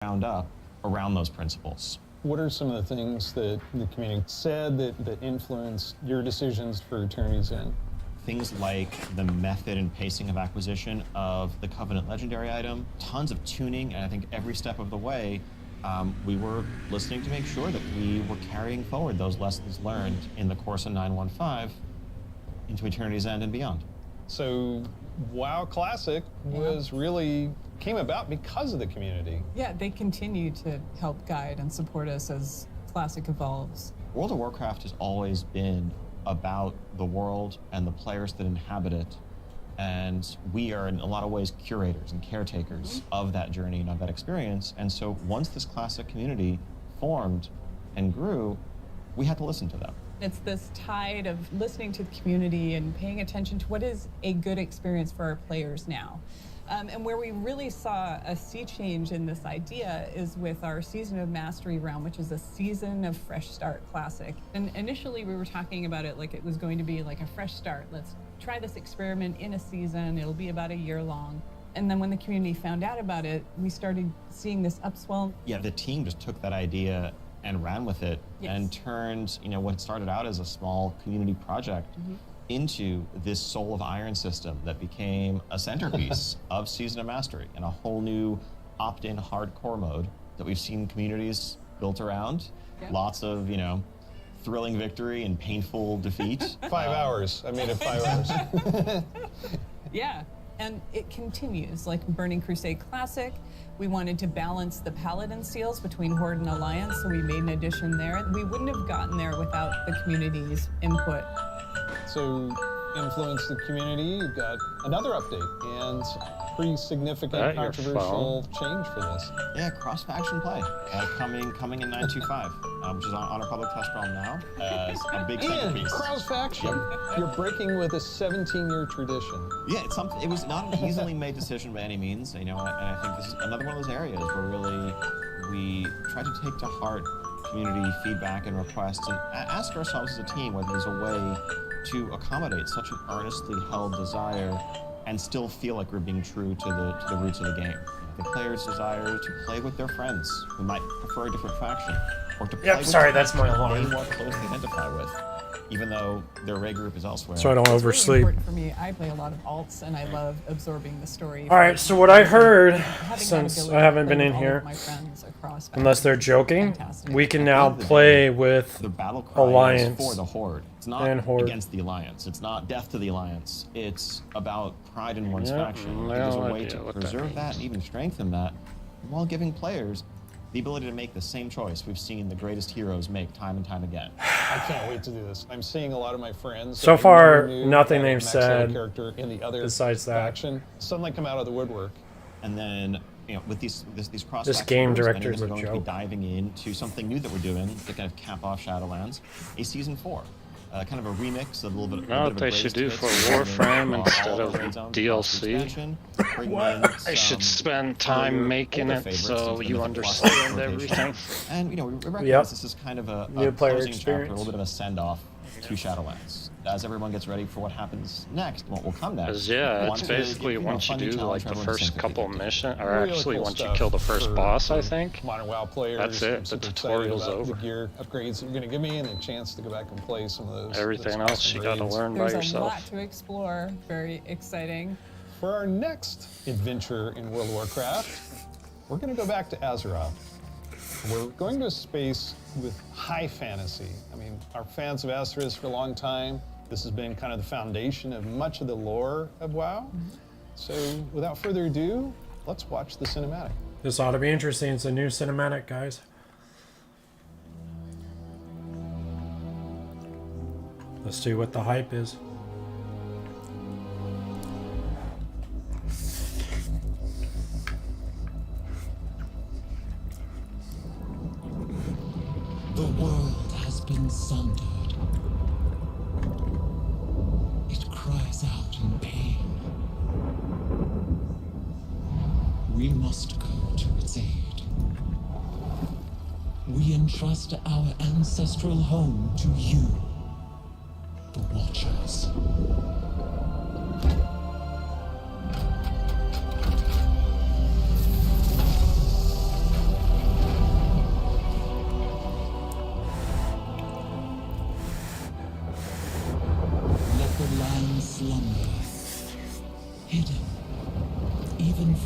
ground up around those principles. What are some of the things that the community said that influenced your decisions for Eternity's End? Things like the method and pacing of acquisition of the Covenant Legendary item, tons of tuning, and I think every step of the way, we were listening to make sure that we were carrying forward those lessons learned in the course of 915 into Eternity's End and beyond. So WoW Classic came about because of the community. Yeah, they continue to help guide and support us as Classic evolves. World of Warcraft has always been about the world and the players that inhabit it, and we are in a lot of ways curators and caretakers of that journey and of that experience. And so once this Classic community formed and grew, we had to listen to them. It's this tide of listening to the community and paying attention to what is a good experience for our players now. And where we really saw a sea change in this idea is with our Season of Mastery realm, which is a Season of Fresh Start Classic. And initially we were talking about it like it was going to be like a fresh start. Let's try this experiment in a season. It'll be about a year long. And then when the community found out about it, we started seeing this upswell. Yeah, the team just took that idea and ran with it and turned, what started out as a small community project into this Soul of Iron system that became a centerpiece of Season of Mastery and a whole new opt-in hardcore mode that we've seen communities built around. Yep. Lots of, thrilling victory and painful defeat. 5 hours. I made it 5 hours. Yeah, and it continues. Like Burning Crusade Classic, we wanted to balance the Paladin seals between Horde and Alliance, so we made an addition there. We wouldn't have gotten there without the community's input. So, influence the community, you've got another update, and pretty significant controversial change for this. Yeah, cross-faction play, coming in 925, which is on our public test realm now, as a big centerpiece. Cross-faction. You're breaking with a 17-year tradition. Yeah, it was not an easily made decision by any means, and I think this is another one of those areas where we try to take to heart community feedback and requests and ask ourselves as a team whether there's a way to accommodate such an earnestly held desire and still feel like we're being true to the roots of the game. The players' desire to play with their friends who might prefer a different faction, or to play with that's my alarm. they more closely identify with, even though their raid group is elsewhere. So I don't oversleep. Really important for me. I play a lot of alts, and I love absorbing the story. All right, so what I heard, since I haven't been in here, unless they're joking, we can now play with the battle cry Alliance for the Horde. It's not against the Alliance. It's not death to the Alliance. It's about pride in one's faction. There's a way to preserve that and even strengthen that while giving players the ability to make the same choice we've seen the greatest heroes make time and time again. I can't wait to do this. I'm seeing a lot of my friends. So far, nothing they've said character in the other besides that faction suddenly come out of the woodwork. And then, with these cross this game director is we're a going joke. to be diving into something new that we're doing to kind of cap off Shadowlands, a Season 4. Kind of a remix, a little bit. You know what they should do for Warframe instead of DLC? They should spend time making it so you understand everything. And we recognize this is kind of a new player closing chapter, a experience. little bit of a send-off to Shadowlands. As everyone gets ready for what happens next, what will come next. Yeah, it's basically once you do like the first couple missions, or actually once you kill the first boss, I think. Modern WoW players. That's it. The tutorial's over. The gear upgrades that you're going to give me, and the chance to go back and play some of those. Everything else you got to learn by yourself. There's a lot to explore. Very exciting. For our next adventure in World of Warcraft, we're going to go back to Azeroth. We're going to a space with high fantasy. I mean, our fans of Azeroth for a long time. This has been kind of the foundation of much of the lore of WoW. So without further ado, let's watch the cinematic. This ought to be interesting. It's a new cinematic, guys. Let's see what the hype is. The world has been sundered. It cries out in pain. We must go to its aid. We entrust our ancestral home to you, the Watchers.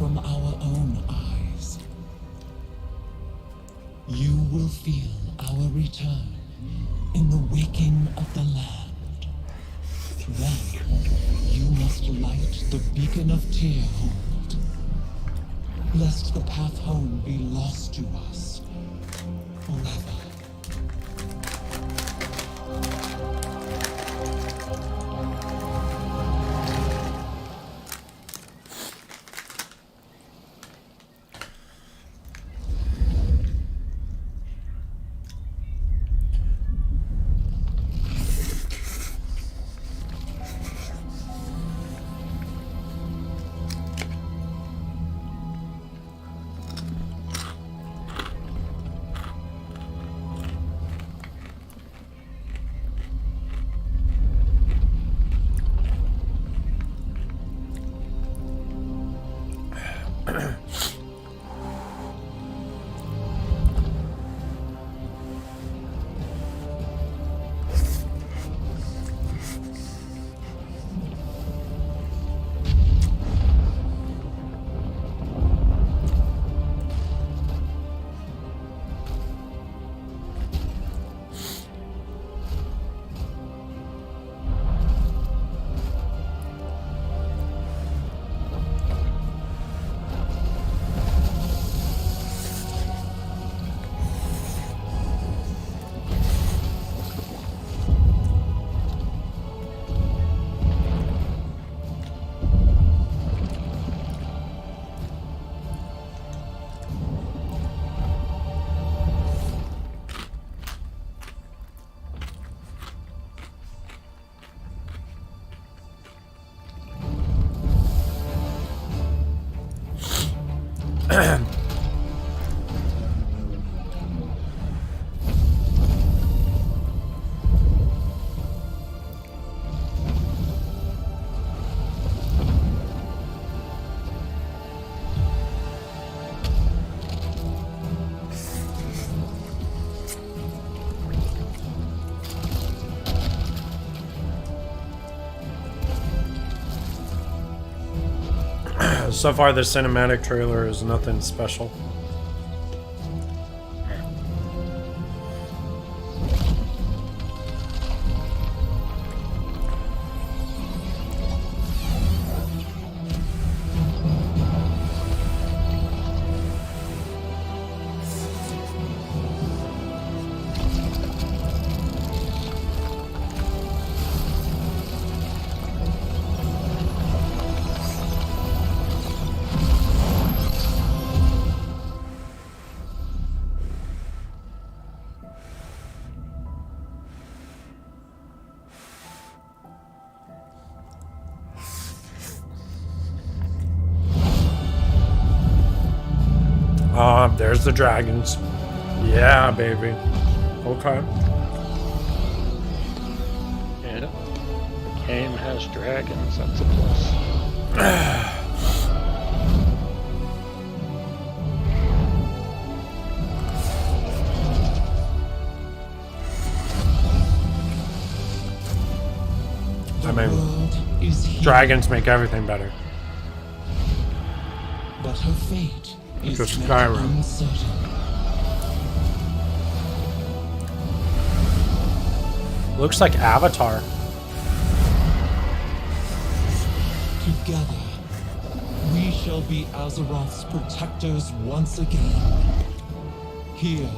from our own eyes. You will feel our return in the waking of the land. Then, you must light the beacon of Tearhold, lest the path home be lost to us forever. So far, the cinematic trailer is nothing special. There's the dragons. Yeah, baby. Okay. Yeah. The game has dragons. That's a plus. I mean, dragons make everything better. But her fate is Skyrim. uncertain. Looks like Avatar. Together, we shall be Azeroth's protectors once again. Here,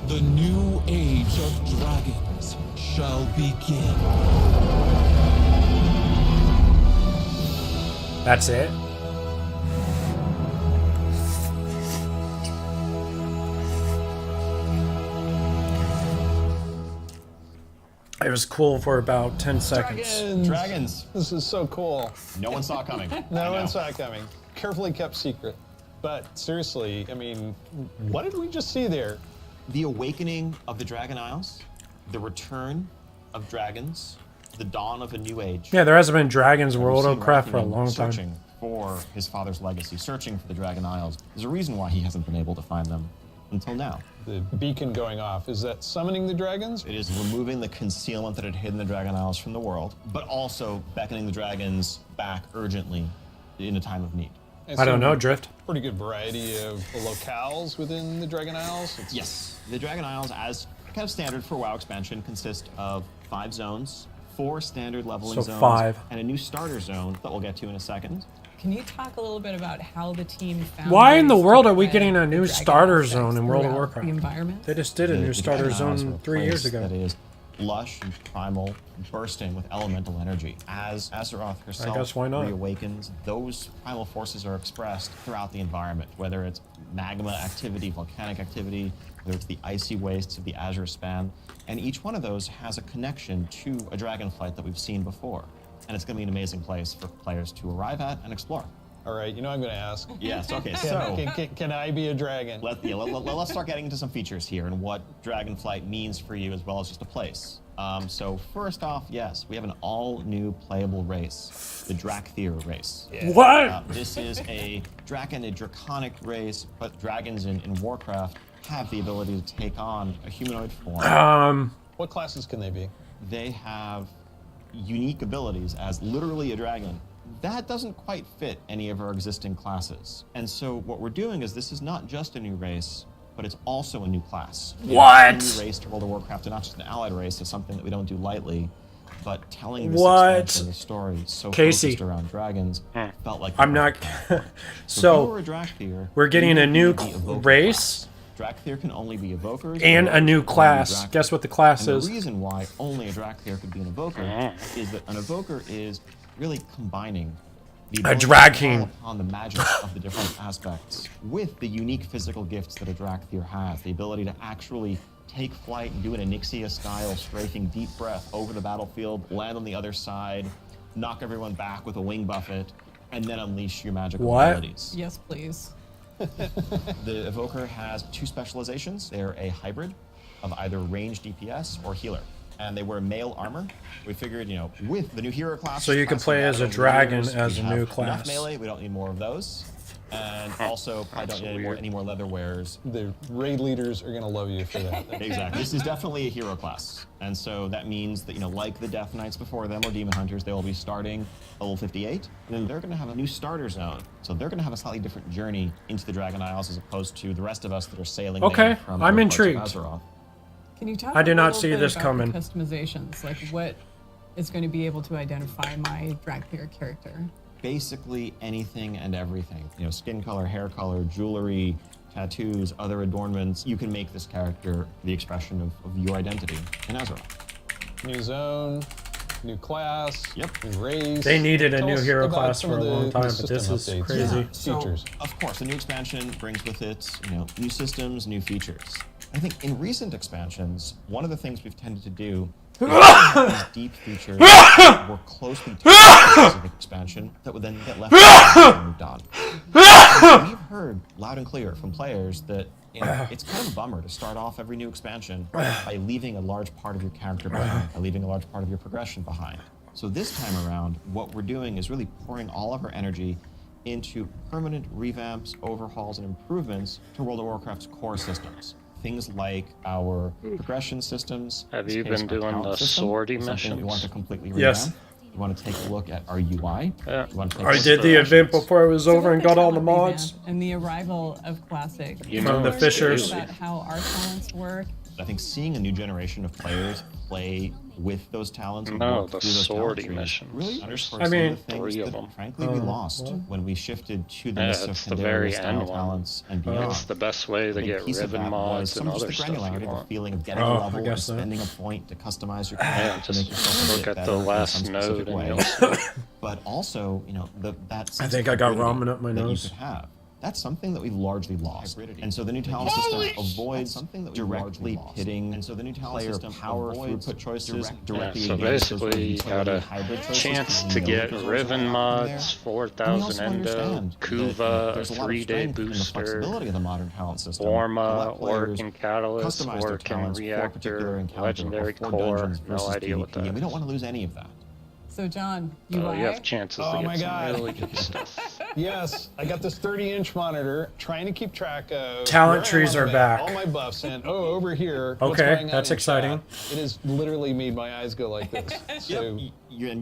the new age of dragons shall begin. That's it? It was cool for about 10 seconds. Dragons. This is so cool. No one saw it coming. No one saw it coming. Carefully kept secret. But seriously, I mean, what did we just see there? The awakening of the Dragon Isles, the return of dragons, the dawn of a new age. Yeah, there hasn't been dragons in We've World seen of Warcraft for a Rathian long time. searching for his father's legacy, searching for the Dragon Isles. There's a reason why he hasn't been able to find them until now. The beacon going off, is that summoning the dragons? It is removing the concealment that had hidden the Dragon Isles from the world, but also beckoning the dragons back urgently in a time of need. I don't know, Drift. Pretty good variety of locales within the Dragon Isles. Yes, the Dragon Isles, as kind of standard for WoW expansion, consist of 5 zones, 4 standard leveling zones, 5. and a new starter zone that we'll get to in a second. Can you talk a little bit about how the team found Why in the ways world to are we spread getting a the new Dragon starter aspects zone in World of throughout Warcraft? The environment? They just did a new The starter Dragon Isles are zone a 3 years place ago. That is lush and primal, bursting with elemental energy. As Azeroth herself guess why not? reawakens, those primal forces are expressed throughout the environment, whether it's magma activity, volcanic activity, whether it's the icy wastes of the Azure Span, and each one of those has a connection to a Dragonflight that we've seen before. And it's going to be an amazing place for players to arrive at and explore. All right, I'm going to ask. Yes, okay, so Can I be a dragon? let's start getting into some features here and what Dragonflight means for you as well as just a place. So first off, yes, we have an all-new playable race, the Drakthear race. What? This is a draconic race, but dragons in Warcraft have the ability to take on a humanoid form. What classes can they be? They have unique abilities as literally a dragon. That doesn't quite fit any of our existing classes. And so what we're doing is this is not just a new race, but it's also a new class. What? It's a new race to World of Warcraft, and not just an allied race. It's something that we don't do lightly. But telling this expansion, the story so Casey. focused around dragons felt like I'm not. so So we're getting a new race Drakthear can only be evokers and a new class. Dragon. Guess what the class And is? the reason why only a Drakthear could be an evoker is that an evoker is really combining the ability to drag call king. upon the magic of the different aspects with the unique physical gifts that a Drakthear has. The ability to actually take flight and do an Onyxia style, strafing deep breath over the battlefield, land on the other side, knock everyone back with a wing buffet, and then unleash your magical abilities. Yes, please. The evoker has 2 specializations. They're a hybrid of either ranged DPS or healer. And they wear male armor. We figured, with the new hero class. So you can play as a dragon as a new Enough class. melee, we don't need more of those. And also, I don't need any more leather wearers. The raid leaders are going to love you for that. Exactly. This is definitely a hero class. And so that means that, like the Death Knights before them or Demon Hunters, they will be starting level 58. And then they're going to have a new starter zone. So they're going to have a slightly different journey into the Dragon Isles as opposed to the rest of us that are sailing in from I'm other intrigued. parts of Azeroth. Can you talk I did a not little see bit this about coming. the customizations? Like what is going to be able to identify my Drakthear character? Basically anything and everything. Skin color, hair color, jewelry, tattoos, other adornments. You can make this character the expression of your identity in Azeroth. New zone, new class, new race. They needed a Tell new us hero about class some for a of long the time, but system this is updates. crazy. So, Features. of course, the new expansion brings with it, new systems, new features. I think in recent expansions, one of the things we've tended to do is these deep features that were closely to a specific expansion that would then get left behind and moved on. We've heard loud and clear from players that it's kind of a bummer to start off every new expansion by leaving a large part of your character behind, by leaving a large part of your progression behind. So this time around, what we're doing is really pouring all of our energy into permanent revamps, overhauls, and improvements to World of Warcraft's core systems. Things like our progression systems. Have in you this case, been our doing talent the system, sortie is something we want to missions? completely revamp. Yes. You want to take a look at our UI. Yeah. You want to take a I look did at the our event actions. before it was over and with got all the talent mods. revamp and the arrival of Classic. You From know the it's Fishers. easy. About how our talents work. I think seeing a new generation of players play with those talents and No, work the through those sortie talents missions. really underscore I some mean, of the three things of that, them. frankly, we lost when we shifted to the Yeah, Mists of it's the Pandaria very style end one. talents and beyond. It's the best way to A big get piece of ribbon that was mods some and of other just the stuff you granularity, the want. feeling of getting Oh, a I level and guess so. spending a point to customize your Yeah, character to make just yourself a look bit at the better in last some specific node and way. you'll see. But also, that sense I think of I got hybridity ramen up my that nose. you could have. That's something that we've largely lost. And so the new talent system avoids something that directly pitting and so the new player power throughput choices directly So against those basically, you had a hybrid choices. chance And to the get resources ribbon are out there. mods, And we 4,000 also endo, understand that, Kuva, a there's a lot of 3-day strength in the booster, flexibility of the modern talent system. Orma, To let players Orc and Catalyst, customize their Orc and talents for a particular Reactor, encounter Legendary or for Core, dungeons no versus idea what PvP, that and we don't is. want to lose any of that. So John, You UI. have chances Oh to my get some God. really good stuff. Yes, I got this 30-inch monitor, trying to keep track of Talent where I am trees on are the back. map, all my buffs, and over here. what's Okay, going on that's in exciting. chat. It has literally made my eyes go like this. So And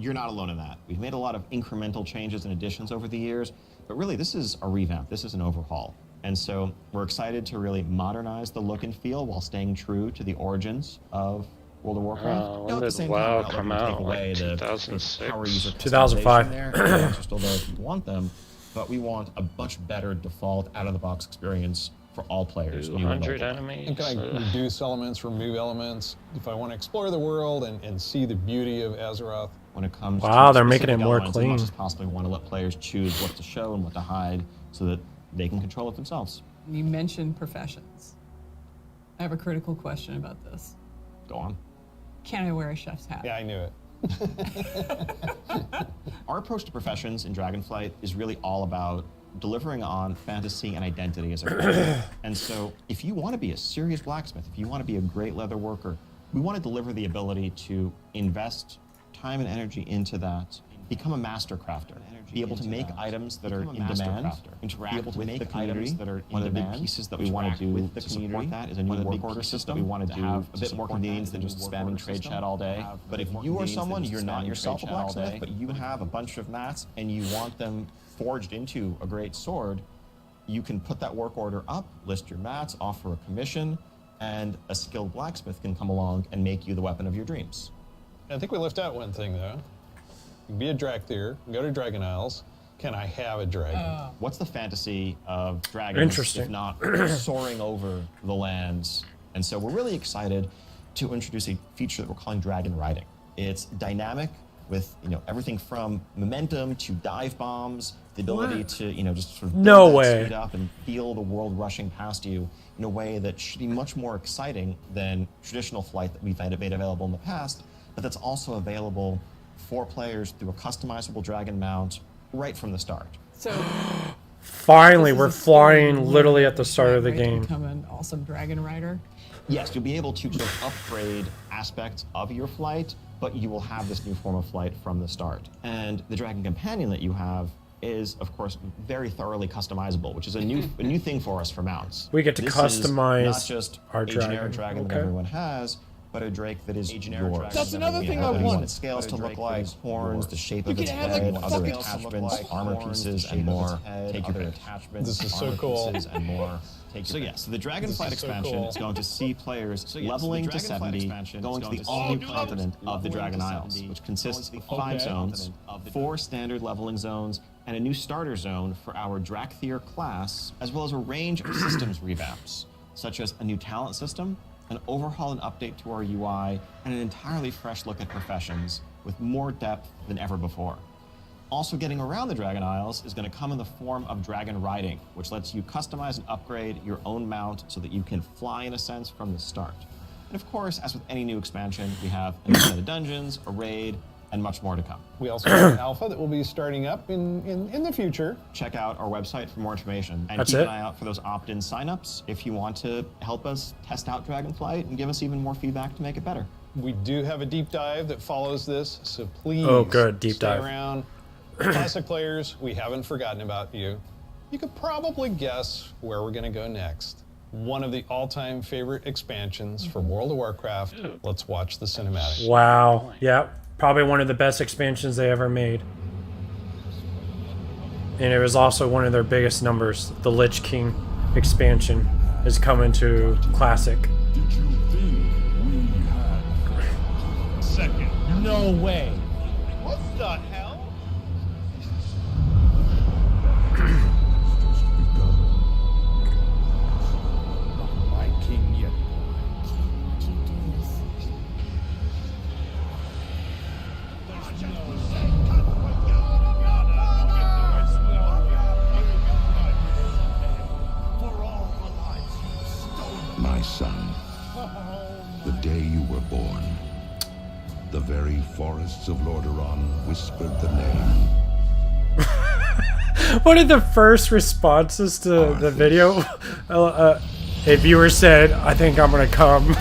you're not alone in that. We've made a lot of incremental changes and additions over the years, But really, this is a revamp. This is an overhaul. And so we're excited to really modernize the look and feel while staying true to the origins of World of Warcraft. When did WoW come out? Like 2006? 2005. Are still there if you want them, but we want a much better default out-of-the-box experience for all players. 200 enemies. And can I reduce elements, remove elements? If I want to explore the world and see the beauty of Azeroth. When it comes wow, to they're making it specific more elements, clean. as much as possible, we want to let players choose what to show and what to hide so that they can control it themselves. You mentioned professions. I have a critical question about this. Go on. Can I wear a chef's hat? Yeah, I knew it. Our approach to professions in Dragonflight is really all about delivering on fantasy and identity as a whole. And so if you want to be a serious blacksmith, if you want to be a great leather worker, we want to deliver the ability to invest time and energy into that, become a master crafter, be able to make items that are in demand, interact be able to make the community that are in demand. Pieces that we want to do to support that is a new work order system. We want to have a bit more convenience than just spamming trade chat all day. But if you are someone, you're not yourself a blacksmith, but you have a bunch of mats and you want them forged into a great sword, you can put that work order up, list your mats, offer a commission, and a skilled blacksmith can come along and make you the weapon of your dreams. I think we left out one thing, though. You can be a Drakthear, go to Dragon Isles. Can I have a dragon? What's the fantasy of dragons Interesting. if not soaring over the lands? And so we're really excited to introduce a feature that we're calling dragon riding. It's dynamic with everything from momentum to dive bombs, the ability to just sort of No build that way. speed up and feel the world rushing past you in a way that should be much more exciting than traditional flight that we've made available in the past, but that's also available for players through a customizable dragon mount right from the start. So Finally, this is we're a flying story literally at the start of the right to game. Become an awesome dragon rider. Yes, you'll be able to sort of upgrade aspects of your flight, but you will have this new form of flight from the start. And the Dragon Companion that you have is, of course, very thoroughly customizable, which is a new thing for us for mounts. We get to This customize is not just our a generic dragon. dragon that Okay. everyone has, but a drake that is yours. That's another thing I What do you want. its scales to look like, horns, the shape You of its can have, like, head, other fucking- attachments, armor pieces, and more. Take your attachments, This is so armor cool. pieces, and more. So yes, the Dragonflight is so expansion cool. is going to see players leveling to 70, going to the all-new continent of the Dragon Isles, which consists of 5 zones, 4 standard leveling zones, and a new starter zone for our Drakthear class, as well as a range of systems revamps, such as a new talent system, an overhaul and update to our UI, and an entirely fresh look at professions with more depth than ever before. Also getting around the Dragon Isles is going to come in the form of dragon riding, which lets you customize and upgrade your own mount so that you can fly in a sense from the start. And of course, as with any new expansion, we have a new set of dungeons, a raid, and much more to come. We also have an alpha that will be starting up in the future. Check out our website for more information. And That's keep it? an eye out for those opt-in signups if you want to help us test out Dragonflight and give us even more feedback to make it better. We do have a deep dive that follows this, so please Oh, good, deep stay dive. around. Classic players, we haven't forgotten about you. You could probably guess where we're going to go next. One of the all-time favorite expansions for World of Warcraft. Let's watch the cinematic. Wow. Yeah. Probably one of the best expansions they ever made. And it was also one of their biggest numbers. The Lich King expansion is coming to Classic. Did you think we had second? No way. What the hell? My king yet. My son, the day you were born, the very forests of Lordaeron whispered the name. One of the first responses to the video, a viewer said, "I think I'm gonna come."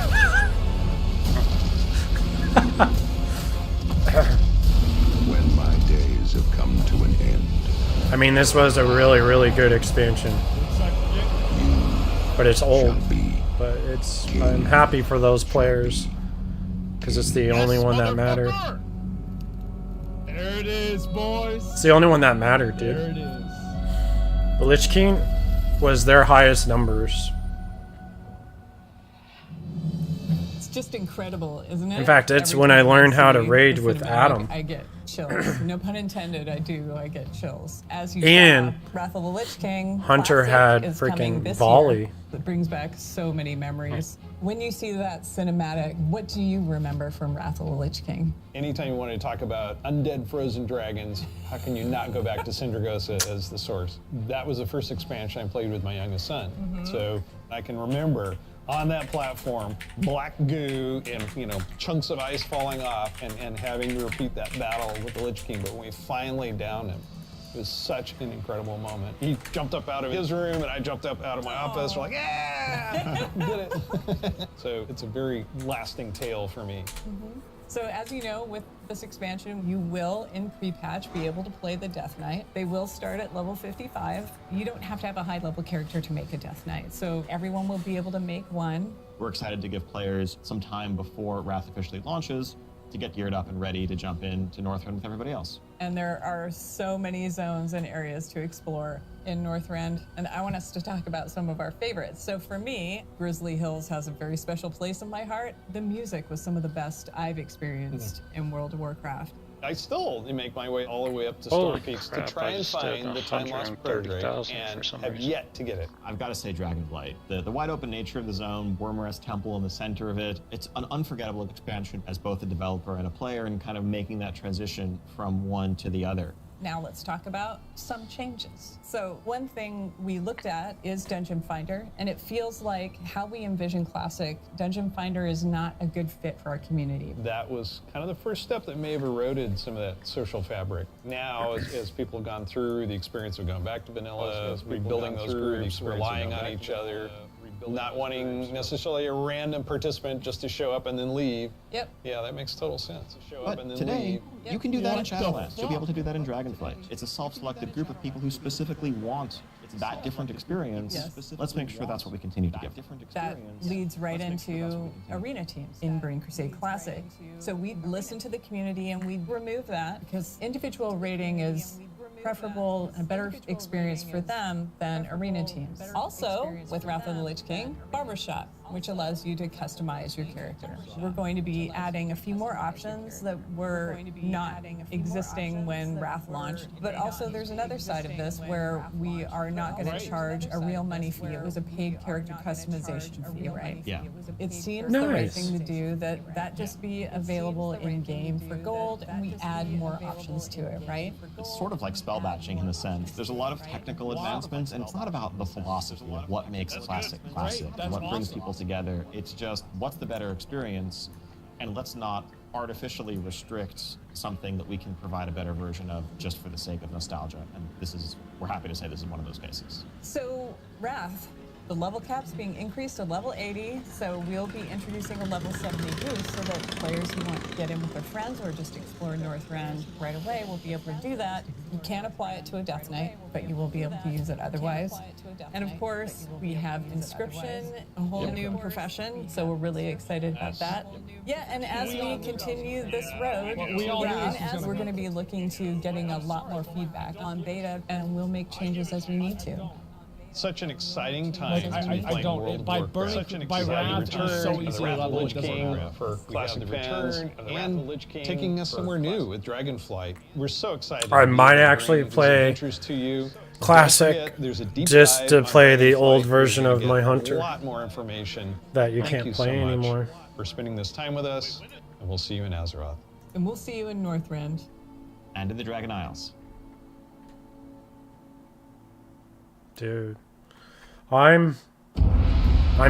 When my days have come to an end, I mean, this was a really, really good expansion. But it's old. shall be But I'm happy for those players. Because it's the only one that mattered. There it is, boys. It's the only one that mattered, There dude. it is. The Lich King was their highest numbers. It's just incredible, isn't it? In fact, it's Every when I time learned how to see raid the with cinematic, Adam. I get chills. No pun intended, I get chills. As you And saw, Wrath of the Lich King, Hunter Classic had is coming freaking this volley. year. It brings back so many memories. When you see that cinematic, what do you remember from Wrath of the Lich King? Anytime you want to talk about undead frozen dragons, how can you not go back to Sindragosa as the source? That was the first expansion I played with my youngest son. So I can remember on that platform, black goo and chunks of ice falling off and having to repeat that battle with the Lich King. But when we finally downed him, it was such an incredible moment. He jumped up out of his room and I jumped up out of my office. We're like, yeah, did it. So it's a very lasting tale for me. So as you know, with this expansion, you will, in pre-patch, be able to play the Death Knight. They will start at level 55. You don't have to have a high-level character to make a Death Knight, so everyone will be able to make one. We're excited to give players some time before Wrath officially launches to get geared up and ready to jump into Northrend with everybody else. And there are so many zones and areas to explore in Northrend, and I want us to talk about some of our favorites. So for me, Grizzly Hills has a very special place in my heart. The music was some of the best I've experienced in World of Warcraft. I still make my way all the way up to Holy Storm Peaks crap, to try I and just did find the time lost Purdrake 130,000 and for some have reason. yet to get it. I've got to say Dragonflight. The wide open nature of the zone, Wormrest Temple in the center of it, it's an unforgettable expansion as both a developer and a player and kind of making that transition from one to the other. Now let's talk about some changes. So one thing we looked at is Dungeon Finder, and it feels like how we envision Classic, Dungeon Finder is not a good fit for our community. That was kind of the first step that may have eroded some of that social fabric. Now, as people have gone through the experience of going back to vanilla, rebuilding those groups, relying on each other, not wanting necessarily a random participant just to show up and then leave. Yep. Yeah, that makes total sense. Show up and But then today, leave. you can do that in Shadowlands. You'll be able to do that in Dragonflight. It's a self-selected group of people who specifically want that different experience. Yes. Let's make sure that's what we continue to give. That leads right into arena teams in Burning Crusade Classic. So we listen to the community and we remove that because individual rating is preferable and better experience for them than arena teams. Also, with Wrath of the Lich King, Barbershop, which allows you to customize your character. We're going to be adding a few more options that were not existing when Wrath launched, but also there's another side of this where we are not going to charge a real money fee. It was a paid character customization fee, right? Yeah. It seems the right Nice. thing to do that just be available in game for gold, and we add more options to it, right? It's sort of like spell batching in a sense. There's a lot of technical advancements, and it's not about the philosophy of what makes classic classic, and what brings people together. It's just what's the better experience, and let's not artificially restrict something that we can provide a better version of just for the sake of nostalgia. And we're happy to say this is one of those cases. So, Wrath, the level cap's being increased to level 80, so we'll be introducing a level 70 boost so that players who want to get in with their friends or just explore Northrend right away will be able to do that. You can't apply it to a Death Knight, but you will be able to use it otherwise. And of course, we have Inscription, a whole new profession, so we're really excited about that. Yeah, and as we continue this road, we're going to be looking to getting a lot more feedback on beta, and we'll make changes as we need to. Such an exciting time to be I playing don't. World of By Warcraft. burning, Such an by exciting Wrath, return it's so of the easy to Wrath of level. the It Lich doesn't King matter. for classic fans and taking us somewhere new with Dragonflight. We're so excited. I to be might able to actually bring these play adventures to you. Classic Don't forget, there's a deep just dive to on play the Dragonflight old where version you're of gonna my get Hunter A lot more information. that you Thank can't you play so much anymore. for spending this time with us, and we'll see you in Azeroth. And we'll see you in Northrend. And in the Dragon Isles. Dude. I'm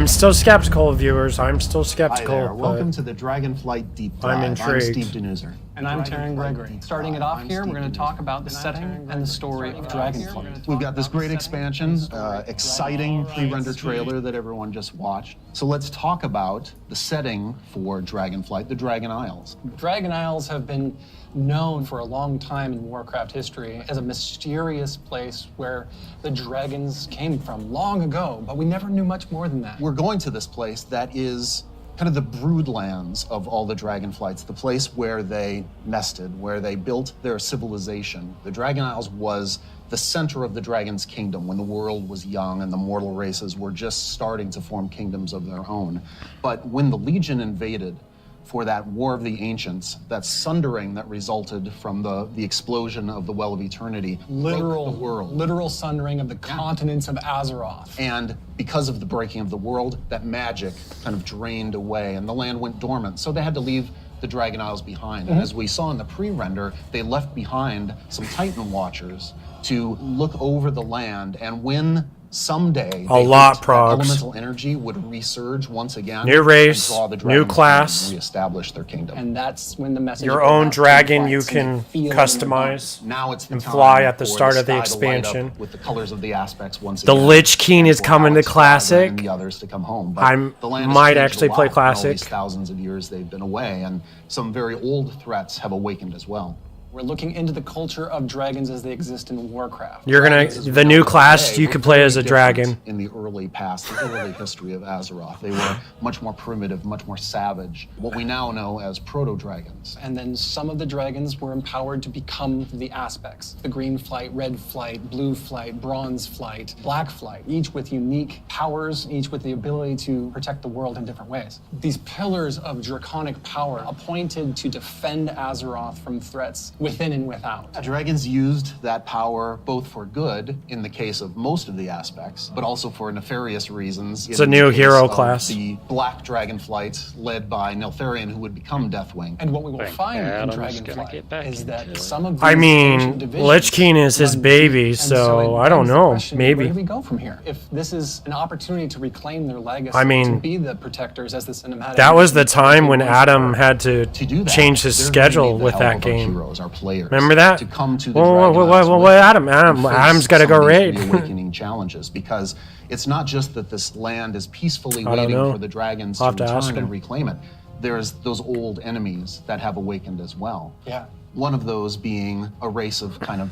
still skeptical, viewers. I'm still skeptical. Hi there. Welcome But to the Dragonflight Deep Dive. I'm intrigued. Steve Denuser. And I'm Taryn Gregory. Starting it off here, we're going to talk about the setting and the story of Dragonflight. We've got this great expansion, exciting pre-render trailer that everyone just watched. So let's talk about the setting for Dragonflight, the Dragon Isles. Dragon Isles have been known for a long time in Warcraft history as a mysterious place where the dragons came from long ago, but we never knew much more than that. We're going to this place that is kind of the broodlands of all the Dragonflights, the place where they nested, where they built their civilization. The Dragon Isles was the center of the dragon's kingdom when the world was young and the mortal races were just starting to form kingdoms of their own. But when the Legion invaded for that War of the Ancients, that sundering that resulted from the explosion of the Well of Eternity, broke the world. Literal sundering of the continents of Azeroth. And because of the breaking of the world, that magic kind of drained away and the land went dormant. So they had to leave the Dragon Isles behind. And as we saw in the pre-render, they left behind some Titan Watchers to look over the land. And when someday elemental energy would resurge once again, new race, draw the new class, and reestablish their kingdom. And that's when the message your own dragon you can customize now it's the and time fly at the for start of the sky to light up expansion. with the colors of the aspects once The again. Lich King is For coming to Alex, Classic. and the others to come home. But I the land has might changed actually a play lot in all Classic. these thousands of years they've been away, and some very old threats have awakened as well. We're looking into the culture of dragons as they exist in Warcraft. You're gonna the new class you can play as a dragon. In the early past, the early history of Azeroth, they were much more primitive, much more savage. What we now know as proto-dragons. And then some of the dragons were empowered to become the aspects. The green flight, red flight, blue flight, bronze flight, black flight, each with unique powers, each with the ability to protect the world in different ways. These pillars of draconic power appointed to defend Azeroth from threats within and without. Dragons used that power both for good, in the case of most of the aspects, but also for nefarious reasons. It's a new hero class. The black Dragonflight, led by Neltharion, who would become Deathwing. And what we will find in Dragonflight is that some of these I mean, ancient divisions Lich King is his run baby, deep. And so it I don't begs the know. question, Maybe. Where do we go from here? If this is an opportunity to reclaim their legacy, I mean, to be the protectors as the cinematic. That was the time when they once Adam were. had to do that, change his they're gonna schedule need the with help that of our game. heroes, our players, Remember that? to come to the Well, Dragon Isles with Adam's got to go raid. Awakening challenges, because it's not just that this land is peacefully I don't waiting know. for the dragons to I'll have to ask return him. and reclaim it. There's those old enemies that have awakened as well. Yeah. One of those being a race of kind of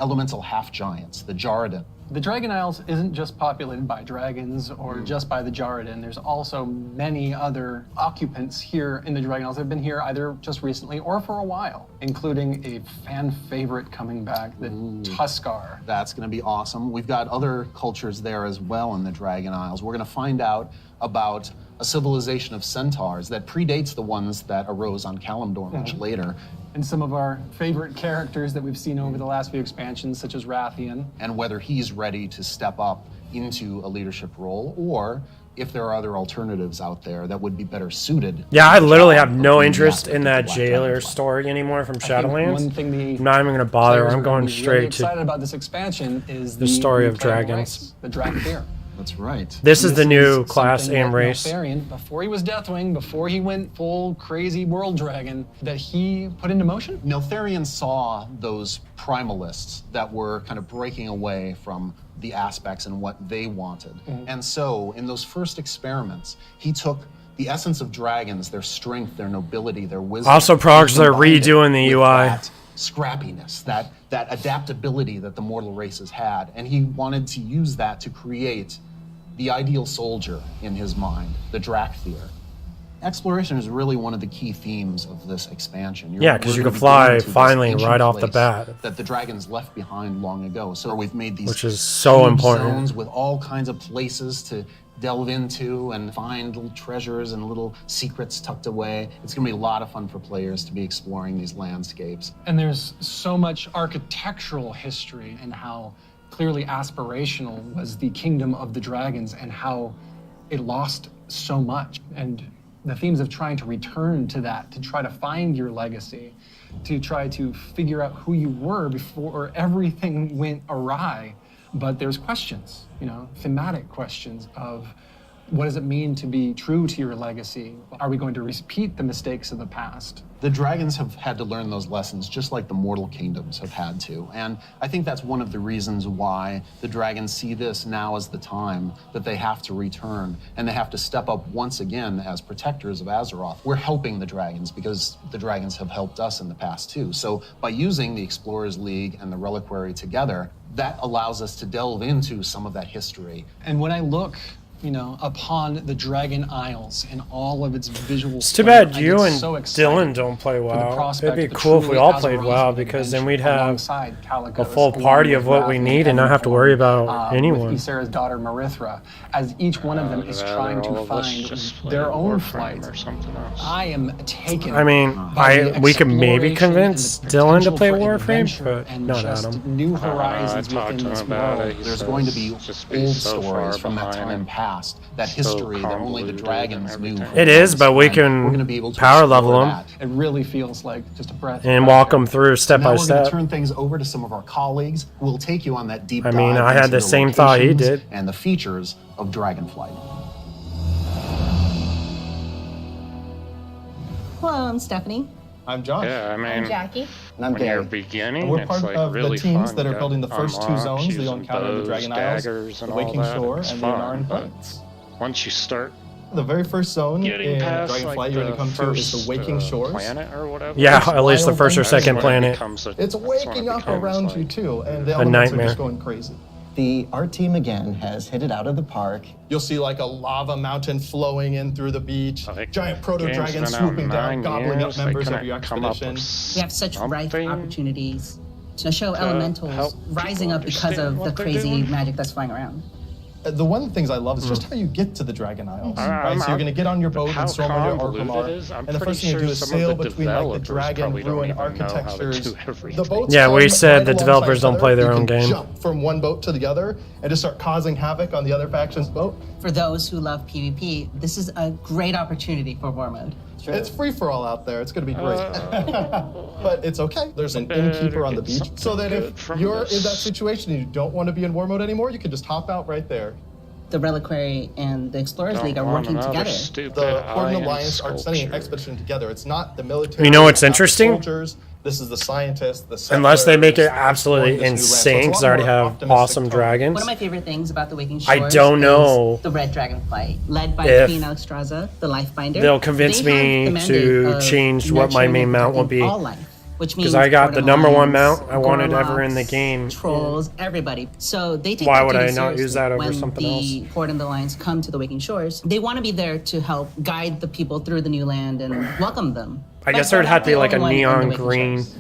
elemental half-giants, the Jarradin. The Dragon Isles isn't just populated by dragons or just by the Jarradin. There's also many other occupants here in the Dragon Isles that have been here either just recently or for a while, including a fan favorite coming back, the Tuskar. That's going to be awesome. We've got other cultures there as well in the Dragon Isles. We're going to find out about a civilization of centaurs that predates the ones that arose on Kalimdor much later. And some of our favorite characters that we've seen over the last few expansions, such as Rathian. And whether he's ready to step up into a leadership role, or if there are other alternatives out there that would be better suited. Yeah, I literally have no being the interest aspect in of that Black jailer Dragonflight. story anymore from I think Shadowlands. one thing the I'm not even going to bother. players I'm are gonna going be straight really excited to. about this expansion is the story new of playable dragons. race, the Drakthear. That's right. This is the new is class something and that race. Neltharion, before he was Deathwing, before he went full crazy world dragon, that he put into motion. Neltharion saw those primalists that were kind of breaking away from the aspects and what they wanted. And so, in those first experiments, he took the essence of dragons, their strength, their nobility, their wisdom. Also, Progs, they're combined it redoing the with UI. That scrappiness, that adaptability that the mortal races had. And he wanted to use that to create the ideal soldier in his mind, the Drakthear. Exploration is really one of the key themes of this expansion. Yeah, 'cause you we're can gonna be fly going to this finally ancient right off the place bat. that the dragons left behind long ago. So we've made these Which is so huge important. zones with all kinds of places to delve into and find little treasures and little secrets tucked away. It's going to be a lot of fun for players to be exploring these landscapes. And there's so much architectural history and how clearly aspirational was the kingdom of the dragons and how it lost so much. And the themes of trying to return to that, to try to find your legacy, to try to figure out who you were before everything went awry. But there's questions, thematic questions of what does it mean to be true to your legacy? Are we going to repeat the mistakes of the past? The dragons have had to learn those lessons just like the mortal kingdoms have had to. And I think that's one of the reasons why the dragons see this now as the time that they have to return and they have to step up once again as protectors of Azeroth. We're helping the dragons because the dragons have helped us in the past too. So by using the Explorers League and the Reliquary together, that allows us to delve into some of that history. And when I look you know, upon the Dragon Isles and all of its visual. It's too bad you and Dylan don't play WoW. It'd be cool if we all played WoW, because then we'd have a full party of what we need and not have to worry about anyone. With Ysera's daughter Marithra, as each one of them is trying to find their own flight. Or something else. I am taken. I mean, we could maybe convince Dylan to play Warframe, but not Adam. New horizons within this world. There's going to be old stories from that time past, that history that only the dragons knew. It is, but we can power level them. It really feels like just a breath. And walk them through step by Now we're going to step. turn things over to some of our colleagues who will take you on that deep I dive. mean, I had into the same thought he locations did. And the features of Dragonflight. Hello, I'm Stephanie. I'm Josh. Yeah, I mean, I'm Jackie. And I'm when Gary. you're beginning, And we're it's part like of really the teams fun. that are You building the got first two unlocks, zones that you'll using encounter in the bows, Dragon Isles, daggers, the and all Waking that. Shore, It's and the fun, Anaran but Plains. once you start The very first zone getting in past Dragonflight like you're going the to come to is first the Waking Shores. planet or whatever. Yeah, It's at least the wild first or and second That's when it planet. becomes It's that's when it waking up becomes, around like, you too, and the elements are nightmare. just going crazy. Our team again has hit it out of the park. You'll see like a lava mountain flowing in through the beach, Like, giant proto game's dragons been out swooping down, 9 gobbling years, up members they of your couldn't come up expedition. with We have such ripe something opportunities to show to elementals help rising people up because understand of the what they're crazy doing. magic that's flying around. The one of the things I love is just how you get to the Dragon Isles. Right? So you're going to get on your boat how and storm over to convoluted Orgrimmar, it is, I'm and the pretty first thing you sure do is some of sail the between like the developers dragon probably don't ruin even know how to architectures. do everything. The boats Yeah, we come said right the alongside developers each don't other. play their You own can game. Jump from one boat to the other and just start causing havoc on the other faction's boat. For those who love PvP, this is a great opportunity for War Mode. It's free for all out there. It's going to be great. But it's okay. There's an innkeeper on the beach. So that if you're in that situation and you don't want to be in war mode anymore, you can just hop out right there. The Reliquary and the Explorers Don't League are want working another together. stupid The Horde and iron Alliance are sending an sculpture. expedition together. It's not the military. You know what's it's not the interesting? Soldiers. This is the scientists, the Unless they make it settlers absolutely exploring this new land. So insane, it's a because lot I already more have optimistic awesome tone. dragons. One of my favorite things about the Waking I Shores don't is know the Red Dragonflight, led by if Queen Alexstrasza, the Lifebinder. they'll convince They have me the mandate to of change what my nurturing main and mount will protecting be. all life, which means Because I got the number one Borderlands, mount I wanted ever in the Gorloks, game. Trolls, everybody. So they take Why their would I duty not use seriously that over when something the Horde and the Alliance come to the Waking Shores. They want to be there to help guide the people through the new land and welcome them. I guess But there'd they're have to be not like the a only one in the neon Waking green Shores.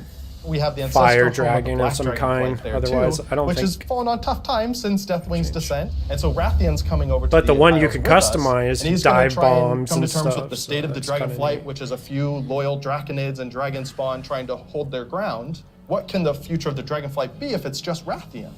We have the fire ancestral form dragon the of Black some Dragonflight kind. there Otherwise, too, I don't which think. has fallen on tough times since Deathwing's descent, and so Rathian's coming over to But the one you Isles can with us, customize, and he's gonna dive try and bombs come and to terms stuff, with the state so of the that's kinda Dragonflight, neat. which is a few loyal Draconids and Dragon Spawn trying to hold their ground. What can the future of the Dragonflight be if it's just Rathian?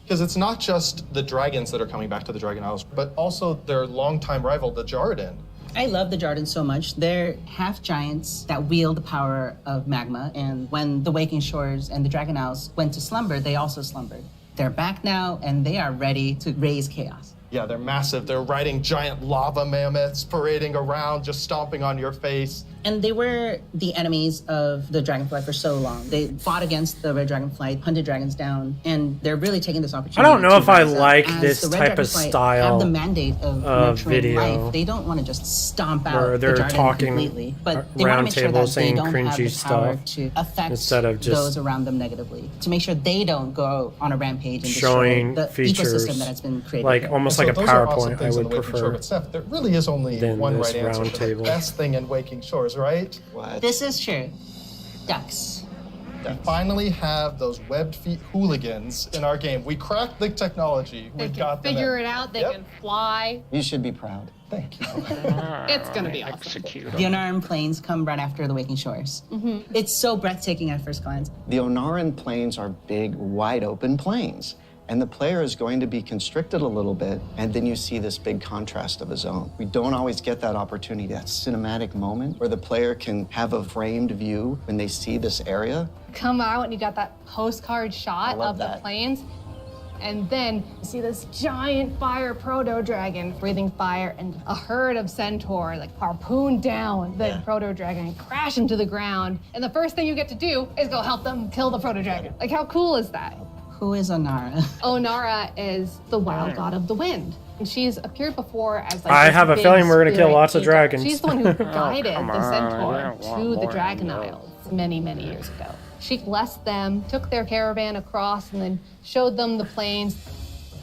Because it's not just the dragons that are coming back to the Dragon Isles, but also their longtime rival, the Jarden. I love the Jardins so much. They're half giants that wield the power of magma, and when the Waking Shores and the Dragon Isles went to slumber, they also slumbered. They're back now, and they are ready to raise chaos. Yeah, they're massive. They're riding giant lava mammoths, parading around, just stomping on your face. And they were the enemies of the Dragonflight for so long. They fought against the Red Dragonflight, hunted dragons down, and they're really taking this opportunity. I don't know to if I rise up. like As this the Red type of Dragonflight style have the mandate of of nurturing video life. They don't want to just stomp out where they're the Jarden talking completely, but they want to round make sure table that they saying don't have cringy the power stuff to affect instead of just those around them negatively. To make sure they don't go on a rampage and showing destroy the features, ecosystem that has been created. like here. almost And like a so those are awesome PowerPoint. I things in would the Waking Shore, prefer. but Seth, there really is only than one this right answer round for table. the best thing in Waking Shores, right? This is true. Ducks. We finally have those webbed feet hooligans in our game. We cracked the technology. They We've can got them figure in. it out. They Yep. can fly. You should be proud. Thank you. It's gonna be awesome. The Onaran Plains come right after the Waking Shores. It's so breathtaking at first glance. The Onaran Plains are big, wide open plains. And the player is going to be constricted a little bit, and then you see this big contrast of a zone. We don't always get that opportunity, that cinematic moment where the player can have a framed view when they see this area. Come out and you got that postcard shot love of that. the plains. And then you see this giant fire proto-dragon breathing fire and a herd of centaur like harpoon down the proto-dragon and crash into the ground. And the first thing you get to do is go help them kill the proto-dragon. Like, how cool is that? Who is Onara? Onara is the wild god of the wind. And she's appeared before as like I this have a big feeling we're gonna kill spirit lots of eagle. dragons. She's the one who guided come the on, I centaur don't want to the more Dragon than Isles many, many years ago. She blessed them, took their caravan across, and then showed them the plains.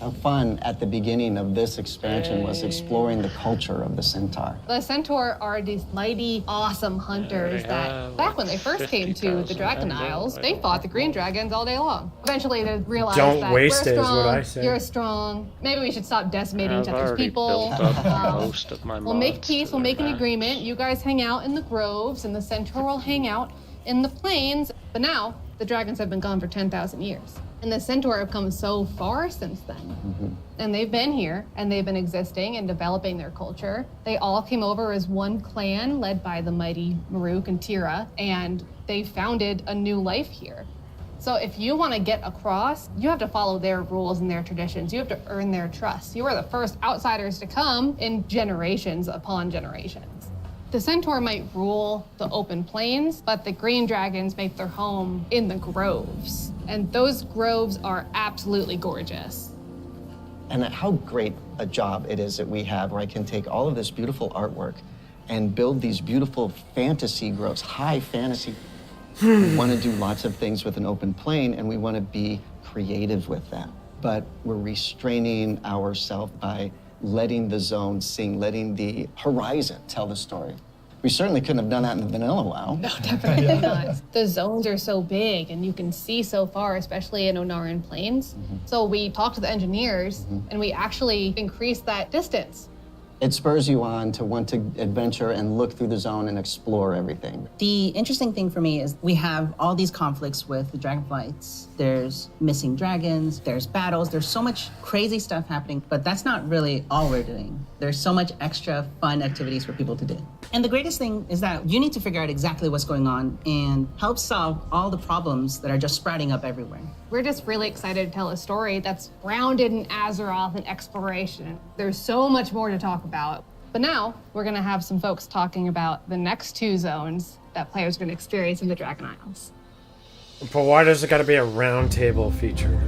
Our fun at the beginning of this expansion was exploring the culture of the centaur. The centaur are these mighty, awesome hunters that, back when they first came to the Dragon Isles, they fought the green dragons all day long. Eventually they realized Don't that waste we're it, is strong, what I say. you're strong. Maybe we should stop decimating I've each other's already people. built up most of my We'll make mods peace, to we'll their make an max. agreement. You guys hang out in the groves, and the centaur will hang out in the plains. But now, the dragons have been gone for 10,000 years. And the centaur have come so far since then. And they've been here, and they've been existing and developing their culture. They all came over as one clan led by the mighty Maruk and Tira, and they founded a new life here. So if you want to get across, you have to follow their rules and their traditions. You have to earn their trust. You are the first outsiders to come in generations upon generations. The centaur might rule the open plains, but the green dragons make their home in the groves. And those groves are absolutely gorgeous. And how great a job it is that we have where I can take all of this beautiful artwork and build these beautiful fantasy groves, high fantasy. We want to do lots of things with an open plain, and we want to be creative with them. But we're restraining ourselves by letting the zone sing, letting the horizon tell the story. We certainly couldn't have done that in the vanilla WoW. No, definitely not. The zones are so big and you can see so far, especially in Onaran Plains. So we talked to the engineers and we actually increased that distance. It spurs you on to want to adventure and look through the zone and explore everything. The interesting thing for me is we have all these conflicts with the Dragonflights. There's missing dragons, there's battles, there's so much crazy stuff happening, but that's not really all we're doing. There's so much extra fun activities for people to do. And the greatest thing is that you need to figure out exactly what's going on and help solve all the problems that are just sprouting up everywhere. We're just really excited to tell a story that's grounded in Azeroth and exploration. There's so much more to talk about. But now, we're gonna have some folks talking about the next 2 zones that players are gonna experience in the Dragon Isles. But why does it gotta be a round table feature?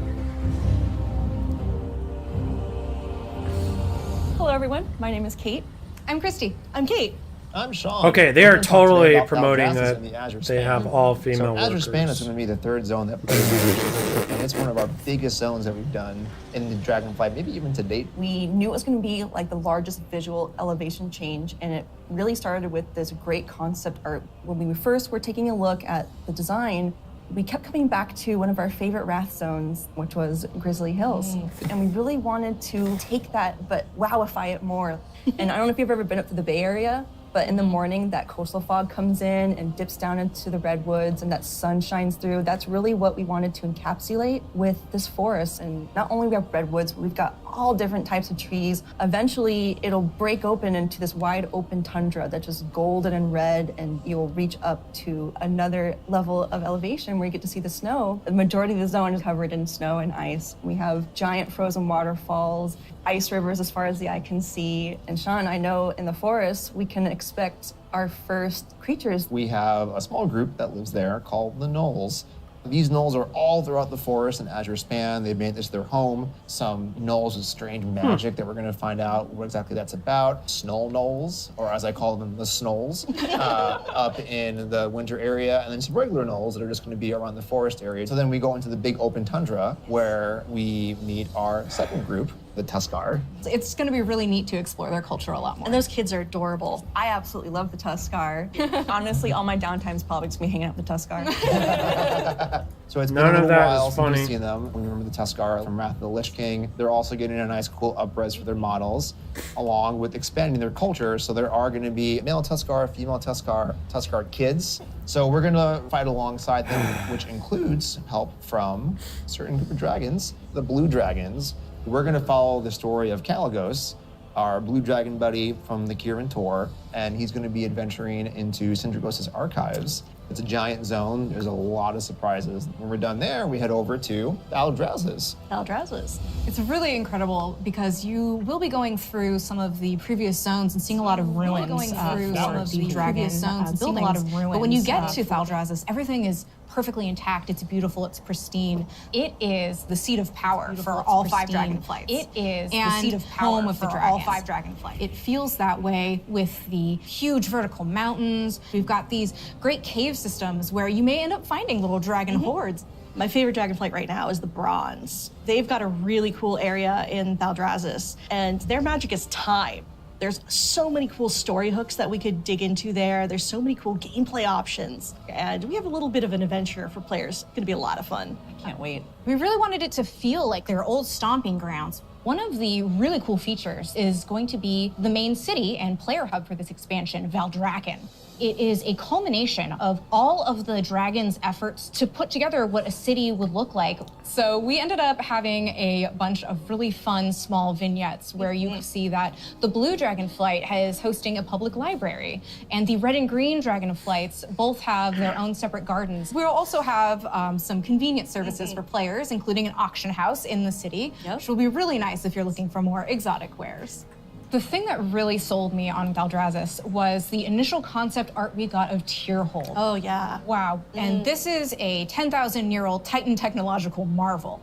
Hello everyone, my name is Kate. I'm Christy. I'm Kate. I'm Sean. Okay, they We're are gonna talk today totally about promoting Valdrassus that and the Azure they Span. have all female Azure workers. Span is going to be the 3rd zone that plays, and it's one of our biggest zones that we've done in the Dragonflight, maybe even to date. We knew it was going to be like the largest visual elevation change, and it really started with this great concept art. When we first were taking a look at the design, we kept coming back to one of our favorite Wrath zones, which was Grizzly Hills. And we really wanted to take that, but wowify it more. And I don't know if you've ever been up to the Bay Area, but in the morning, that coastal fog comes in and dips down into the redwoods and that sun shines through. That's really what we wanted to encapsulate with this forest. And not only we have redwoods, but we've got all different types of trees. Eventually, it'll break open into this wide open tundra that's just golden and red, and you'll reach up to another level of elevation where you get to see the snow. The majority of the zone is covered in snow and ice. We have giant frozen waterfalls, ice rivers as far as the eye can see. And Sean, I know in the forest, we can expect our first creatures. We have a small group that lives there called the Gnolls. These gnolls are all throughout the forest and Azure Span. They've made this their home. Some gnolls with strange magic that we're going to find out what exactly that's about. Snow gnolls, or as I call them, the snolls, up in the winter area. And then some regular gnolls that are just going to be around the forest area. So then we go into the big open tundra where we meet our second group, the Tuskar. It's going to be really neat to explore their culture a lot more. And those kids are adorable. I absolutely love the Tuskar. Honestly, all my downtime's probably just me hanging out with the Tuskar. So it's been None a of little that while is since funny. we've seen them. We remember the Tuskar from Wrath of the Lich King. They're also getting a nice cool upres for their models, along with expanding their culture. So there are going to be male Tuskar, female Tuskar, Tuskar kids. So we're going to fight alongside them, which includes help from a certain group of dragons, the blue dragons. We're going to follow the story of Kalagos, our blue dragon buddy from the Kirin Tor, and he's going to be adventuring into Syndragos' archives. It's a giant zone. There's a lot of surprises. When we're done there, we head over to Valdrassus. Valdrassus. It's really incredible because you will be going through some of the previous zones and seeing a lot of ruins through some of the previous zones and seeing a lot of ruins. But when you get to Valdrassus, everything is perfectly intact. It's beautiful. It's pristine. It is the seat of power for all 5 Dragonflights. It is the seat of power for all 5 Dragonflights. It feels that way with the huge vertical mountains. We've got these great cave systems where you may end up finding little dragon hordes. My favorite Dragonflight right now is the Bronze. They've got a really cool area in Thaldraszus, and their magic is time. There's so many cool story hooks that we could dig into there. There's so many cool gameplay options. And we have a little bit of an adventure for players. It's gonna be a lot of fun. I can't wait. We really wanted it to feel like their old stomping grounds. One of the really cool features is going to be the main city and player hub for this expansion, Valdrakken. It is a culmination of all of the dragon's efforts to put together what a city would look like. So we ended up having a bunch of really fun small vignettes where you see that the blue Dragonflight is hosting a public library, and the red and green Dragonflights both have their own separate gardens. We'll also have some convenience services for players, including an auction house in the city, which will be really nice if you're looking for more exotic wares. The thing that really sold me on Thaldraszus was the initial concept art we got of Tierhold. Oh, yeah. Wow. And this is a 10,000-year-old Titan technological marvel.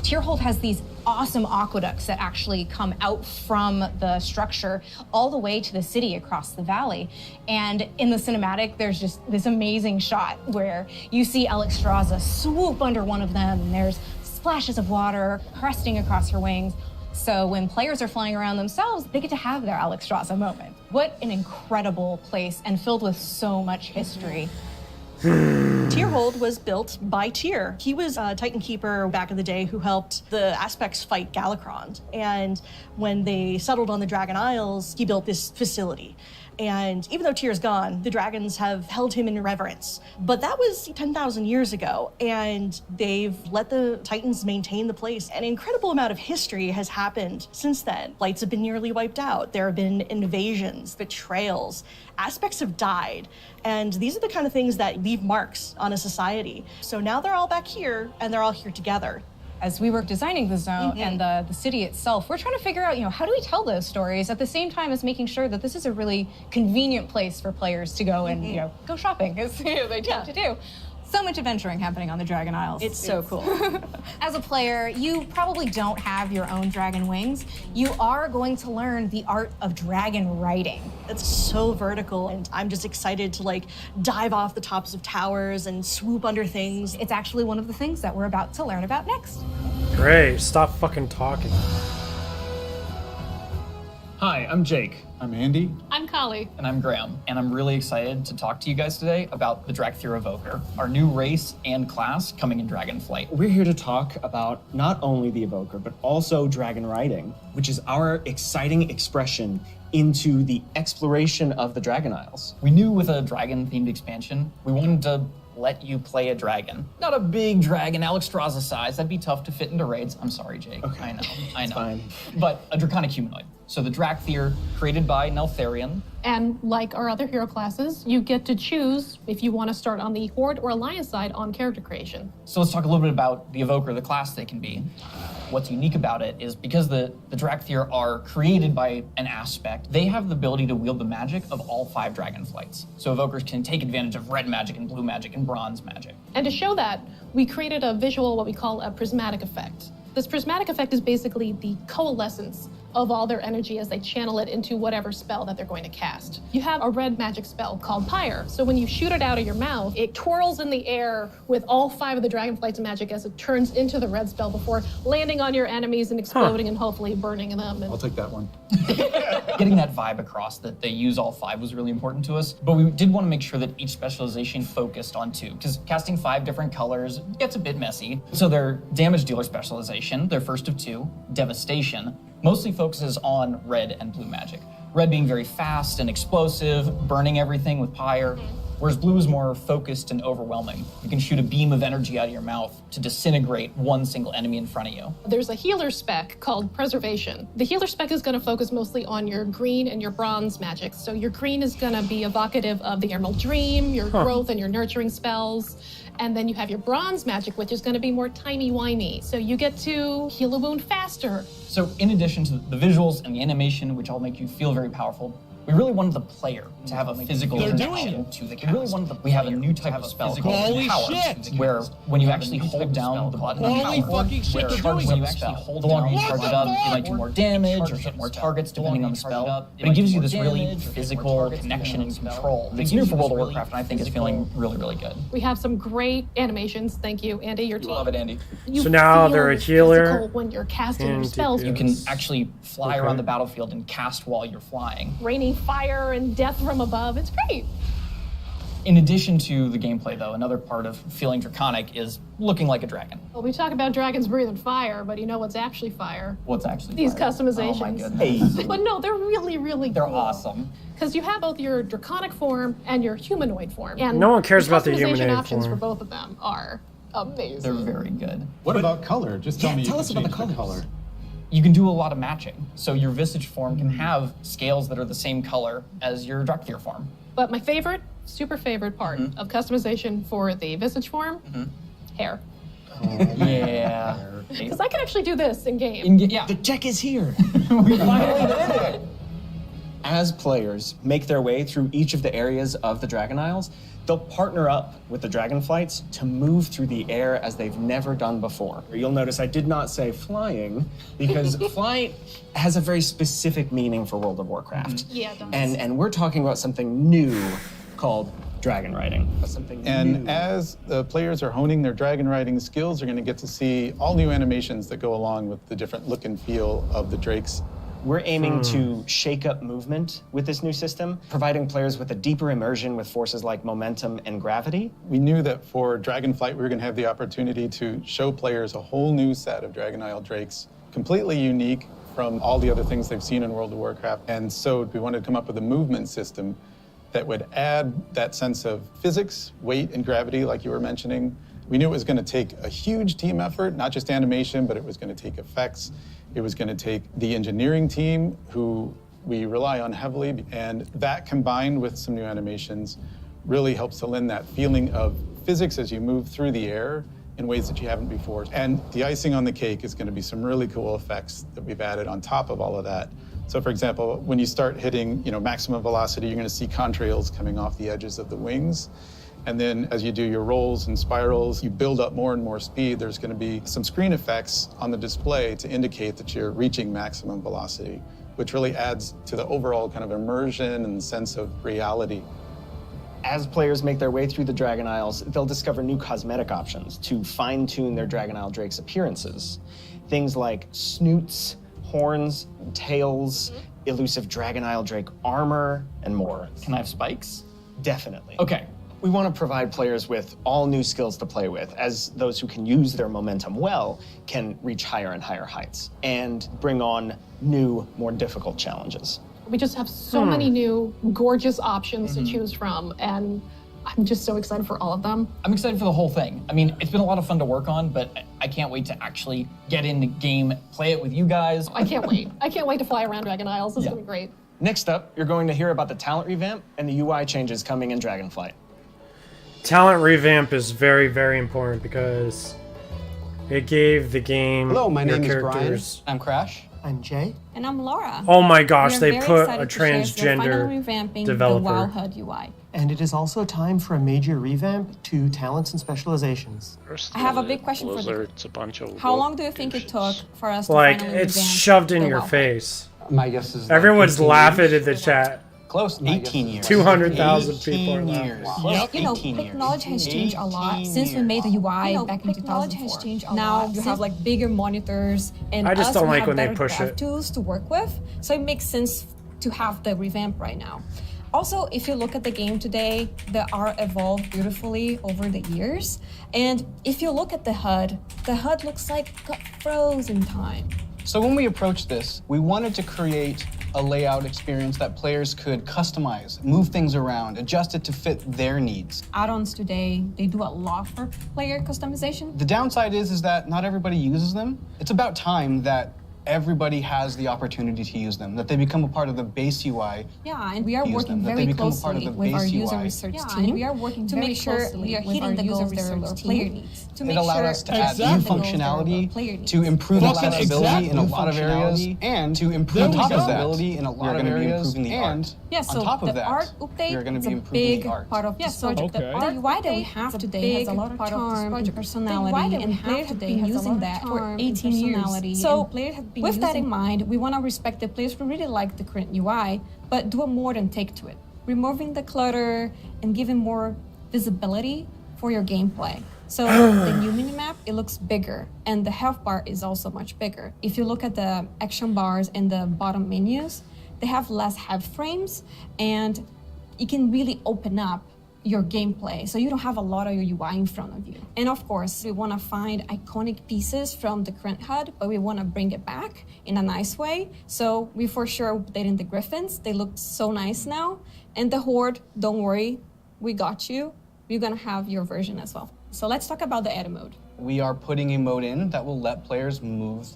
Tierhold has these awesome aqueducts that actually come out from the structure all the way to the city across the valley. And in the cinematic, there's just this amazing shot where you see Alexstrasza swoop under one of them, and there's splashes of water cresting across her wings. So when players are flying around themselves, they get to have their Alexstrasza moment. What an incredible place, and filled with so much history. Tierhold was built by Tyr. He was a Titan Keeper back in the day who helped the Aspects fight Galakrond. And when they settled on the Dragon Isles, he built this facility. And even though Tyr's gone, the dragons have held him in reverence. But that was 10,000 years ago, and they've let the Titans maintain the place. An incredible amount of history has happened since then. Lights have been nearly wiped out. There have been invasions, betrayals. Aspects have died. And these are the kind of things that leave marks on a society. So now they're all back here, and they're all here together. As we were designing the zone and the city itself, we're trying to figure out, how do we tell those stories at the same time as making sure that this is a really convenient place for players to go and, go shopping, as they tend to do. So much adventuring happening on the Dragon Isles. It's so cool. As a player, you probably don't have your own dragon wings. You are going to learn the art of dragon riding. It's so vertical, and I'm just excited to dive off the tops of towers and swoop under things. It's actually one of the things that we're about to learn about next. Great, stop fucking talking. Hi, I'm Jake. I'm Andy. I'm Kali. And I'm Graham. And I'm really excited to talk to you guys today about the Drakthearavoker, our new race and class coming in Dragonflight. We're here to talk about not only the Evoker, but also dragon riding, which is our exciting expression into the exploration of the Dragon Isles. We knew with a dragon-themed expansion, we wanted to let you play a dragon. Not a big dragon, Alexstrasza size. That'd be tough to fit into raids. I'm sorry, Jake. Okay. I know. Fine. But a draconic humanoid. So the Drakthear, created by Neltharion. And like our other hero classes, you get to choose if you want to start on the Horde or Alliance side on character creation. So let's talk a little bit about the Evoker, the class they can be. What's unique about it is because the Drakthear are created by an aspect, they have the ability to wield the magic of all 5 Dragonflights. So Evokers can take advantage of red magic and blue magic and bronze magic. And to show that, we created a visual, what we call a prismatic effect. This prismatic effect is basically the coalescence of all their energy as they channel it into whatever spell that they're going to cast. You have a red magic spell called Pyre, so when you shoot it out of your mouth, it twirls in the air with all 5 of the Dragonflight's magic as it turns into the red spell before landing on your enemies and exploding and hopefully burning them. I'll take that one. Getting that vibe across that they use all 5 was really important to us, but we did want to make sure that each specialization focused on 2, because casting 5 different colors gets a bit messy. So their damage dealer specialization, their first of 2, Devastation, mostly focuses on red and blue magic. Red being very fast and explosive, burning everything with Pyre, whereas blue is more focused and overwhelming. You can shoot a beam of energy out of your mouth to disintegrate one single enemy in front of you. There's a healer spec called Preservation. The healer spec is going to focus mostly on your green and your bronze magic. So your green is going to be evocative of the Emerald Dream, your growth and your nurturing spells. And then you have your bronze magic, which is going to be more timey-wimey. So you get to heal a wound faster. So in addition to the visuals and the animation, which all make you feel very powerful, We really wanted the player to have a physical connection to the cast. We have a new type of spell called Holy Power, shit! where when you actually hold down the button on Holy Power, fucking shit, where they're charges doing up it. the spell. The longer you charge it up, you might do more damage or hit more targets depending on the spell. But it gives you this really physical connection and control. It's new for World of Warcraft, and I think it's feeling really, really good. We have some great animations. Thank you, Andy. Your team. Love it, Andy. You So now feel they're a the healer physical when you're casting your and spells. You can actually fly around the battlefield and cast while you're flying. Raining fire and death from above. It's great. In addition to the gameplay, though, another part of feeling draconic is looking like a dragon. Well, we talk about dragons breathing fire, but you know what's actually fire? What's actually These fire? customizations. Oh my goodness. But no, they're really, really They're cool. awesome. Because you have both your draconic form and your humanoid form. And No one cares the about the customization humanoid options form. for both of them are amazing. They're very good. What about color? Just tell me you tell can us about the change color. You can do a lot of matching. So your visage form can have scales that are the same color as your Drakthear form. But my favorite, super favorite part of customization for the visage form, hair. Yeah. Because I can actually do this in game. Yeah. The check is here. We finally did it. As players make their way through each of the areas of the Dragon Isles, they'll partner up with the Dragonflights to move through the air as they've never done before. You'll notice I did not say flying, because flight has a very specific meaning for World of Warcraft. Yeah, it does. And we're talking about something new called dragon riding. Something And new. as the players are honing their dragon riding skills, they're going to get to see all new animations that go along with the different look and feel of the drakes. We're aiming to shake up movement with this new system, providing players with a deeper immersion with forces like momentum and gravity. We knew that for Dragonflight, we were going to have the opportunity to show players a whole new set of Dragon Isle drakes, completely unique from all the other things they've seen in World of Warcraft. And so we wanted to come up with a movement system that would add that sense of physics, weight, and gravity, like you were mentioning. We knew it was going to take a huge team effort, not just animation, but it was going to take effects. It was going to take the engineering team, who we rely on heavily, and that combined with some new animations really helps to lend that feeling of physics as you move through the air in ways that you haven't before. And the icing on the cake is going to be some really cool effects that we've added on top of all of that. So for example, when you start hitting, maximum velocity, you're going to see contrails coming off the edges of the wings. And then as you do your rolls and spirals, you build up more and more speed. There's going to be some screen effects on the display to indicate that you're reaching maximum velocity, which really adds to the overall kind of immersion and sense of reality. As players make their way through the Dragon Isles, they'll discover new cosmetic options to fine-tune their Dragon Isle Drake's appearances. Things like snoots, horns, tails, elusive Dragon Isle Drake armor, and more. Can I have spikes? Definitely. Okay. We want to provide players with all new skills to play with, as those who can use their momentum well can reach higher and higher heights and bring on new, more difficult challenges. We just have so many new, gorgeous options to choose from, and I'm just so excited for all of them. I'm excited for the whole thing. I mean, it's been a lot of fun to work on, but I can't wait to actually get into game, play it with you guys. I can't wait. I can't wait to fly around Dragon Isles. This is gonna be great. Next up, you're going to hear about the talent revamp and the UI changes coming in Dragonflight. Talent revamp is very, very important because it gave the game. Hello, my your name is characters. Brian. I'm Crash. I'm Jay. And I'm Laura. Oh my gosh, We are they very put excited a to share the final transgender revamping developer. the WoW HUD UI. And it is also time for a major revamp to talents and specializations. I have a big question for you. It's a bunch of How long do you think it took for us to Like, finally it's revamp shoved in the your WoW HUD? face. My guess is Everyone's 18 laughing years. at the chat. Close. 18 years. 200,000 people are 18 laughing. years. Yep. You know, 18 years. technology has changed a lot 18 since we made the UI back in 2004. Now you have like bigger monitors, and I just us, don't we like have when they better push graph it. tools to work with. So it makes sense to have the revamp right now. Also, if you look at the game today, the art evolved beautifully over the years. And if you look at the HUD looks like it got frozen in time. So when we approached this, we wanted to create a layout experience that players could customize, move things around, adjust it to fit their needs. Add-ons today, they do a lot for player customization. The downside is that not everybody uses them. It's about time that everybody has the opportunity to use them, that they become a part of the base UI. Yeah, and we are working very closely with our user research team. And we are working to make sure we are hitting the goals that our player needs. It allowed us to add new functionality, to improve accessibility in a lot of areas, and to improve accessibility in a lot of areas, and yeah, so on top of the art update we are going to is be a improving big the art. part of this project. The UI that we have today has a lot of charm and personality, and players have been using that for 18 years. So with that in mind, we want to respect the players who really like the current UI, but do a modern take to it, removing the clutter and giving more visibility for your gameplay. So the new minimap, it looks bigger, and the health bar is also much bigger. If you look at the action bars in the bottom menus, they have less head frames, and you can really open up your gameplay, so you don't have a lot of your UI in front of you. And of course, we want to find iconic pieces from the current HUD, but we want to bring it back in a nice way. So we for sure updating the Griffins. They look so nice now. And the Horde, don't worry, we got you. You're going to have your version as well. So let's talk about the edit mode. We are putting a mode in that will let players move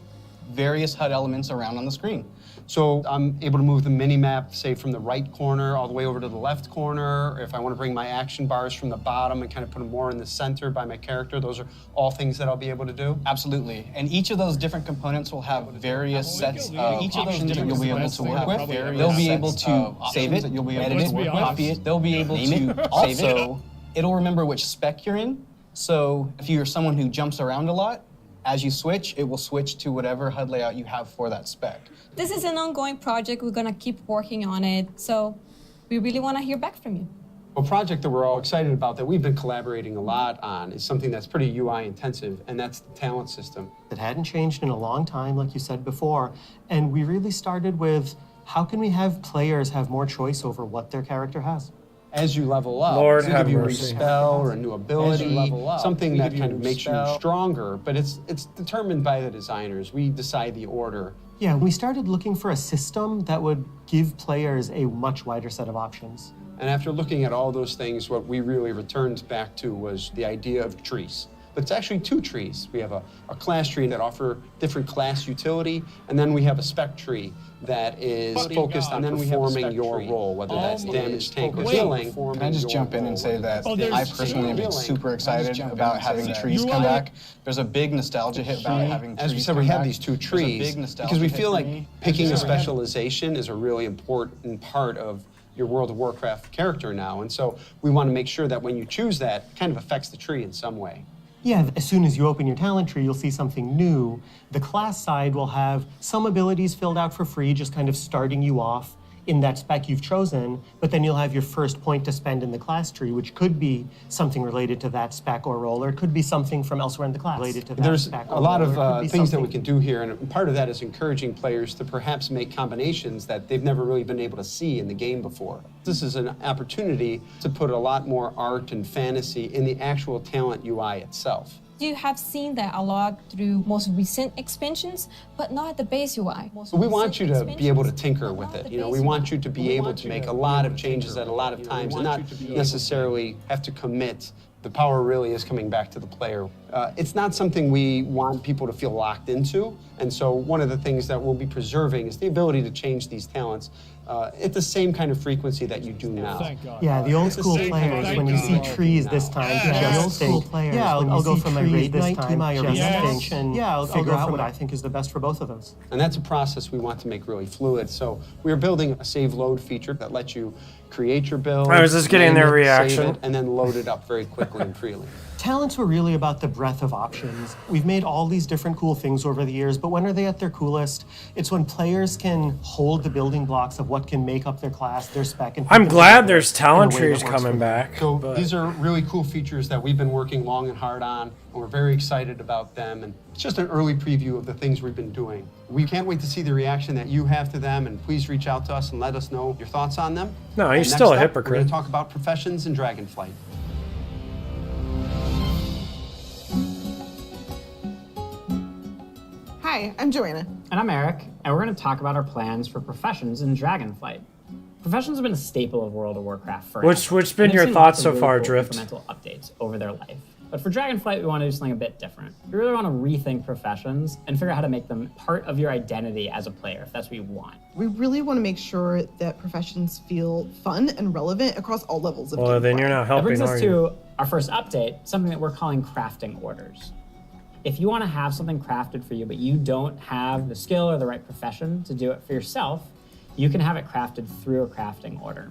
various HUD elements around on the screen. So I'm able to move the mini-map, say, from the right corner all the way over to the left corner. Or if I want to bring my action bars from the bottom and kind of put them more in the center by my character, those are all things that I'll be able to do? Absolutely. And each of those different components will have various sets of options that you'll be able to work with. They'll be able to save it, edit it, copy it. They'll be able to save it. It'll remember which spec you're in. So if you're someone who jumps around a lot, as you switch, it will switch to whatever HUD layout you have for that spec. This is an ongoing project. We're going to keep working on it. So we really want to hear back from you. A project that we're all excited about, that we've been collaborating a lot on, is something that's pretty UI intensive, and that's the talent system. It hadn't changed in a long time, like you said before. And we really started with, how can we have players have more choice over what their character has? As you level up, Lord we have give you a new mercy. spell or a new ability, something that kind of makes you spell. stronger, but it's determined by the designers. We decide the order. Yeah, we started looking for a system that would give players a much wider set of options. And after looking at all those things, what we really returned back to was the idea of trees. But it's actually two trees. We have a class tree that offer different class utility, and then we have a spec tree that is focused on performing your role, whether that's damage, tank, or healing. Can I just jump in and say that I personally am super excited about having trees come back. There's a big nostalgia hit about having trees. As we said, we have these two trees because we feel like picking a specialization is a really important part of your World of Warcraft character now. And so we want to make sure that when you choose that, it kind of affects the tree in some way. Yeah, as soon as you open your talent tree, you'll see something new. The class side will have some abilities filled out for free, just kind of starting you off in that spec you've chosen, but then you'll have your first point to spend in the class tree, which could be something related to that spec or role, or it could be something from elsewhere in the class related to that There's spec a or lot role, or it could of be things that something- we can do here, and part of that is encouraging players to perhaps make combinations that they've never really been able to see in the game before. This is an opportunity to put a lot more art and fantasy in the actual talent UI itself. You have seen that a lot through most recent expansions, but not at the base UI. So we want you to be able to tinker with it. You know, we want you to be able to make a lot of changes at a lot of times and not necessarily have to commit. The power really is coming back to the player. It's not something we want people to feel locked into, and so one of the things that we'll be preserving is the ability to change these talents at the same kind of frequency that you do now. Yeah, the old school players, when you see trees this time, the old school players, yeah, I'll go from my raid this time to my expansion. Yeah, I'll go from what I think is the best for both of those. And that's a process we want to make really fluid. So we're building a save load feature that lets you create your build. I was just getting their reaction. Save it, and then load it up very quickly and freely. Talents were really about the breadth of options. We've made all these different cool things over the years, but when are they at their coolest? It's when players can hold the building blocks of what can make up their class, their spec. And I'm glad there's talent trees coming back. So but these are really cool features that we've been working long and hard on, and we're very excited about them. And it's just an early preview of the things we've been doing. We can't wait to see the reaction that you have to them, and please reach out to us and let us know your thoughts on them. No, you're And still a next up, We're hypocrite. going to talk about professions in Dragonflight. Hi, I'm Joanna. And I'm Eric, and we're going to talk about our plans for professions in Dragonflight. Professions have been a staple of World of Warcraft forever. What's been and they've your seen thoughts lots of so really far, cool Drift? incremental updates over their life. But for Dragonflight, we want to do something a bit different. We really want to rethink professions and figure out how to make them part of your identity as a player, if that's what you want. We really want to make sure that professions feel fun and relevant across all levels of Well, then gameplay. you're not helping, That brings are us you? to our first update, something that we're calling crafting orders. If you want to have something crafted for you, but you don't have the skill or the right profession to do it for yourself, you can have it crafted through a crafting order.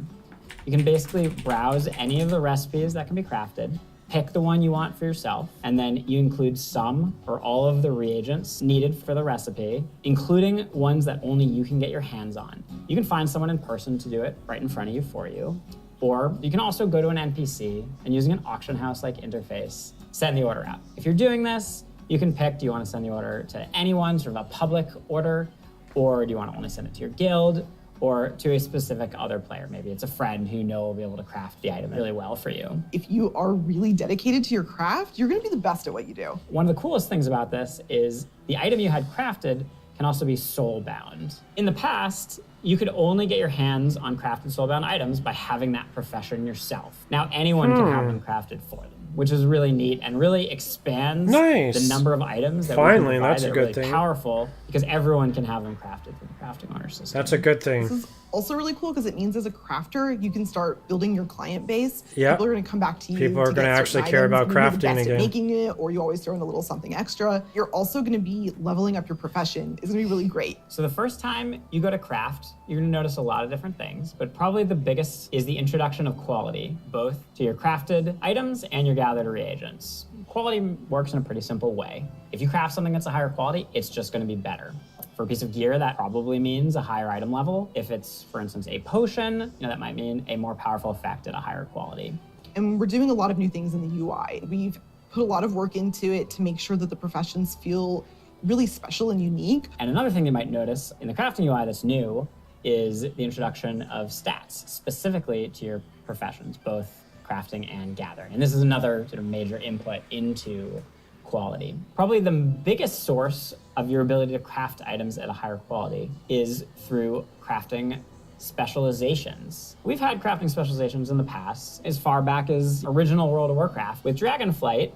You can basically browse any of the recipes that can be crafted, pick the one you want for yourself, and then you include some or all of the reagents needed for the recipe, including ones that only you can get your hands on. You can find someone in person to do it right in front of you for you, or you can also go to an NPC and using an auction house-like interface, send the order out. If you're doing this, you can pick, do you want to send the order to anyone, sort of a public order, or do you want to only send it to your guild, or to a specific other player? Maybe it's a friend who you know will be able to craft the item really well for you. If you are really dedicated to your craft, you're going to be the best at what you do. One of the coolest things about this is the item you had crafted can also be soul-bound. In the past, you could only get your hands on crafted soul-bound items by having that profession yourself. Now anyone can have them crafted for them, which is really neat and really expands the number of items that Finally, we can provide that's a that are good really thing. powerful because everyone can have them crafted through the crafting order system. That's a good thing. This is also really cool because it means as a crafter, you can start building your client base. Yep. People are going to come back to you. People are going to actually care about Maybe you're the crafting best at again. making it, or you always throw in a little something extra. You're also going to be leveling up your profession. It's going to be really great. So the first time you go to craft, you're going to notice a lot of different things, but probably the biggest is the introduction of quality, both to your crafted items and your gathered reagents. Quality works in a pretty simple way. If you craft something that's a higher quality, it's just going to be better. For a piece of gear, that probably means a higher item level. If it's, for instance, a potion, that might mean a more powerful effect at a higher quality. And we're doing a lot of new things in the UI. We've put a lot of work into it to make sure that the professions feel really special and unique. And another thing you might notice in the crafting UI that's new is the introduction of stats specifically to your professions, both crafting and gathering. And this is another sort of major input into quality. Probably the biggest source of your ability to craft items at a higher quality is through crafting specializations. We've had crafting specializations in the past, as far back as original World of Warcraft. With Dragonflight,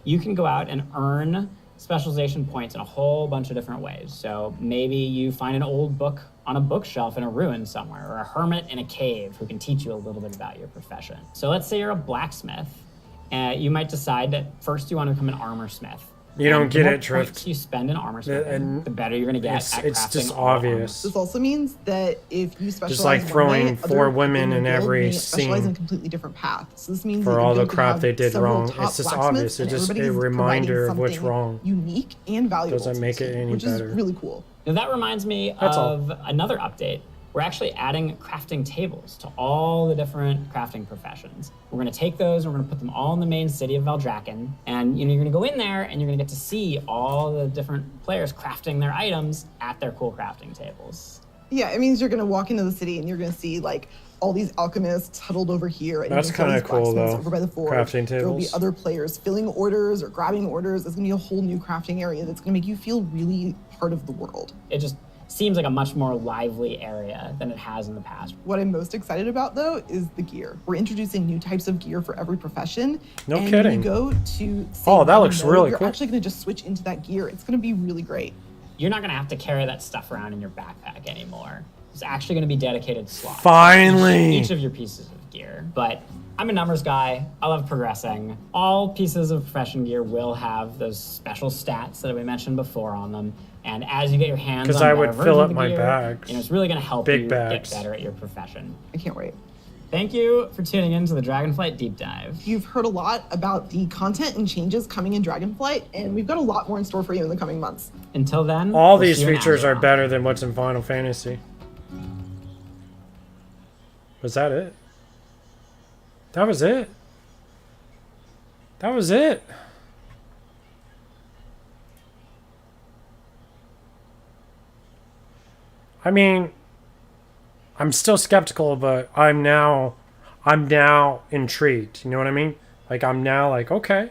you can go out and earn specialization points in a whole bunch of different ways. So maybe you find an old book on a bookshelf in a ruin somewhere, or a hermit in a cave who can teach you a little bit about your profession. So let's say you're a blacksmith. You might decide that first you want to become an armor smith. You don't And get the more it, Drift. points you spend in armor smithing, And the better you're going to get at it's crafting just all armor. obvious. This also means that if you specialize Just like one throwing way, 4 other women people in your guild every may specialize in scene a completely different path. So this means for that all your the guild could crap have they did several wrong. top It's just blacksmiths, obvious. It's and just everybody a is reminder of providing what's something wrong. unique and valuable. Doesn't make it any which better. is really cool. Now that reminds me That's all. of another update. We're actually adding crafting tables to all the different crafting professions. We're going to take those and we're going to put them all in the main city of Valdrakken. And you're going to go in there and you're going to get to see all the different players crafting their items at their cool crafting tables. Yeah, it means you're going to walk into the city and you're going to see like all these alchemists huddled over here. And That's you're gonna see kinda all these cool, blacksmiths though. Over by the forge. Crafting There'll be tables. other players filling orders or grabbing orders. It's going to be a whole new crafting area that's going to make you feel really part of the world. It just seems like a much more lively area than it has in the past. What I'm most excited about, though, is the gear. We're introducing new types of gear for every profession. No and kidding. When you go to Oh, that Siphon looks mode, really you're cool. actually going to just switch into that gear. It's going to be really great. You're not going to have to carry that stuff around in your backpack anymore. It's actually going to be dedicated slots. Finally! Each of your pieces of gear. But I'm a numbers guy. I love progressing. All pieces of profession gear will have those special stats that we mentioned before on them. And as you get your hands on 'Cause I better would fill versions up of my gear, bags. it's really going to help Big you bags. get better at your profession. I can't wait. Thank you for tuning in to the Dragonflight Deep Dive. You've heard a lot about the content and changes coming in Dragonflight, and we've got a lot more in store for you in the coming months. Until then, All we'll these see you in features are Azeroth. better than what's in Final Fantasy. Was that it? That was it? That was it? I mean, I'm still skeptical, but I'm now intrigued. You know what I mean? Like, I'm now like, okay,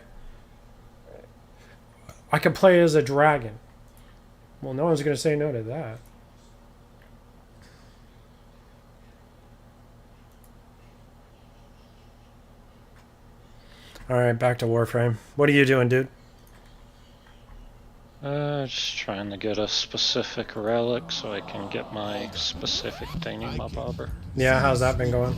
I can play as a dragon. Well, no one's going to say no to that. All right, back to Warframe. What are you doing, dude? Just trying to get a specific relic so I can get my specific thingy-mabobber. Yeah, how's that been going?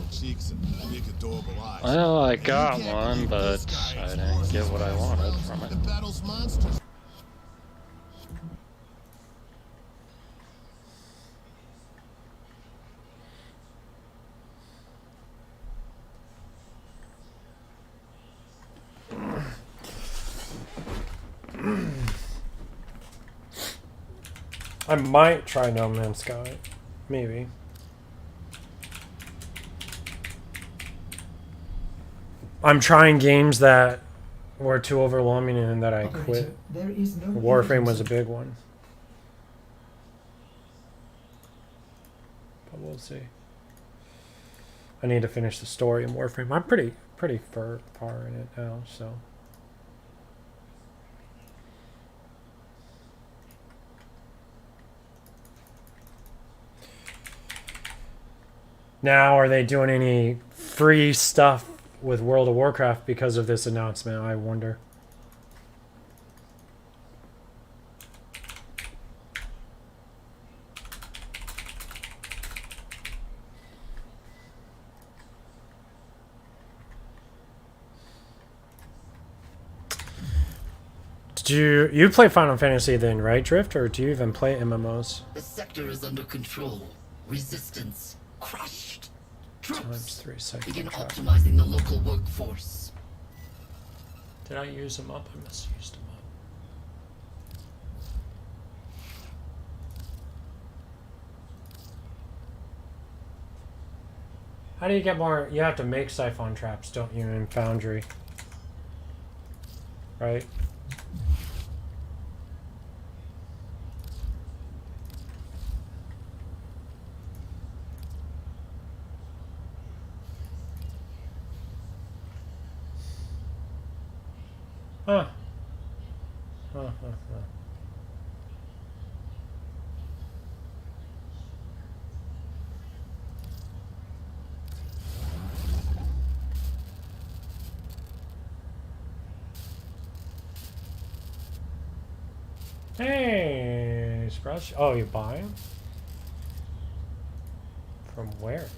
Well, I got one, but I didn't get what I wanted from it. I might try No Man's Sky. Maybe. I'm trying games that were too overwhelming and that I quit. Warframe was a big one. But we'll see. I need to finish the story in Warframe. I'm pretty far in it now, so. Now, are they doing any free stuff with World of Warcraft because of this announcement? I wonder. Did you play Final Fantasy then, right, Drift, or do you even play MMOs? The sector is under control. Resistance crushed. Troops begin optimizing the local workforce. Did I use them up? I must have used them up. How do you get more? You have to make Siphon traps, don't you, in Foundry? Right? Huh. Hey, Scratch. Oh, you buy them? From where?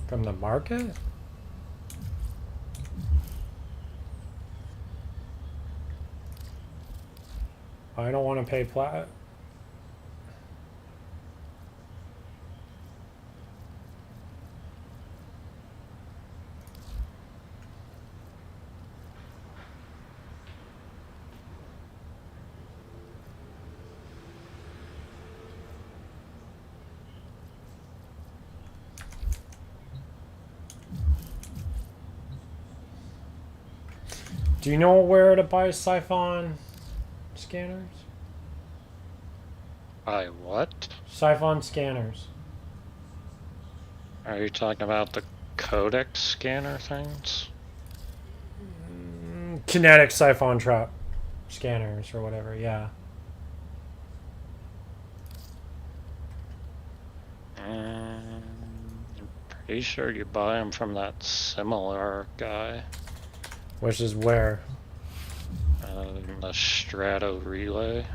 From the market? I don't want to pay plat. Do you know where to buy Siphon scanners? Buy what? Siphon scanners. Are you talking about the codec scanner things? Kinetic Siphon trap scanners or whatever, yeah. I'm pretty sure you buy them from that similar guy. Which is where? The Strato Relay.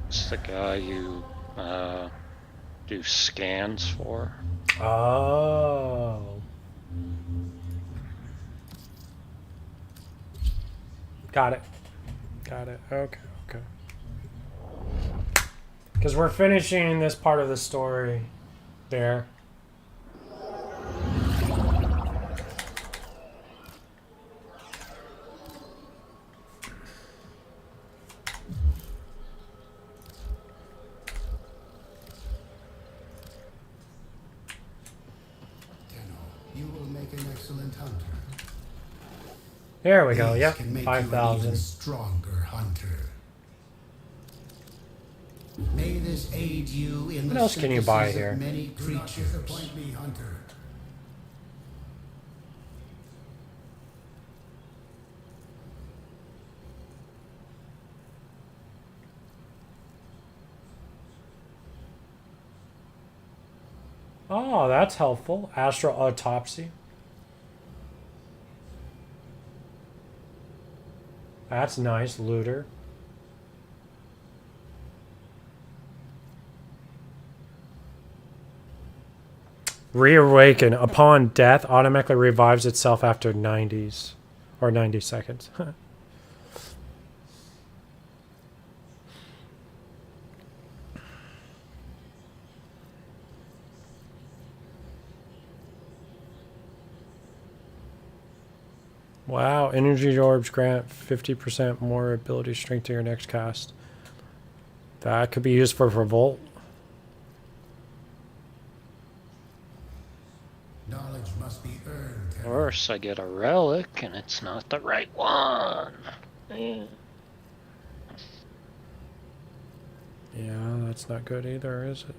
It's the guy you do scans for. Oh. Got it. Got it. Okay, okay. Because we're finishing this part of the story there. There we go. Yep, 5,000. Stronger hunter. May this aid you in What the else can you buy synthesis of here? many creatures. Disappoint me, Hunter. Oh, that's helpful. Astral autopsy. That's nice, looter. Reawaken. Upon death, automatically revives itself after 90s or 90 seconds. Wow, energy orbs grant 50% more ability strength to your next cast. That could be used for revolt. Knowledge must be earned. Of course, I get a relic, and it's not the right one. Yeah, that's not good either, is it?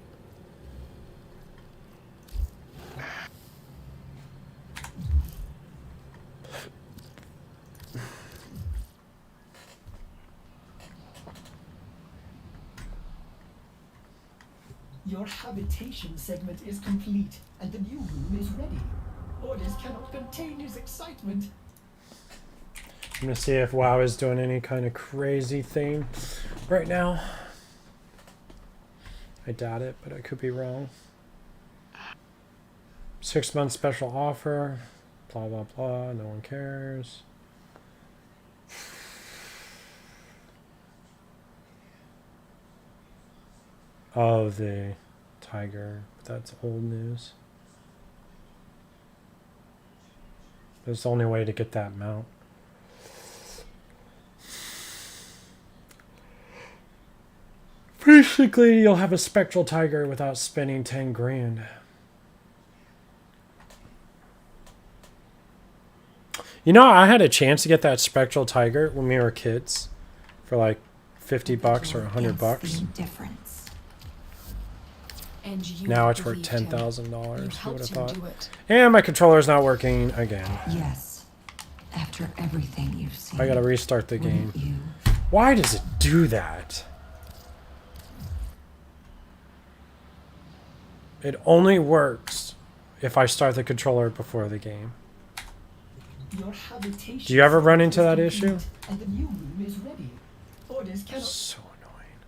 Your habitation segment is complete, and the new room is ready. Orders cannot contain his excitement. I'm gonna see if WoW is doing any kind of crazy thing right now. I doubt it, but I could be wrong. 6-month special offer. Blah, blah, blah. No one cares. Oh, the tiger. That's old news. That's the only way to get that mount. Basically, you'll have a spectral tiger without spending 10 grand. You know, I had a chance to get that spectral tiger when we were kids for like 50 bucks or 100 bucks. Now it's worth $10,000. Who would have thought? And my controller's not working again. Yes. After everything you've seen. I gotta restart the game. Why does it do that? It only works if I start the controller before the game. Do you ever run into that issue? And the new room is ready. Orders cannot. So annoying.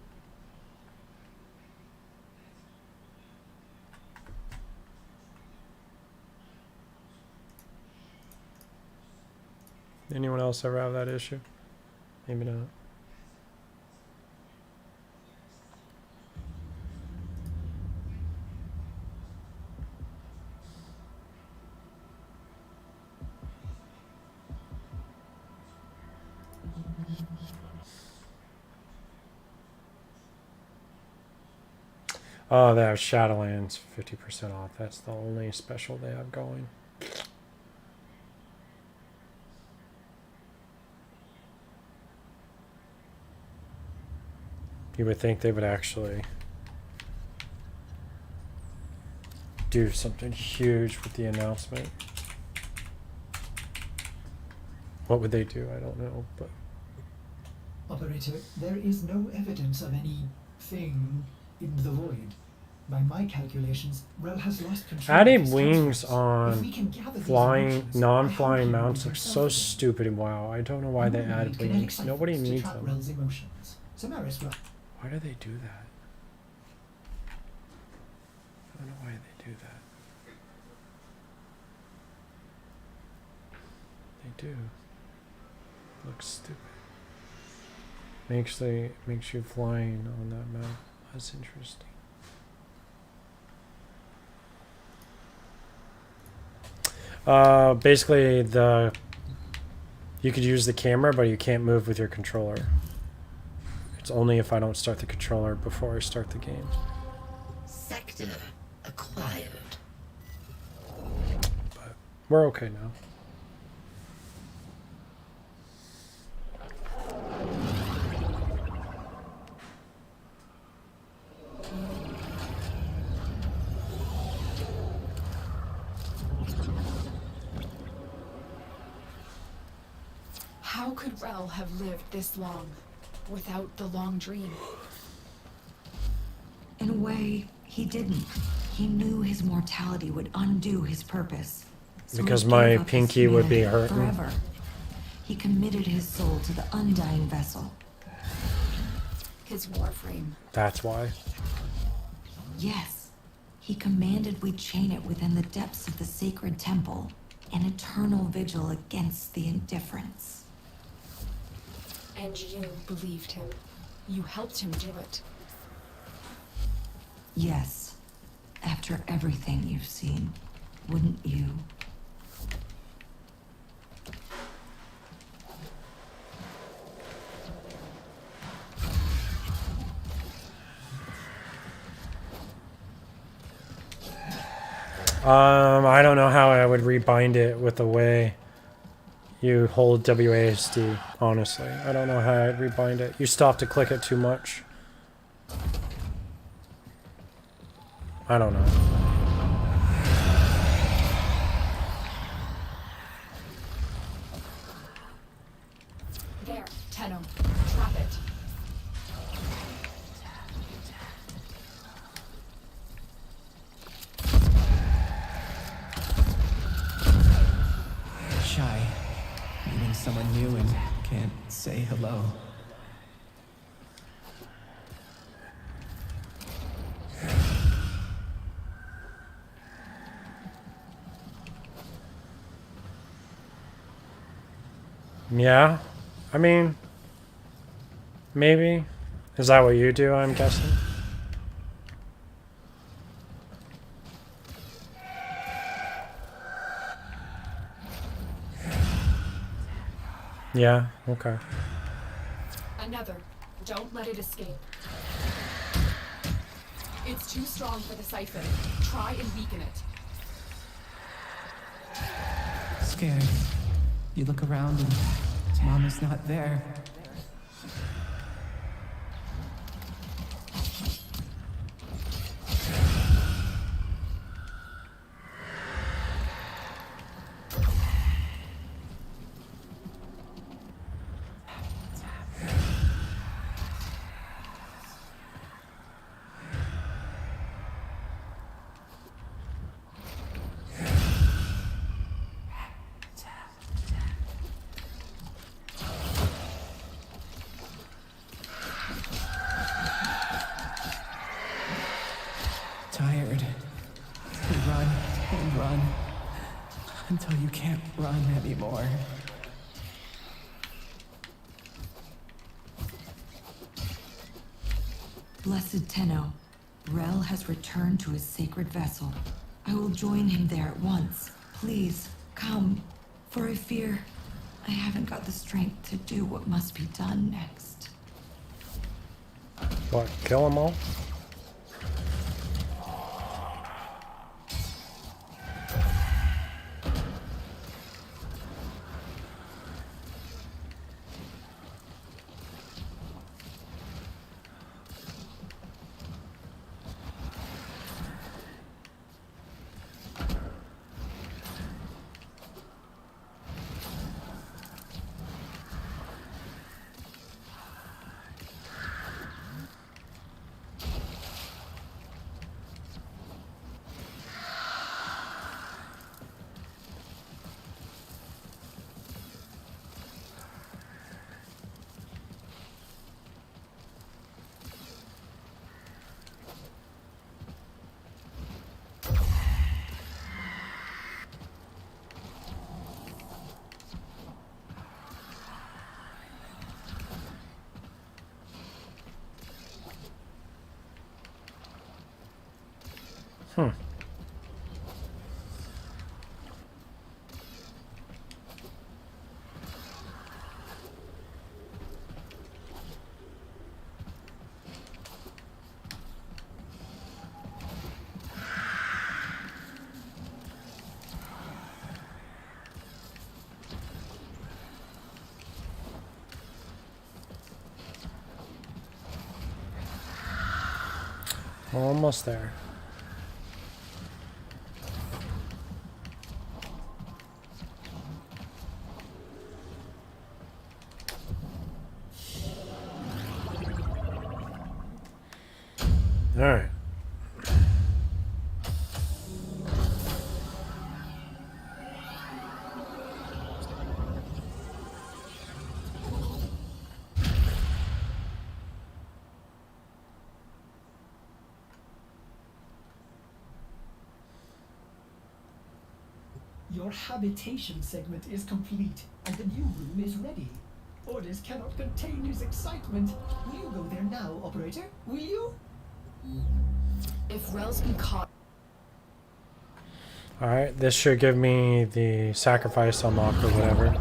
Anyone else ever have that issue? Maybe not. Oh, they have Shadowlands 50% off. That's the only special they have going. You would think they would actually do something huge with the announcement. What would they do? I don't know, but... Operator, there is no evidence of anything in the void. By my calculations, Rel has lost control. Adding wings on flying, non-flying mounts looks so stupid in WoW. I don't know why they added wings. Nobody needs them. Why do they do that? I don't know why they do that. They do. Looks stupid. Makes you flying on that map. That's interesting. Basically, you could use the camera, but you can't move with your controller. It's only if I don't start the controller before I start the game. Sector acquired. But we're okay now. could Rel have lived this long without the long dream? In a way, he didn't. He knew his mortality would undo his purpose. So Because he my gave up his pinky would be humanity hurting. forever. He committed his soul to the undying vessel. His warframe. That's why. Yes, he commanded we chain it within the depths of the sacred temple, an eternal vigil against the indifference. And you believed him. You helped him do it. Yes, after everything you've seen, wouldn't you? I don't know how I would rebind it with the way you hold WASD, honestly. I don't know how I'd rebind it. You still have to click it too much. I don't know. There, Tenno. Trap it. Shy. Meeting someone new and can't say hello. Yeah, I mean, maybe. Is that what you do, I'm guessing? Yeah, okay. Another. Don't let it escape. It's too strong for the Siphon. Try and weaken it. Scared. You look around and Mama's not there. Tired. You run and run until you can't run anymore. Blessed Tenno, Rel has returned to his sacred vessel. I will join him there at once. Please, come, for I fear I haven't got the strength to do what must be done next. What, kill them all? Hmm. Almost there. All right. Your habitation segment is complete, and the new room is ready. Orders cannot contain his excitement. Will you go there now, operator? Will you? If Rel's been caught. Alright, this should give me the sacrifice unlock or whatever.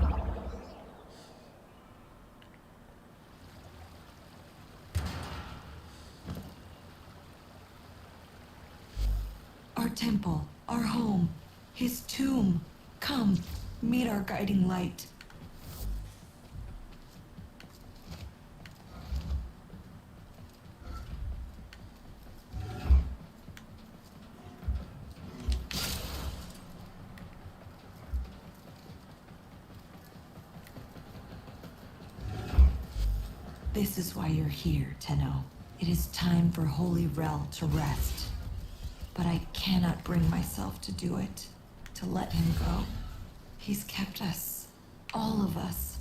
Our temple, our home, his tomb. Come, meet our guiding light. This is why you're here, Tenno. It is time for Holy Rel to rest. But I cannot bring myself to do it, to let him go. He's kept us, all of us,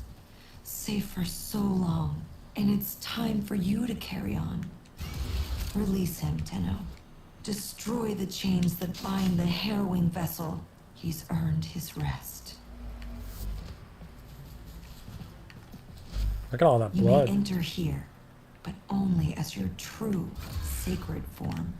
safe for so long, and it's time for you to carry on. Release him, Tenno. Destroy the chains that bind the harrowing vessel. He's earned his rest. Look at all that blood. You may enter here, but only as your true, sacred form.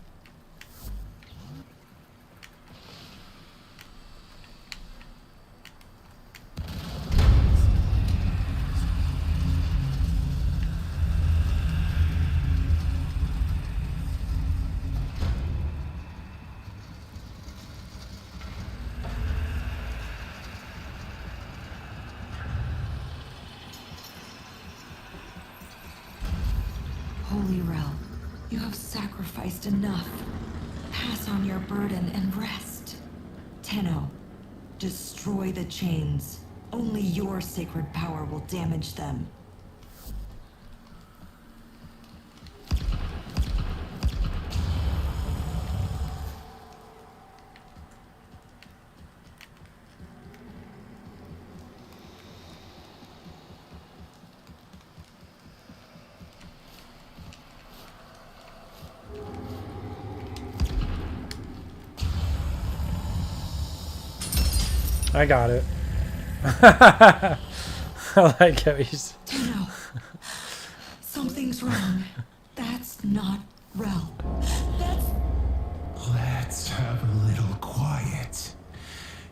Holy Rel, you have sacrificed enough. Pass on your burden and rest. Tenno, destroy the chains. Only your sacred power will damage them. I got it. I like how he's... Tenno, something's wrong. That's not Rel. That's... Let's have a little quiet.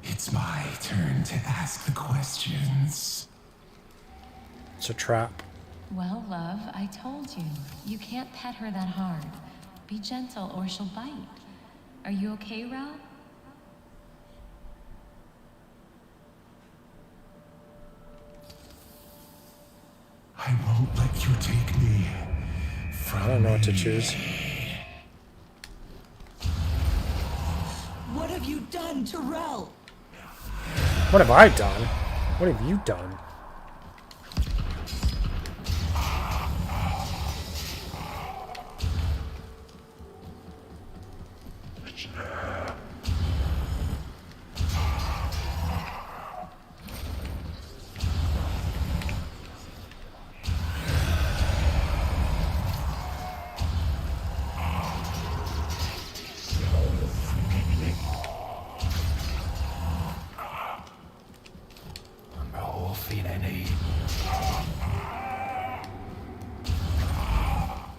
It's my turn to ask the questions. It's a trap. Well, love, I told you. You can't pet her that hard. Be gentle or she'll bite. Are you okay, Rel? I won't let you take me from I don't know what to choose. What have you done to Rel? What have I done? What have you done?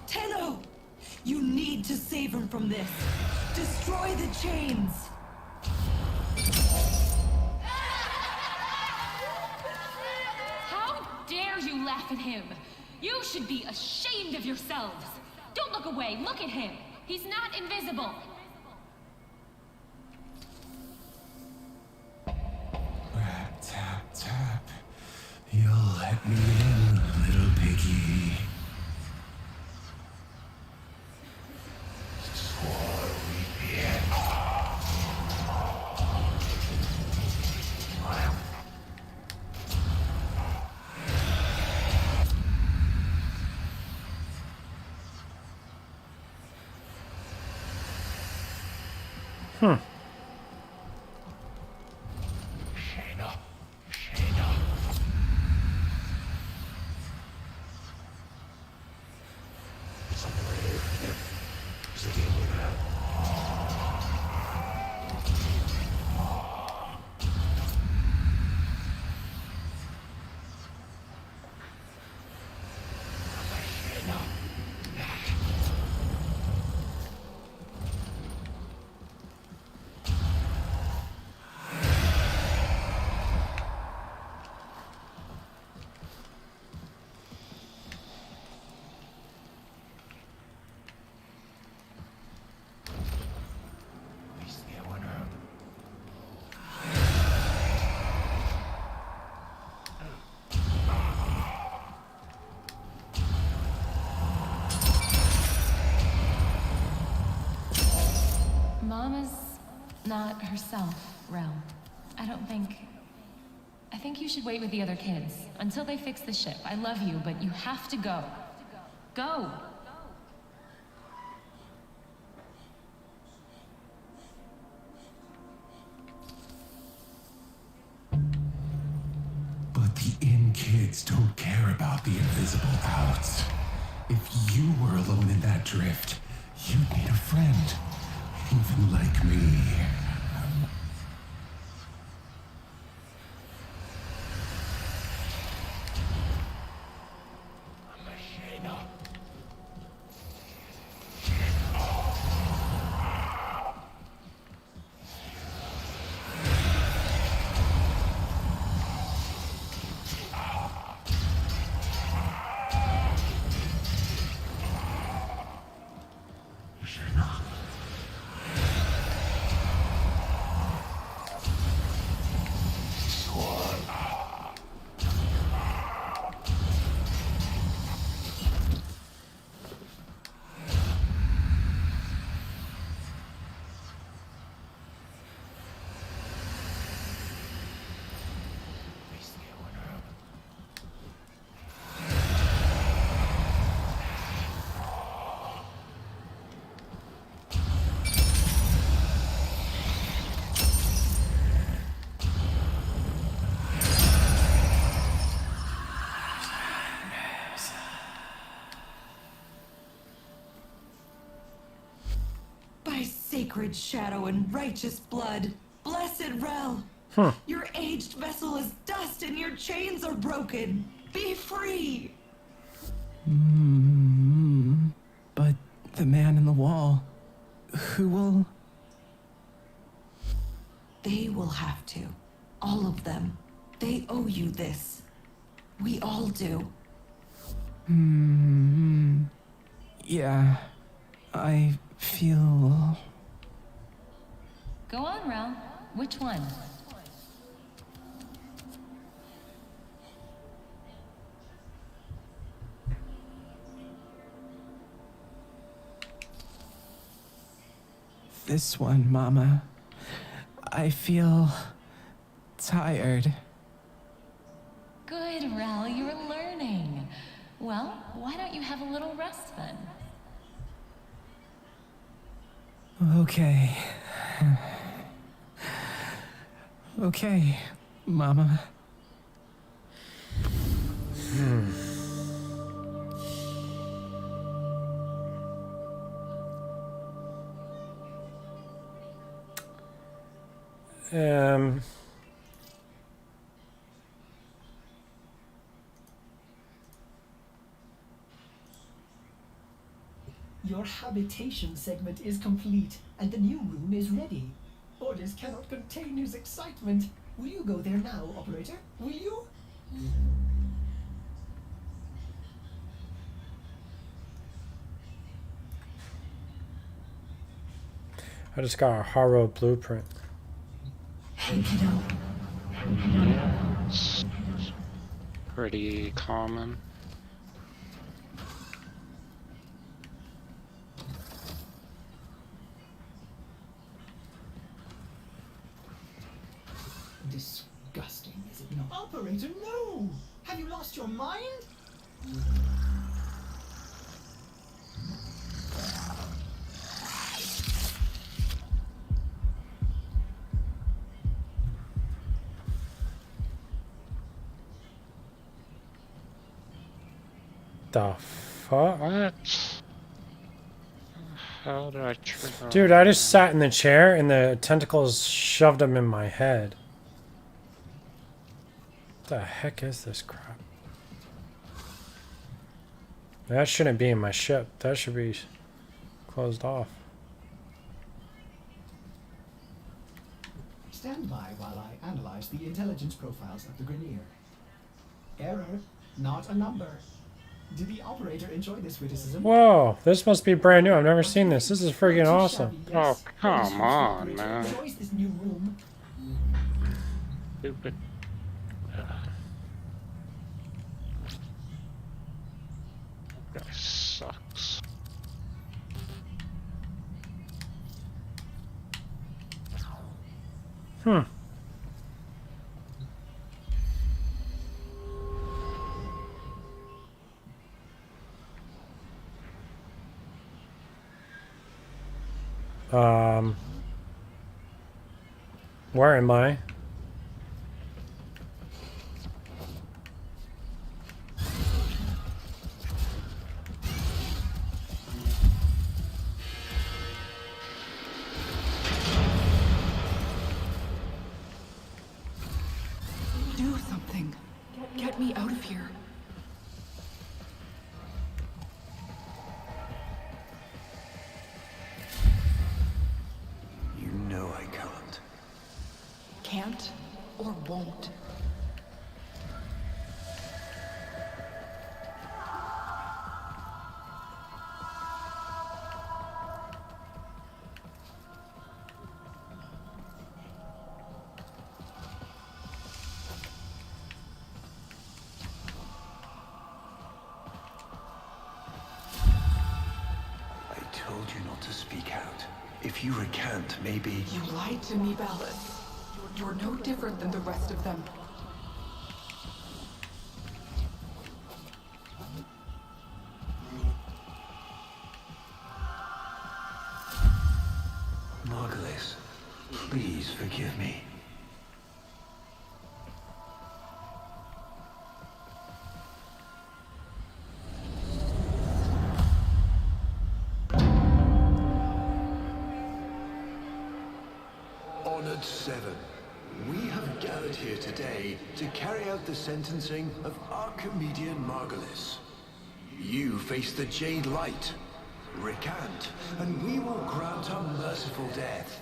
Tenno, you need to save him from this. Destroy the chains. How dare you laugh at him? You should be ashamed of yourselves. Don't look away. Look at him. He's not invisible. Rat, tap, tap. You'll let me in, little piggy. Mama's not herself, Rel. I think you should wait with the other kids until they fix the ship. I love you, but you have to go. Go! But the in kids don't care about the invisible outs. If you were alone in that drift, you'd need a friend. Even like me. Sacred shadow and righteous blood, blessed Rel. Your aged vessel is dust and your chains are broken. Be free. But the man in the wall, who will? They will have to. All of them. They owe you this. We all do. Yeah, I feel... Go on, Rel. Which one? This one, Mama. I feel... tired. Good, Rel. You're learning. Well, why don't you have a little rest then? Okay. Okay, Mama. Your habitation segment is complete, and the new room is ready. Orders cannot contain his excitement. Will you go there now, operator? Will you? I just got a Haro blueprint. Hey, kiddo. It's pretty common. Disgusting, is it not? Operator, no! Have you lost your mind? the fuck? What? How did I trigger? Dude, I just sat in the chair and the tentacles shoved them in my head. What the heck is this crap? That shouldn't be in my ship. That should be closed off. Stand by while I analyze the intelligence profiles of the Grenier. Error, not a number. Did the operator enjoy this witticism? Whoa, this must be brand new. I've never seen this. This is freaking awesome. Oh, come on, man. Enjoys this new room. Stupid. That guy sucks. Hmm. Where am I? Do something. Get me out of here. You know I can't. Can't or won't. I told you not to speak out. If you recant, maybe... You lied to me, Ballas. You're no different than the rest of them. Margulis, please forgive me. Honored Seven, we have gathered here today to carry out the sentencing of Archimedean Margulis. You face the Jade Light. Recant, and we will grant a merciful death.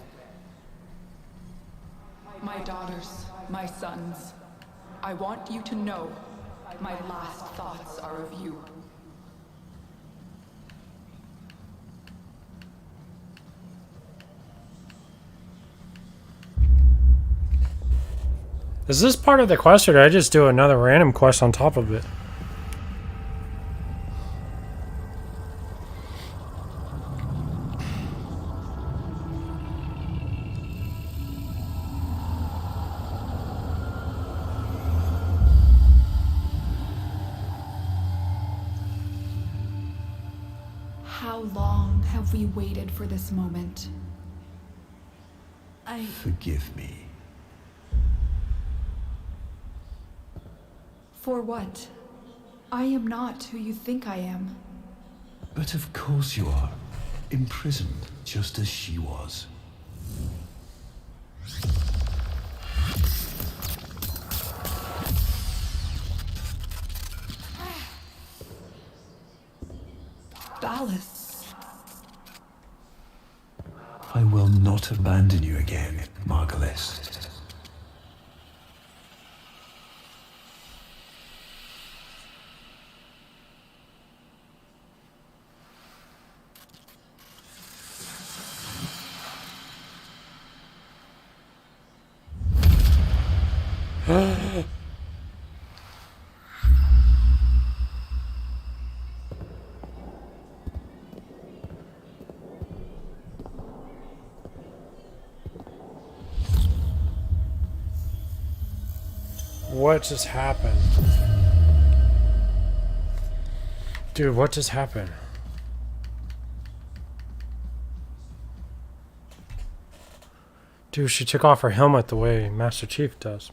My daughters, my sons, I want you to know my last thoughts are of you. Is this part of the quest, or did I just do another random quest on top of it? How long have we waited for this moment? Forgive me. For what? I am not who you think I am. But of course you are. Imprisoned, just as she was. Ballas. I will not abandon you again, Margulis. What just happened? Dude, what just happened? Dude, she took off her helmet the way Master Chief does.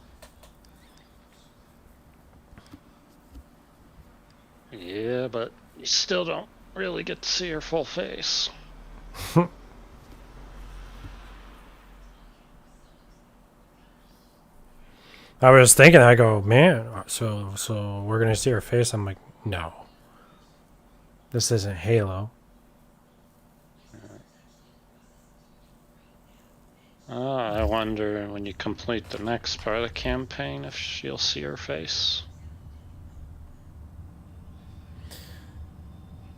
Yeah. Yeah, but you still don't really get to see her full face. I was thinking, I go, man, so we're gonna see her face. I'm like, no, this isn't Halo. I wonder when you complete the next part of the campaign if she'll see her face.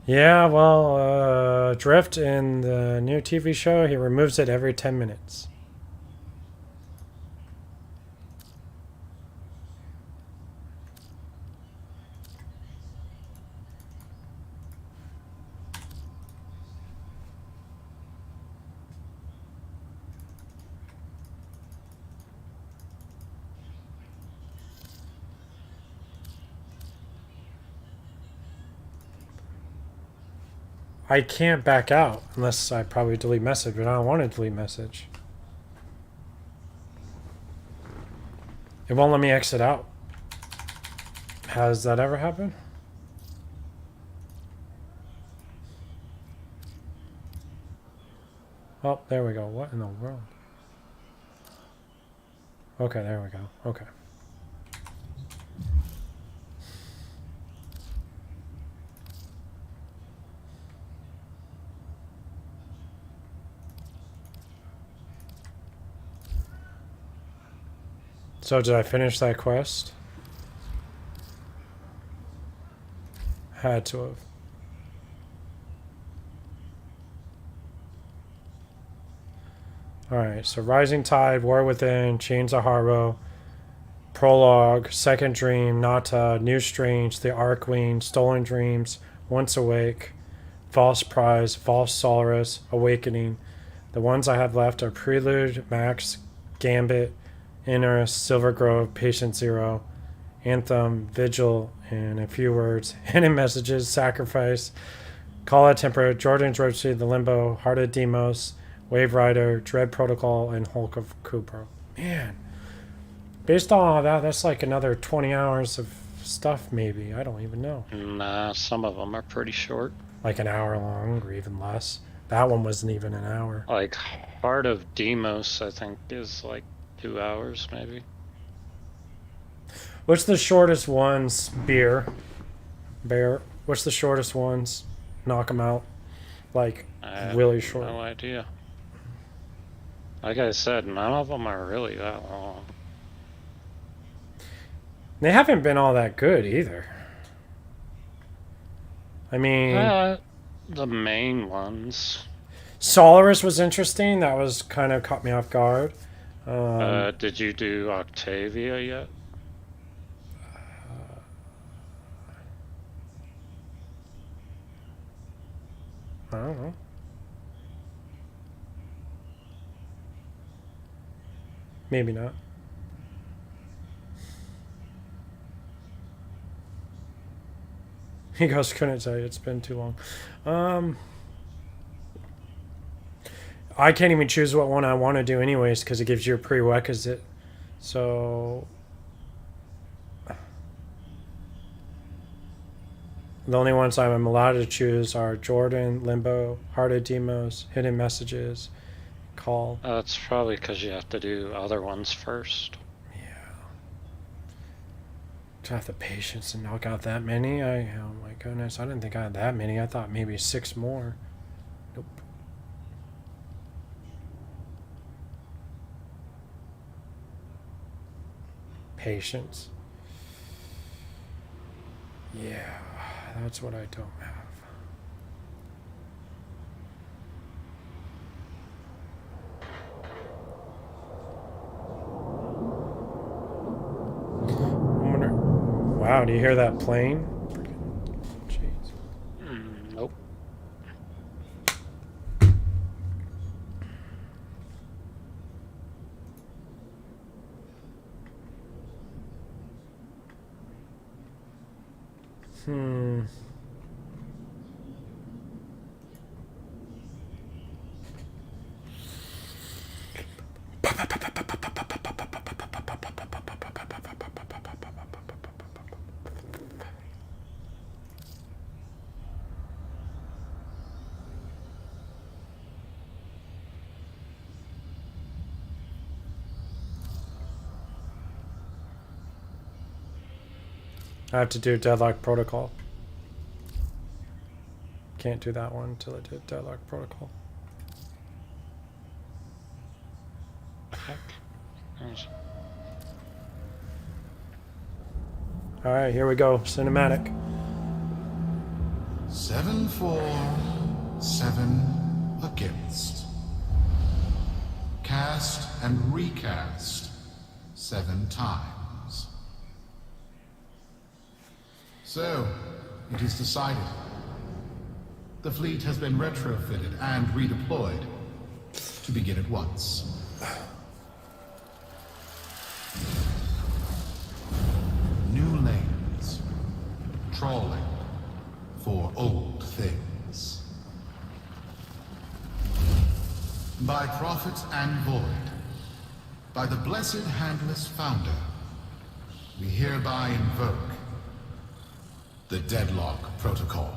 Yeah, well, Drift in the new TV show, he removes it every 10 minutes. I can't back out unless I probably delete message, but I don't want to delete message. It won't let me exit out. Has that ever happened? Oh, there we go. What in the world? Okay, there we go. Okay. So did I finish that quest? Had to have. Alright, so Rising Tide, War Within, Chains of Harrow, Prologue, Second Dream, Nata, New Strange, The Archqueen, Stolen Dreams, Once Awake, False Prize, False Solaris, Awakening. The ones I have left are Prelude, Max, Gambit, Inner, Silver Grove, Patient Zero, Anthem, Vigil, and a few words, Hidden Messages, Sacrifice, Call of Temper, Jordan's Road, The Limbo, Heart of Demos, Wave Rider, Dread Protocol, and Hulk of Cooper. Man, based on all that, that's like another 20 hours of stuff, maybe. I don't even know. Nah, some of them are pretty short. Like an hour long, or even less. That one wasn't even an hour. Like Heart of Demos, I think, is like 2 hours, maybe. What's the shortest ones? Bear. What's the shortest ones? Knock them out. Like, really short. No idea. Like I said, none of them are really that long. They haven't been all that good either. I mean... the main ones. Solaris was interesting. That was kind of caught me off guard. Did you do Octavia yet? I don't know. Maybe not. He goes, couldn't tell you, it's been too long. I can't even choose what one I want to do anyways because it gives you a prerequisite. So the only ones I'm allowed to choose are Jordan, Limbo, Heart of Demos, Hidden Messages, Call. That's probably because you have to do other ones first. To have the patience to knock out that many? Oh my goodness, I didn't think I had that many. I thought maybe 6 more. Nope. Patience. Yeah, that's what I don't have. Wow, do you hear that plane? Jeez. Nope. I have to do Deadlock Protocol. Can't do that one until I did Deadlock Protocol. Alright, here we go. Cinematic. 7 for, 7 against. Cast and recast 7 times. So, it is decided. The fleet has been retrofitted and redeployed to begin at once. New lanes. Trawling for old things. By prophet and void, by the blessed handless founder, we hereby invoke the Deadlock Protocol.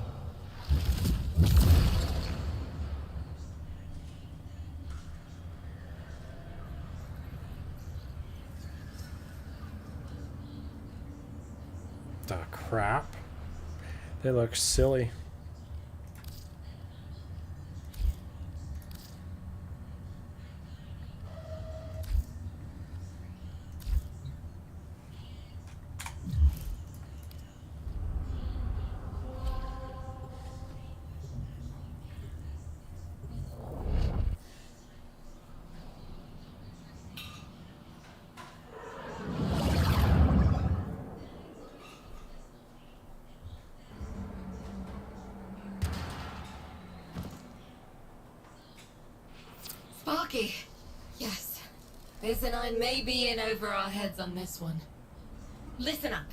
The crap. They look silly. Sparky. Yes. Bisanine may be in over our heads on this one. Listen up.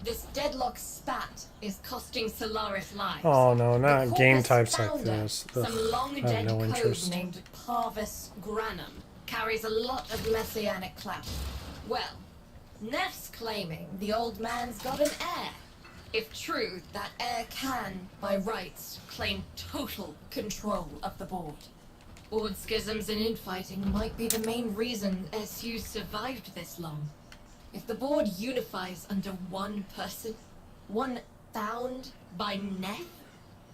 This deadlock spat is costing Solaris lives. Oh no, not The game Corvus types like founder, this. Ugh, some long I dead have no code interest. named Parvis Granum carries a lot of messianic clout. Well, Neff's claiming the old man's got an heir. If true, that heir can, by rights, claim total control of the board. Board schisms and infighting might be the main reason SU survived this long. If the board unifies under one person, one found by Neff,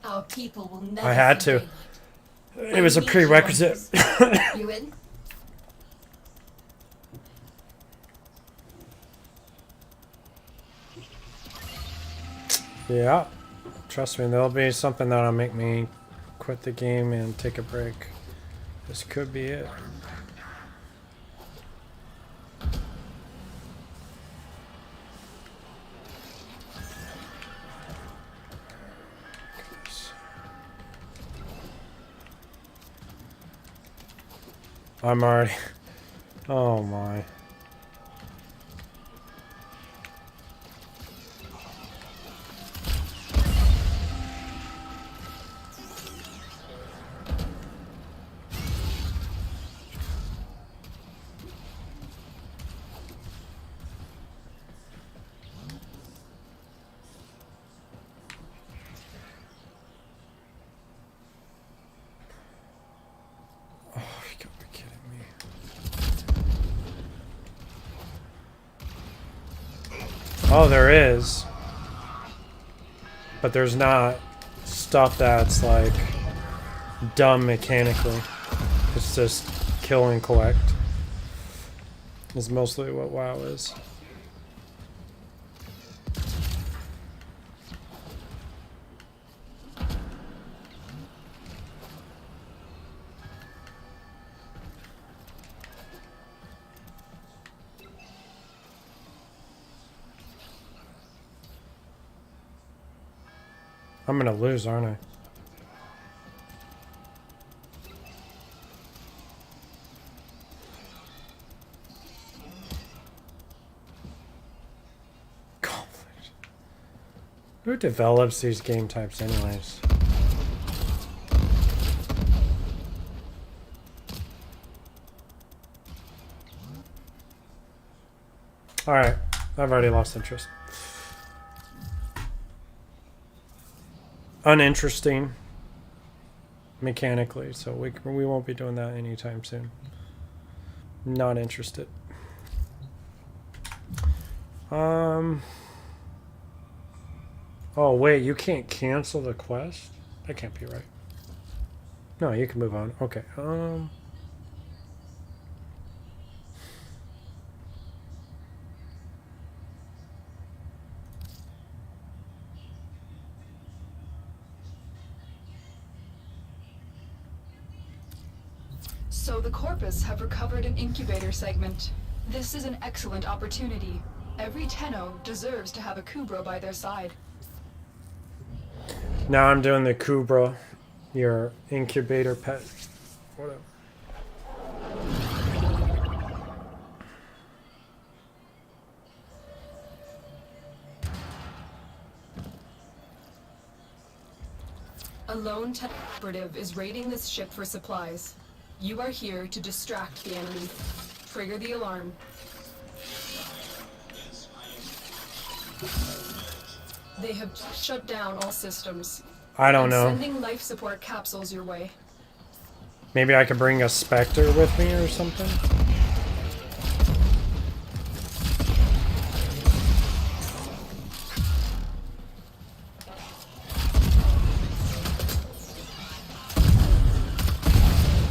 our people will never I had see to. daylight. It was a We need prerequisite. you in? Yeah. Trust me, there'll be something that'll make me quit the game and take a break. This could be it. I'm already... Oh my. Oh, there is. But there's not stuff that's like dumb mechanically. It's just kill and collect. Is mostly what WoW is. I'm gonna lose, aren't I? Conflict. Who develops these game types anyways? Alright, I've already lost interest. Uninteresting mechanically, so we won't be doing that anytime soon. Not interested. Oh, wait, you can't cancel the quest? That can't be right. No, you can move on. Okay, So the Corpus have recovered an incubator segment. This is an excellent opportunity. Every Tenno deserves to have a Kubra by their side. Now I'm doing the Kubra, your incubator pet. Whatever. A lone Tenno operative is raiding this ship for supplies. You are here to distract the enemy. Trigger the alarm. They have shut down all systems. I don't know. Sending life support capsules your way. Maybe I could bring a Spectre with me or something?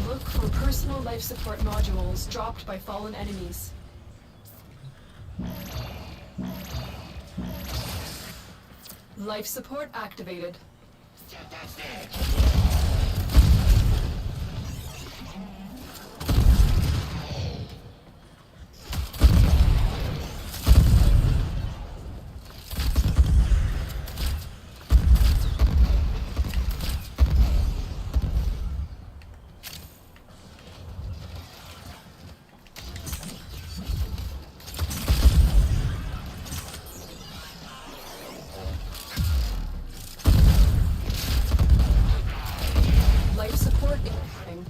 Look for personal life support modules dropped by fallen enemies. Life support activated. Life support incoming.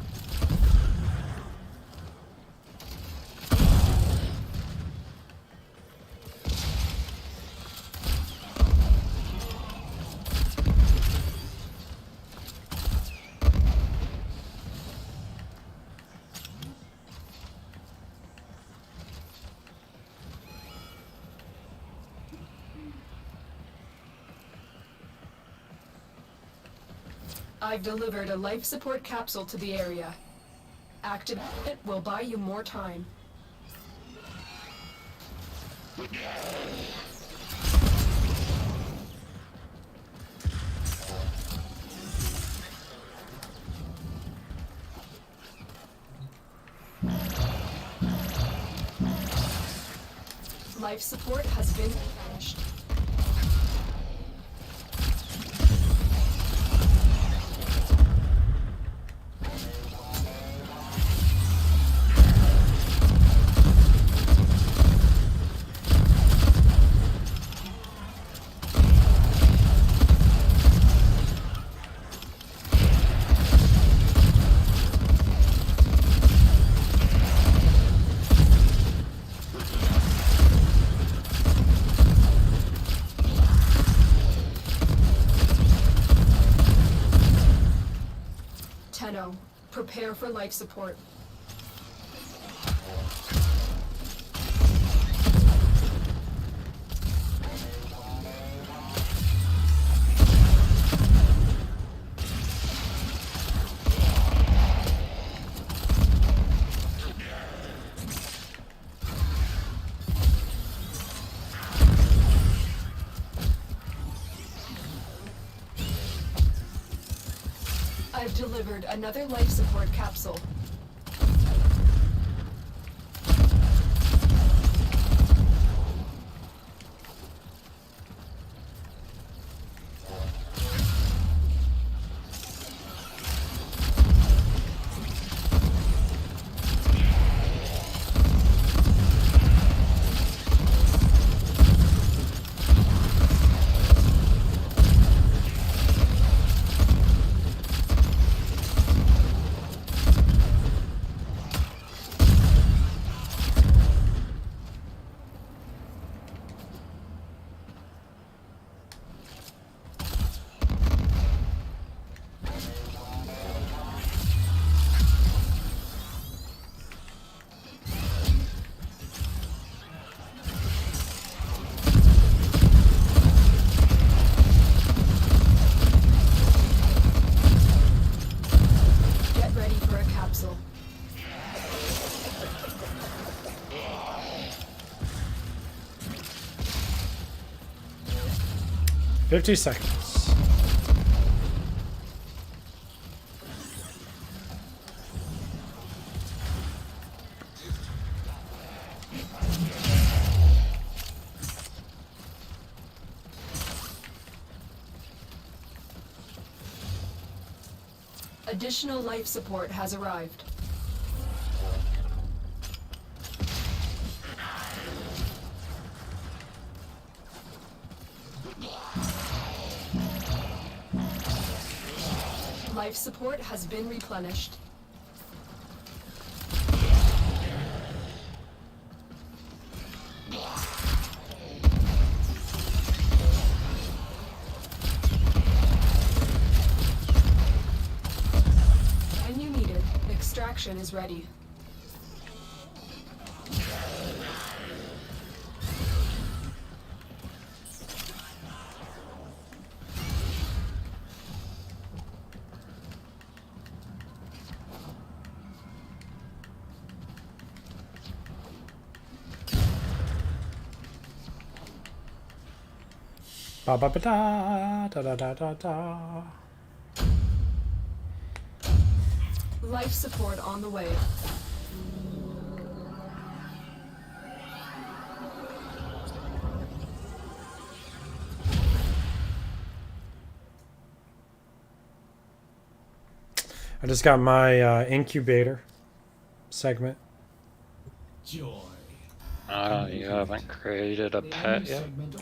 I've delivered a life support capsule to the area. Activate it will buy you more time. Life support has been finished. Tenno, prepare for life support. I've delivered another life support capsule. 50 seconds. Additional life support has arrived. Life support has been replenished. When you need it, extraction is ready. Ba ba ba da da da da da da. Life support on the way. I just got my incubator segment. Joy. You haven't created a pet yet? Nope.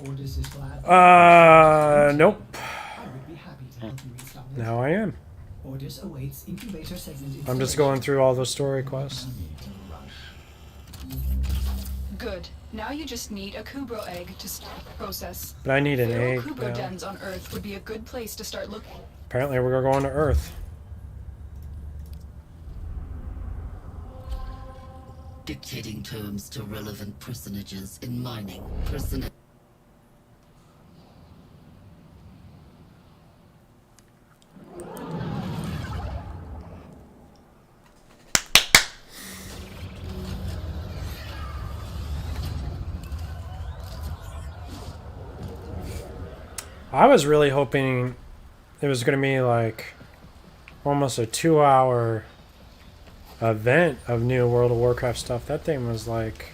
I would be happy to help you establish. Now I am. Orders awaits incubator segment. I'm just going through all the story quests. Good. Now you just need a Kubro egg to start the process. But I need an Feral egg Kubro now. dens on Earth would be a good place to start looking. Apparently we're going to Earth. Dictating terms to relevant personages in mining. Personage. I was really hoping it was going to be like almost a 2-hour event of new World of Warcraft stuff. That thing was like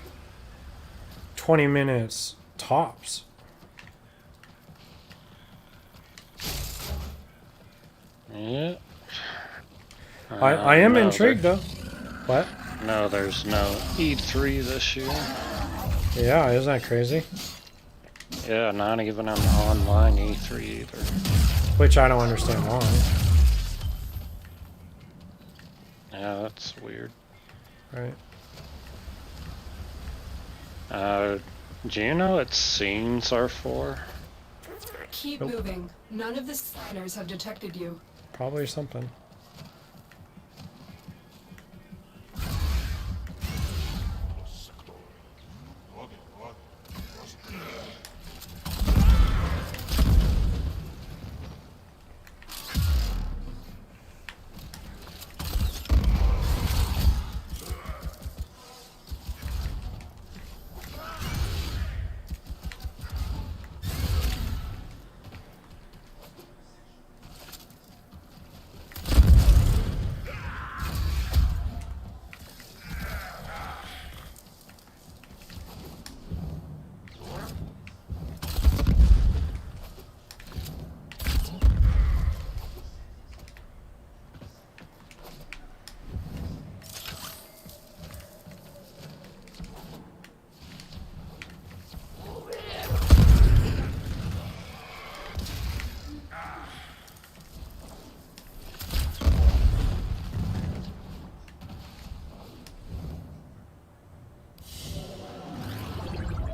20 minutes tops. Yeah. I am no, intrigued though. What? No, there's no E3 this year. Yeah, isn't that crazy? Yeah, not even an online E3 either. Which I don't understand why. Yeah, that's weird. Right. Do you know what scenes are for? Keep moving. None of the scanners have detected you. Probably something.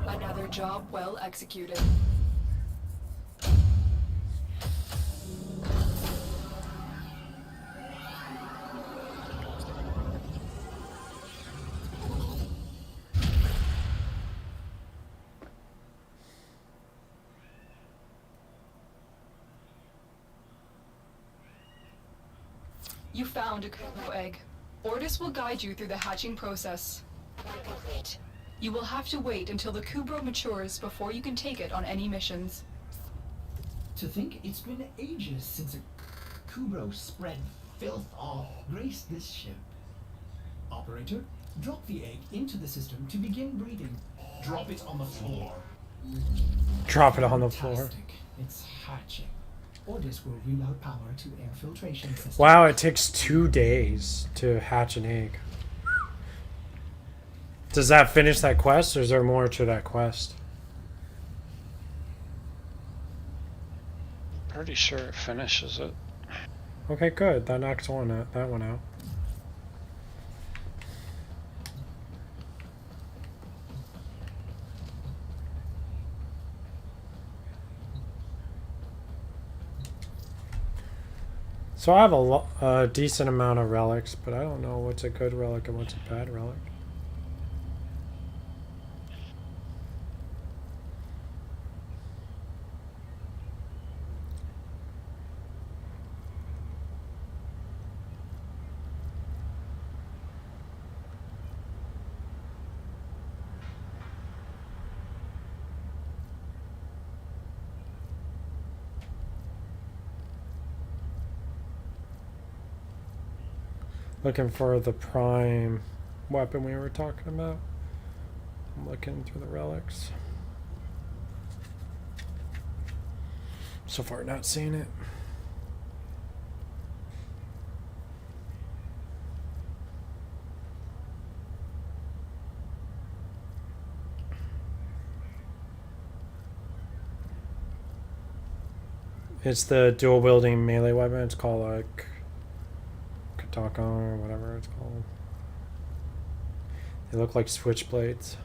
Another job well executed. You found a Kubro egg. Ordis will guide you through the hatching process. You will have to wait until the Kubro matures before you can take it on any missions. To think it's been ages since a Kubro spread filth all graced this ship. Operator, drop the egg into the system to begin breeding. Drop it on the floor. Drop it on the floor. Fantastic. It's hatching. Orders will reroute power to air filtration systems. Wow, it takes 2 days to hatch an egg. Does that finish that quest, or is there more to that quest? Pretty sure it finishes it. Okay, good. That knocks that one out. So I have a decent amount of relics, but I don't know what's a good relic and what's a bad relic. Looking for the prime weapon we were talking about. I'm looking through the relics. So far, not seeing it. It's the dual wielding melee weapon. It's called like Kataka or whatever it's called. They look like switchblades.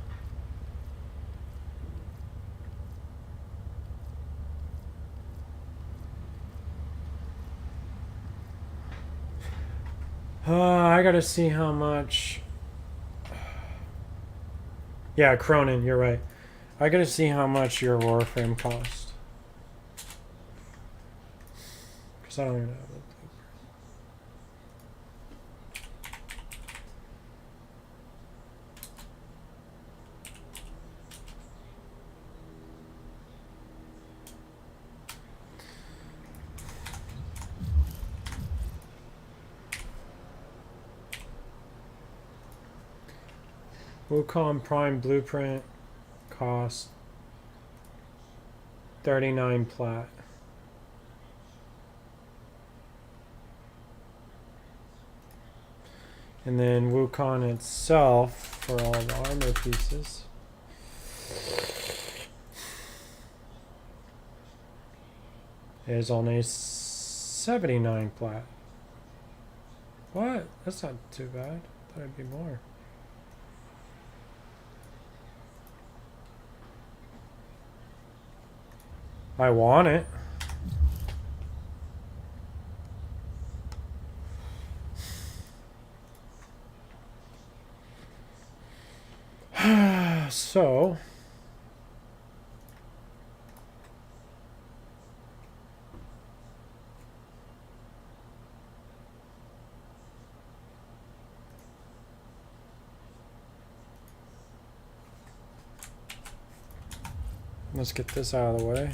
I gotta see how much. Yeah, Cronin, you're right. I gotta see how much your Warframe cost. Because I don't even know. Wukong Prime Blueprint cost 39 plat. And then Wukong itself for all the armor pieces is only 79 plat. What? That's not too bad. I thought it'd be more. I want it. So let's get this out of the way.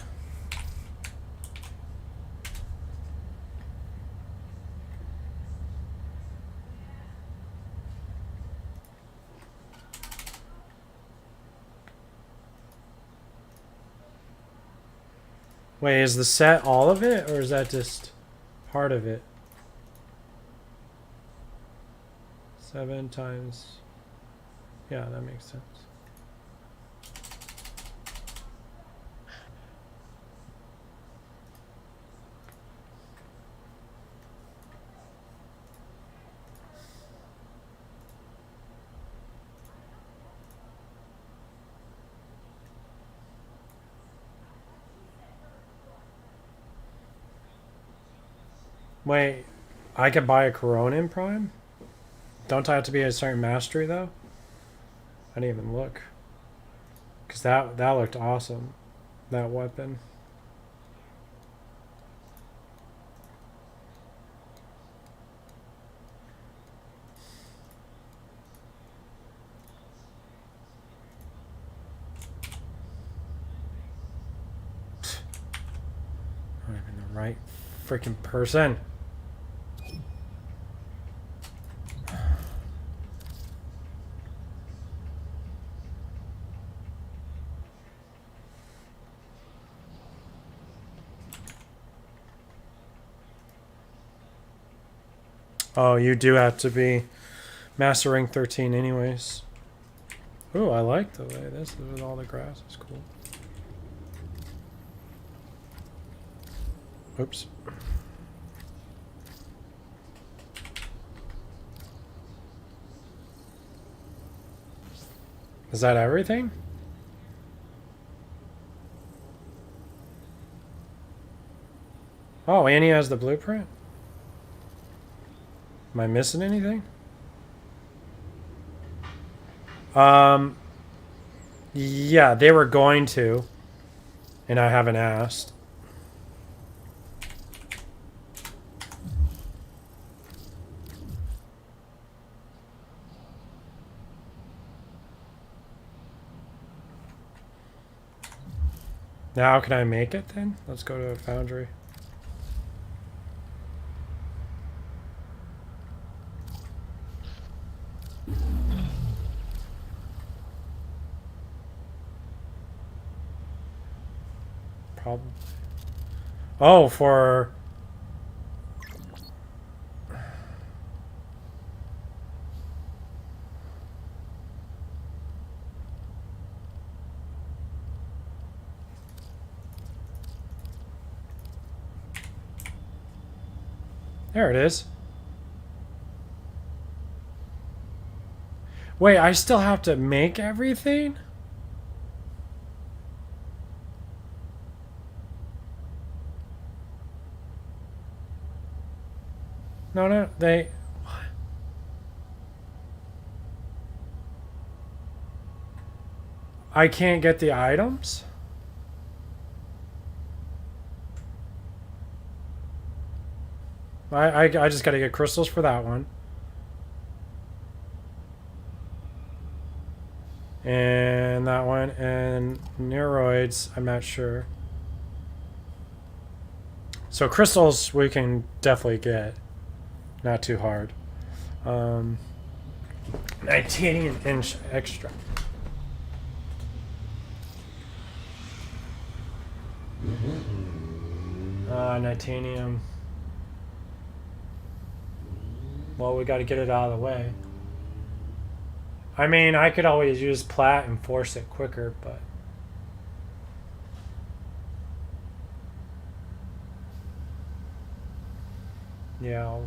Wait, is the set all of it, or is that just part of it? 7 times... Yeah, that makes sense. Wait, I could buy a Coronin Prime? Don't I have to be a certain mastery though? I didn't even look. Cause that looked awesome. That weapon. freaking person. Oh, you do have to be Master Rank 13 anyways. Ooh, I like the way this is with all the grass. It's cool. Oops. Is that everything? Oh, Annie has the blueprint? Am I missing anything? Yeah, they were going to, and I haven't asked. Now, how can I make it then? Let's go to a foundry. Probably. Oh, for... There it is. Wait, I still have to make everything? No, they... What? I can't get the items? I just gotta get crystals for that one. And that one, and neuroids, I'm not sure. So crystals we can definitely get. Not too hard. 19 inch extra. Titanium. Well, we got to get it out of the way. I mean, I could always use plat and force it quicker, but... Yeah.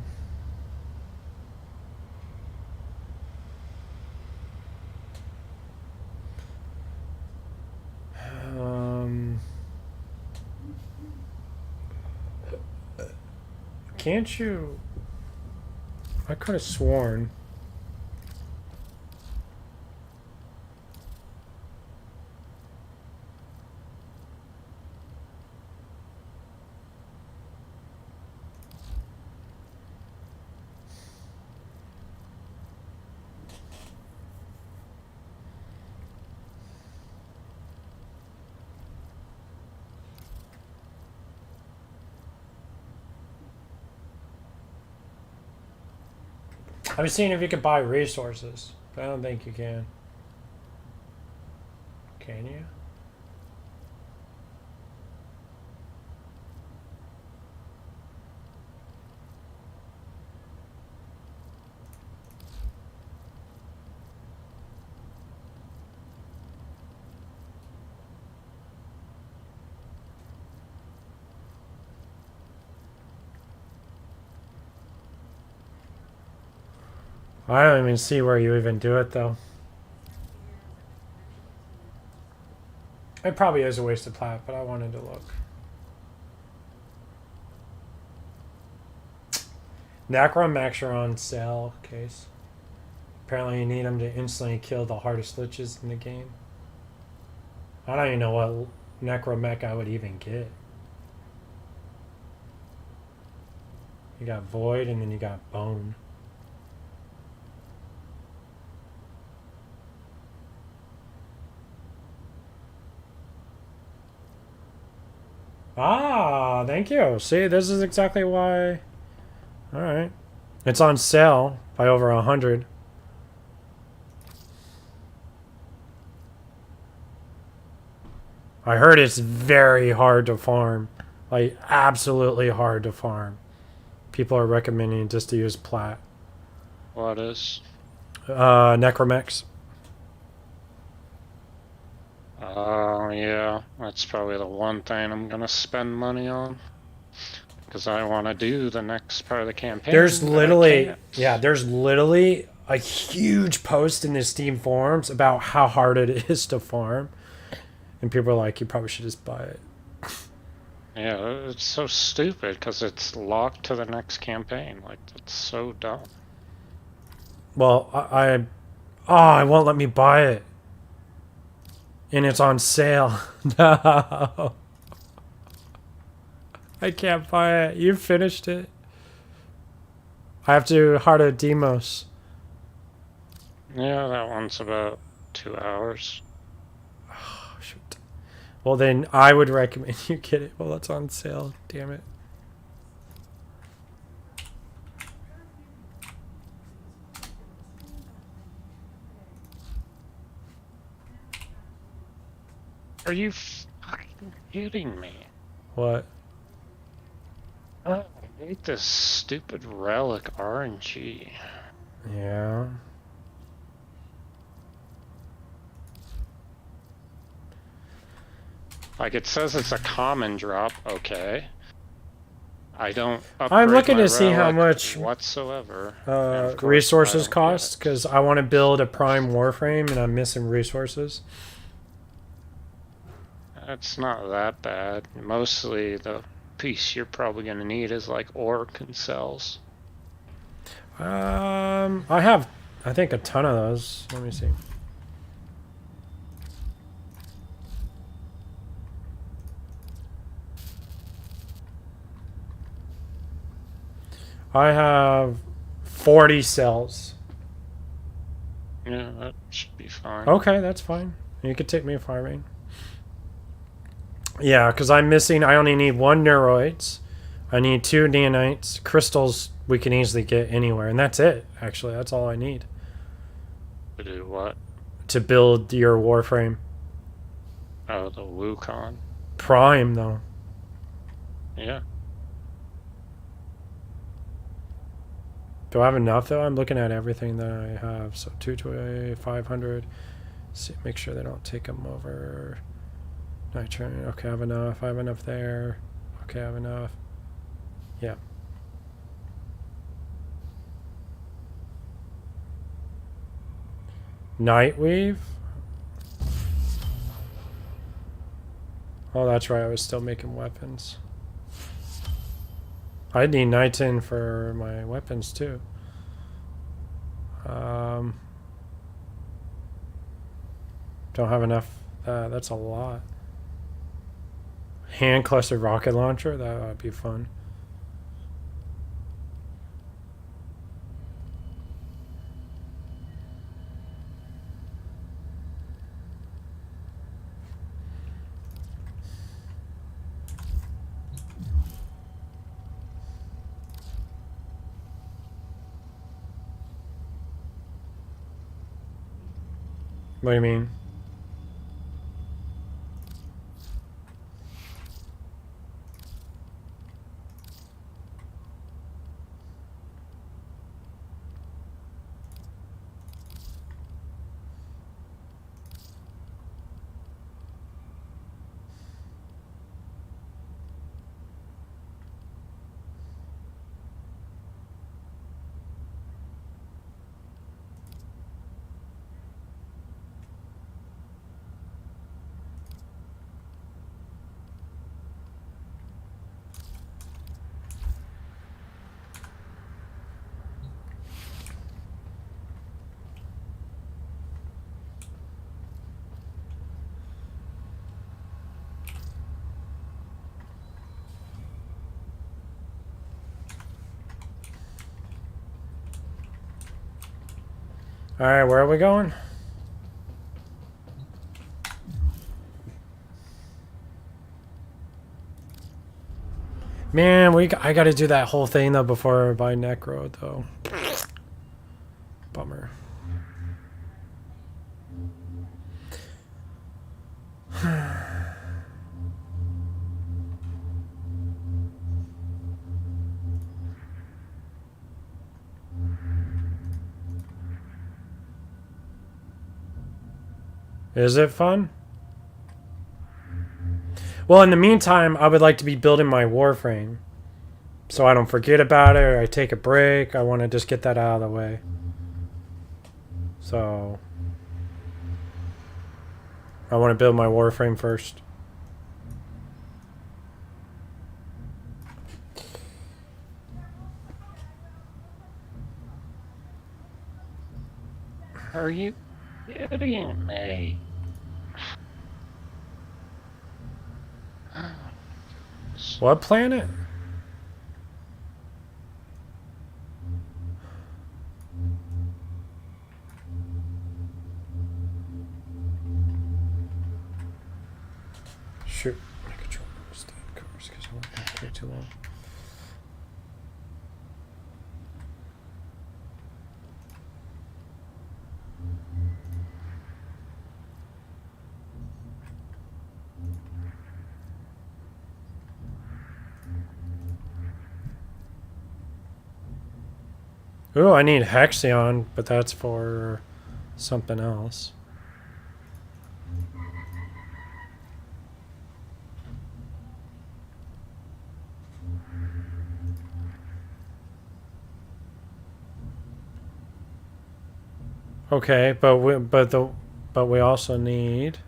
Can't you... I could have sworn... I was seeing if you could buy resources, but I don't think you can. Can you? I don't even see where you even do it, though. It probably is a waste of plat, but I wanted to look. Necromax are on sale case. Apparently you need them to instantly kill the hardest liches in the game. I don't even know what Necromech I would even get. You got Void and then you got Bone. Ah, thank you. See, this is exactly why. All right. It's on sale by over 100. I heard it's very hard to farm. Like, absolutely hard to farm. People are recommending just to use plat. What is? Necromex. Oh, yeah. That's probably the one thing I'm going to spend money on. Because I want to do the next part of the campaign. There's literally, yeah, there's literally a huge post in the Steam forums about how hard it is to farm. And people are like, you probably should just buy it. Yeah, it's so stupid because it's locked to the next campaign. Like, that's so dumb. Well, I won't let me buy it. And it's on sale. No. I can't buy it. You finished it. I have to hard a Demos. Yeah, that one's about 2 hours. Oh, shoot. Well, then I would recommend you get it while it's on sale. Damn it. Are you fucking kidding me? What? I hate this stupid relic RNG. Yeah. Like, it says it's a common drop, okay. I don't I'm looking my to see how relic much whatsoever. And of course, resources I don't cost, because I want to build a prime warframe and I'm missing resources. It's not that bad. Mostly the piece you're probably going to need is like orc and cells. I have, I think, a ton of those. Let me see. I have 40 cells. Yeah, that should be fine. Okay, that's fine. You could take me farming. Yeah, because I'm missing, I only need 1 neuroids. I need 2 neonites. Crystals we can easily get anywhere. And that's it, actually. That's all I need. To do what? To build your warframe. Oh, the Wukong. Prime, though. Yeah. Do I have enough, though? I'm looking at everything that I have. So 220, 500. See, make sure they don't take them over. Nitrogen. Okay, I have enough. I have enough there. Okay, I have enough. Yeah. Nightweave? Oh, that's right. I was still making weapons. I need nitin for my weapons, too. Don't have enough. That's a lot. Hand clustered rocket launcher? That would be fun. What do you mean? All right, where are we going? Man, I gotta do that whole thing though before I buy Necro though. Bummer. Is it fun? Well, in the meantime, I would like to be building my Warframe. So I don't forget about it or I take a break. I want to just get that out of the way. So I want to build my Warframe first. Are you kidding me? What planet? Shoot. My controller was dead, of course, because I went back way too long. Ooh, I need Hexion, but that's for something else. Okay, but we also need.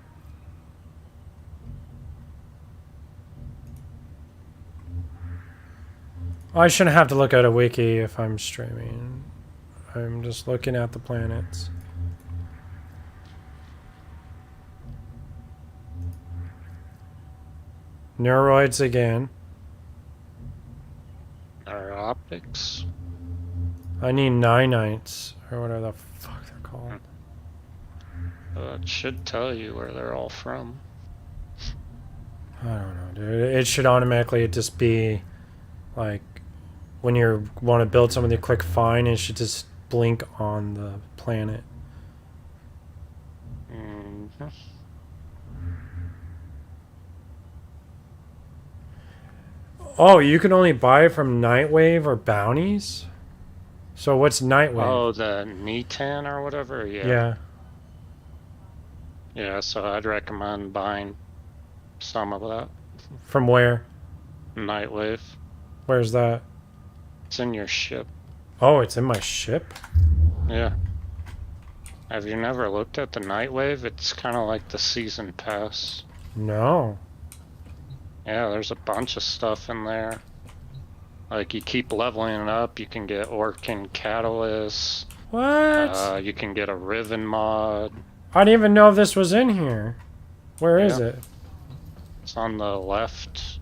I shouldn't have to look at a wiki if I'm streaming. I'm just looking at the planets. Neuroids again. Optics. I need Ninites, or whatever the fuck they're called. It should tell you where they're all from. I don't know, dude. It should automatically just be like when you want to build something, you click find, and it should just blink on the planet. Mm-hmm. Oh, you can only buy it from Nightwave or bounties? So what's Nightwave? Oh, the Nitan or whatever? Yeah. Yeah. Yeah, so I'd recommend buying some of that. From where? Nightwave. Where's that? It's in your ship. Oh, it's in my ship? Yeah. Have you never looked at the Nightwave? It's kind of like the season pass. No. Yeah, there's a bunch of stuff in there. Like, you keep leveling it up, you can get Orkin Catalyst. What? You can get a Riven mod. I didn't even know if this was in here. Where is it? It's on the left.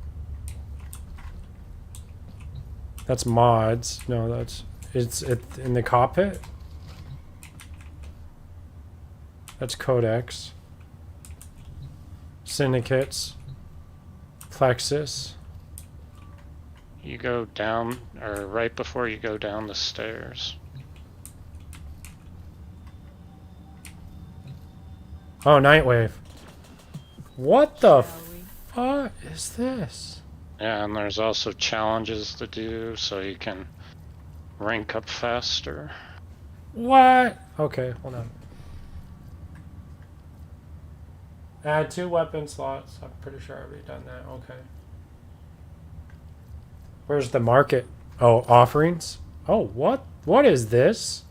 That's mods. No, that's... It's in the cockpit? That's Codex. Syndicates. Plexus. You go down, or right before you go down the stairs. Oh, Nightwave. What the fuck is this? Yeah, and there's also challenges to do, so you can rank up faster. What? Okay, hold on. Add 2 weapon slots. I'm pretty sure I've already done that. Okay. Where's the market? Oh, offerings? Oh, what? What is this?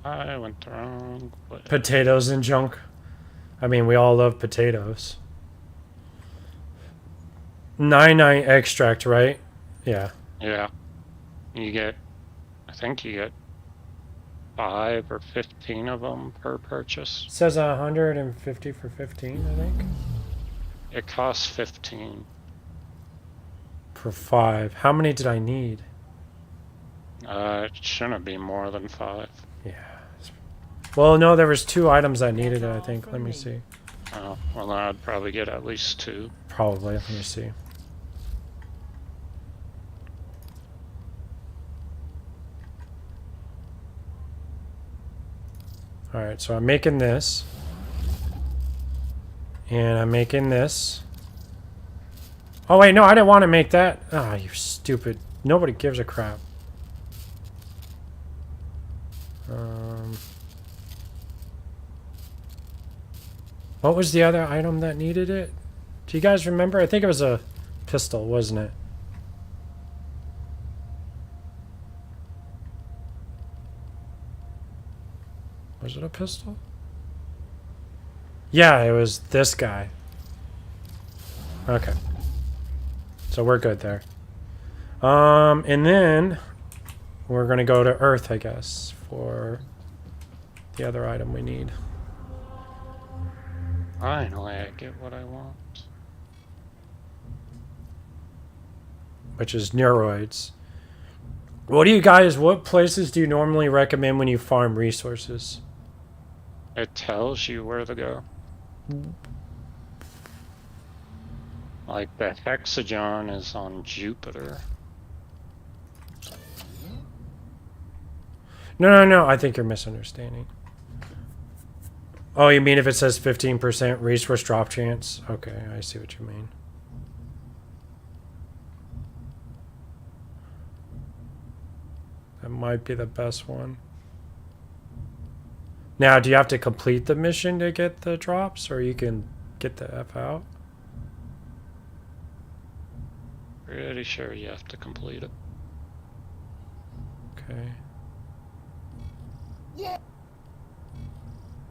I went the wrong way. Potatoes and junk. I mean, we all love potatoes. 9 extract, right? Yeah. Yeah. You get, I think you get 5 or 15 of them per purchase. It says 150 for 15, I think. It costs 15. For 5. How many did I need? It shouldn't be more than 5. Yeah. Well, no, there was 2 items I needed, I think. Let me see. Oh, well, then I'd probably get at least 2. Probably. Let me see. Alright, so I'm making this. And I'm making this. Oh, wait, no, I didn't want to make that. Ah, you stupid. Nobody gives a crap. What was the other item that needed it? Do you guys remember? I think it was a pistol, wasn't it? Was it a pistol? Yeah, it was this guy. Okay. So we're good there. And then we're gonna go to Earth, I guess, for the other item we need. Finally, I get what I want. Which is neuroids. What places do you normally recommend when you farm resources? It tells you where to go. Like the hexagon is on Jupiter. No, I think you're misunderstanding. Oh, you mean if it says 15% resource drop chance? Okay, I see what you mean. That might be the best one. Now, do you have to complete the mission to get the drops, or you can get the F out? Pretty sure you have to complete it. Okay. Yeah.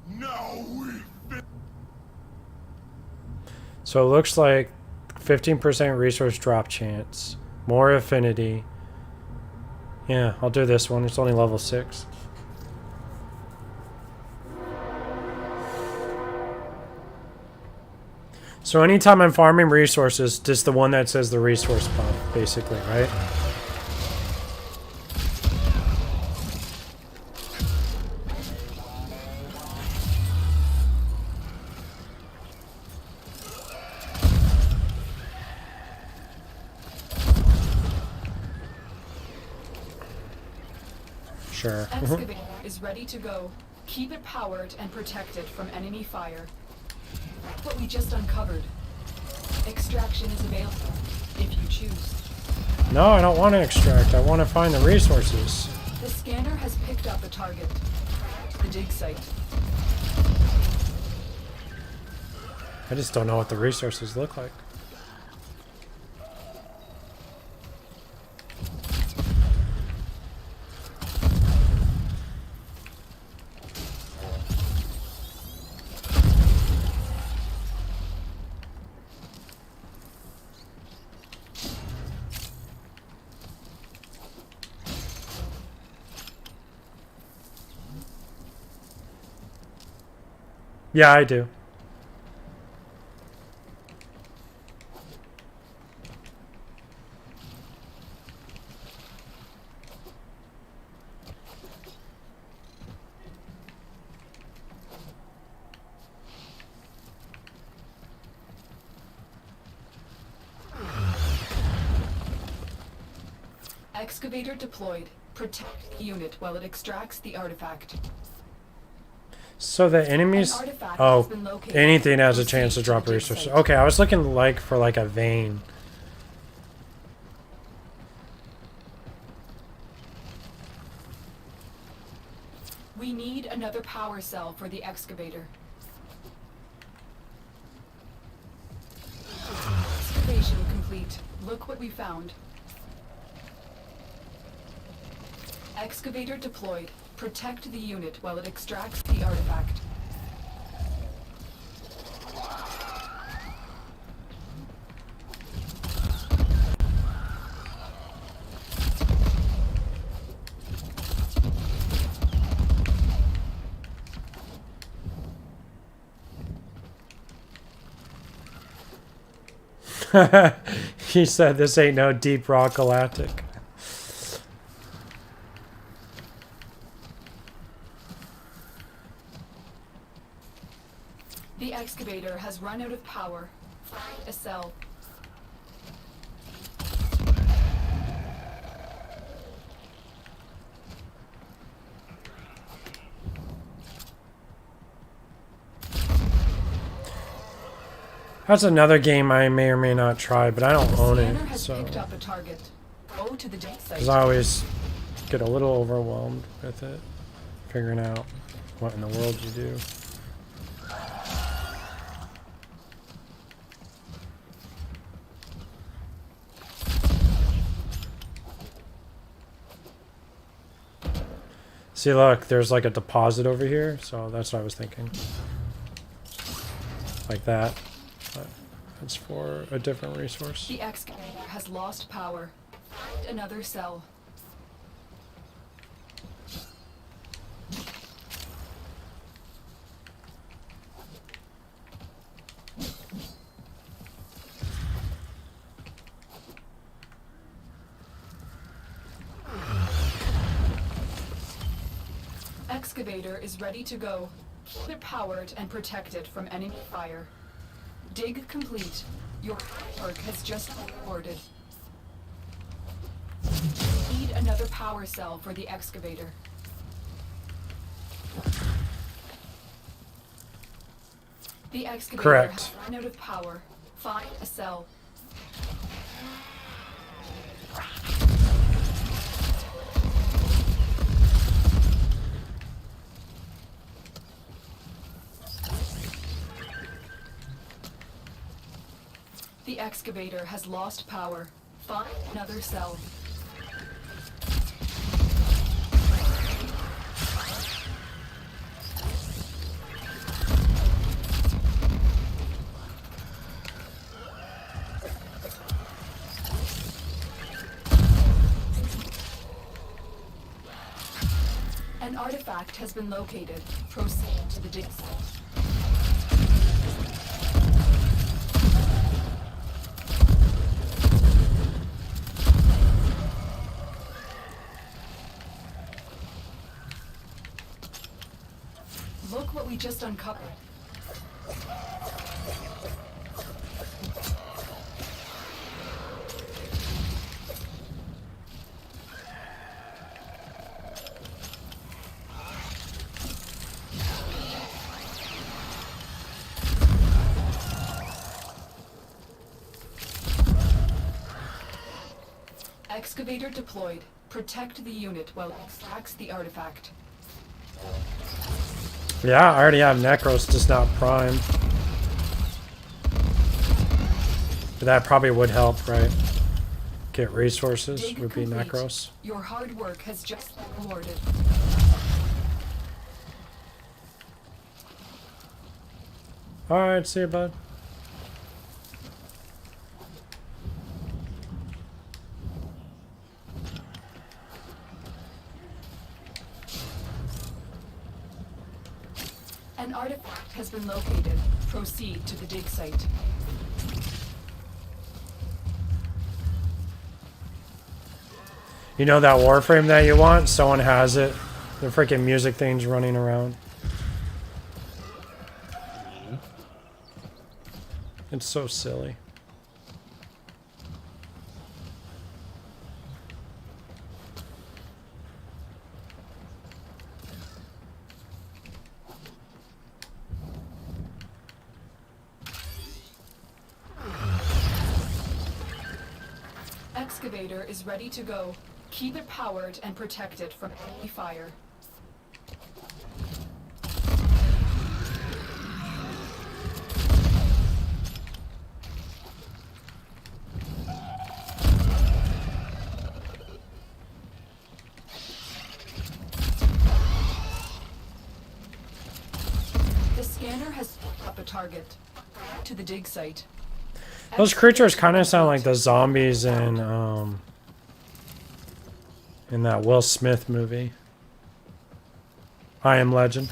No. So it looks like 15% resource drop chance, more affinity. Yeah, I'll do this one. It's only level 6. So anytime I'm farming resources, just the one that says the resource buff, basically, right? Sure. Excavator is ready to go. Keep it powered and protect it from enemy fire. What we just uncovered. Extraction is available, if you choose. No, I don't want to extract. I want to find the resources. The scanner has picked up a target. The dig site. I just don't know what the resources look like. Yeah, I do. Excavator deployed. Protect the unit while it extracts the artifact. So the enemies... Oh, anything has a chance to drop resources. Okay, I was looking like for like a vein. We need another power cell for the excavator. Excavation complete. Look what we found. Excavator deployed. Protect the unit while it extracts the artifact. He said this ain't no deep rock galactic. The excavator has run out of power. Find a cell. That's another game I may or may not try, but I don't own it, so Picked up a target. Go to the dig site. because I always get a little overwhelmed with it, figuring out what in the world you do. See, look, there's like a deposit over here, so that's what I was thinking. Like that. But that's for a different resource. The excavator has lost power. Find another cell. Excavator is ready to go. Keep it powered and protected from enemy fire. Dig complete. Your work has just been awarded. Need another power cell for the excavator. The excavator Correct. has run out of power. Find a cell. The excavator has lost power. Find another cell. An artifact has been located. Proceed to the dig site. Look what we just uncovered. Excavator deployed. Protect the unit while it extracts the artifact. Yeah, I already have Necros, just not Prime. But that probably would help, right? Get resources Dig would be complete. Necros. Your hard work has just been rewarded. Alright, see you, bud. An artifact has been located. Proceed to the dig site. You know that Warframe that you want? Someone has it. The freaking music thing's running around. It's so silly. Excavator is ready to go. Keep it powered and protected from enemy fire. The scanner has picked up a target. To the dig site. Those creatures kind of sound like the zombies in that Will Smith movie. I Am Legend.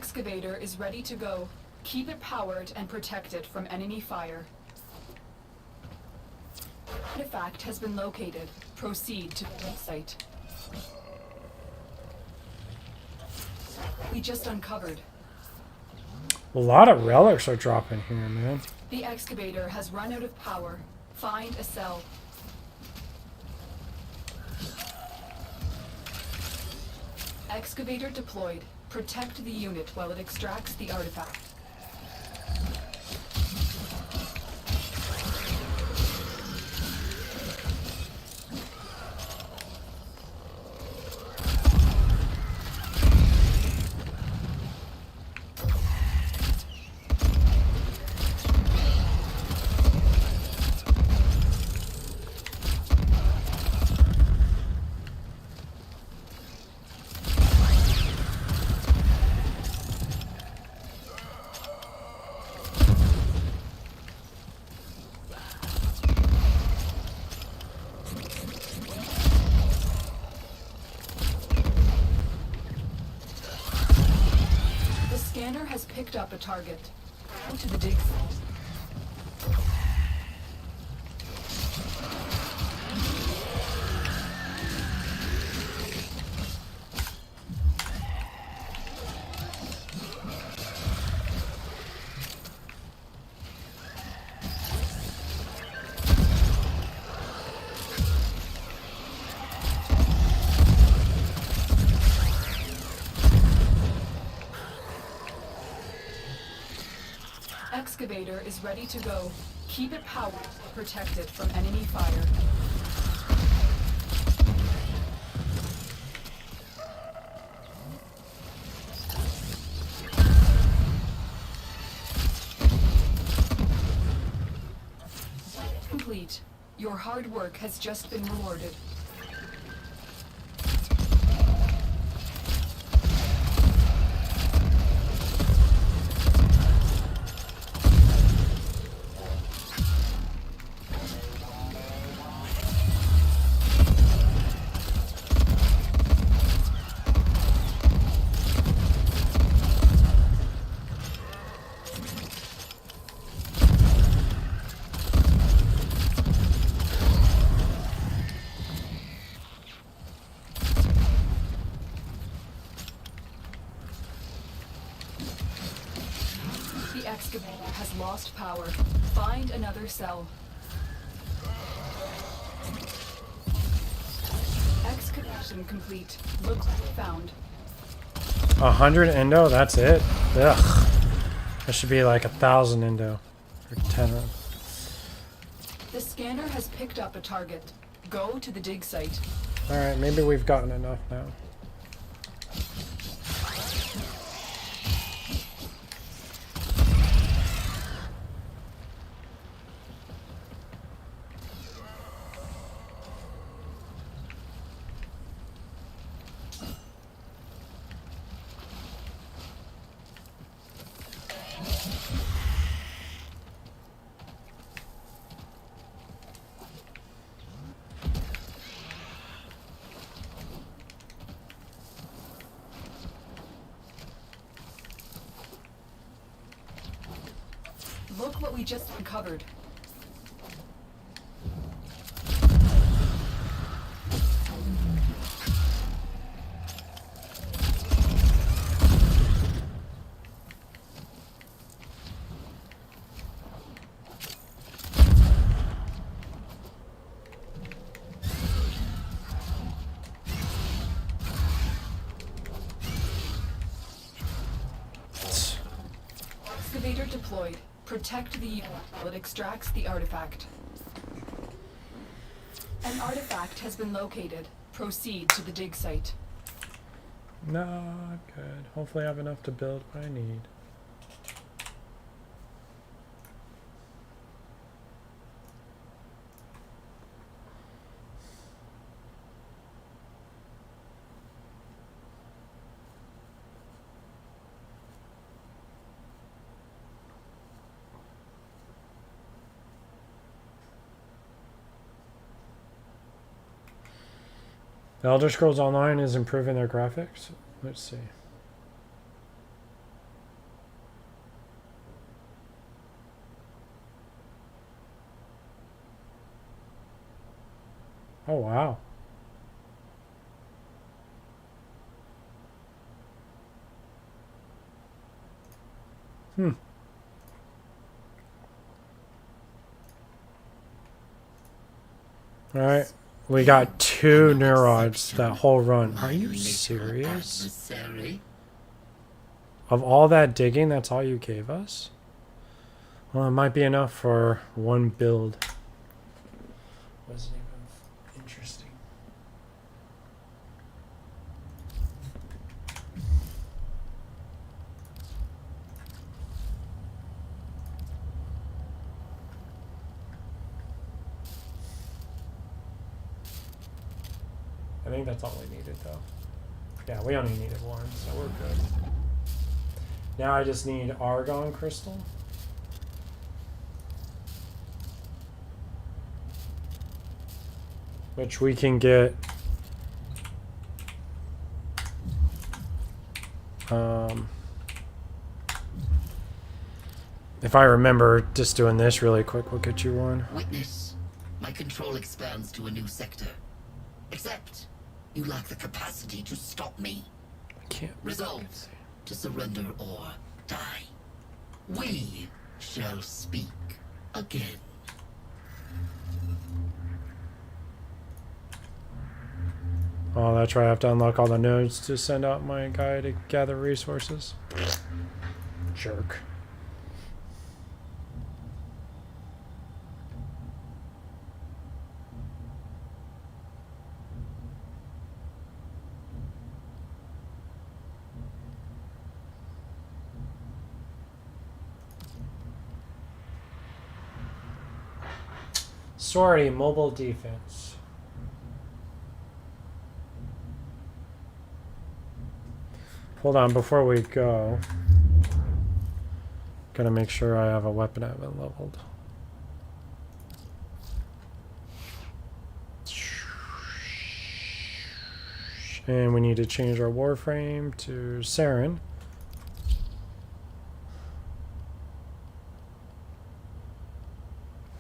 excavator is ready to go. Keep it powered and protect it from enemy fire. Artifact has been located. Proceed to the site. We just uncovered. A lot of relics are dropping here, man. The excavator has run out of power. Find a cell. Excavator deployed. Protect the unit while it extracts the artifact. Scanner has picked up a target. Go to the dig site. Excavator is ready to go. Keep it powered, protect it from enemy fire. Complete. Your hard work has just been rewarded. The excavator has lost power. Find another cell. Excavation complete. Looks found. 100 endo, that's it? Ugh. That should be like 1,000 endo. Or 10 of. The scanner has picked up a target. Go to the dig site. Alright, maybe we've gotten enough now. Look what we just uncovered. Excavator deployed. Protect the unit while it extracts the artifact. An artifact has been located. Proceed to the dig site. Not good. Hopefully I have enough to build what I need. The Elder Scrolls Online is improving their graphics. Let's see. Oh, wow. Hmm. All right. We got 2 neurods that whole run. Are you serious? Of all that digging, that's all you gave us? Well, it might be enough for 1 build. Wasn't even interesting. I think that's all we needed, though. Yeah, we only needed 1, so we're good. Now I just need argon crystal. Which we can get if I remember just doing this really quick, we'll get you 1. Witness, my control expands to a new sector. Except, you lack the capacity to stop me. I can't. Resolve to surrender or die. We shall speak again. Oh, that's right. I have to unlock all the nodes to send out my guy to gather resources. Jerk. Sorry, mobile defense. Hold on, before we go, gotta make sure I have a weapon I haven't leveled. And we need to change our warframe to Saren.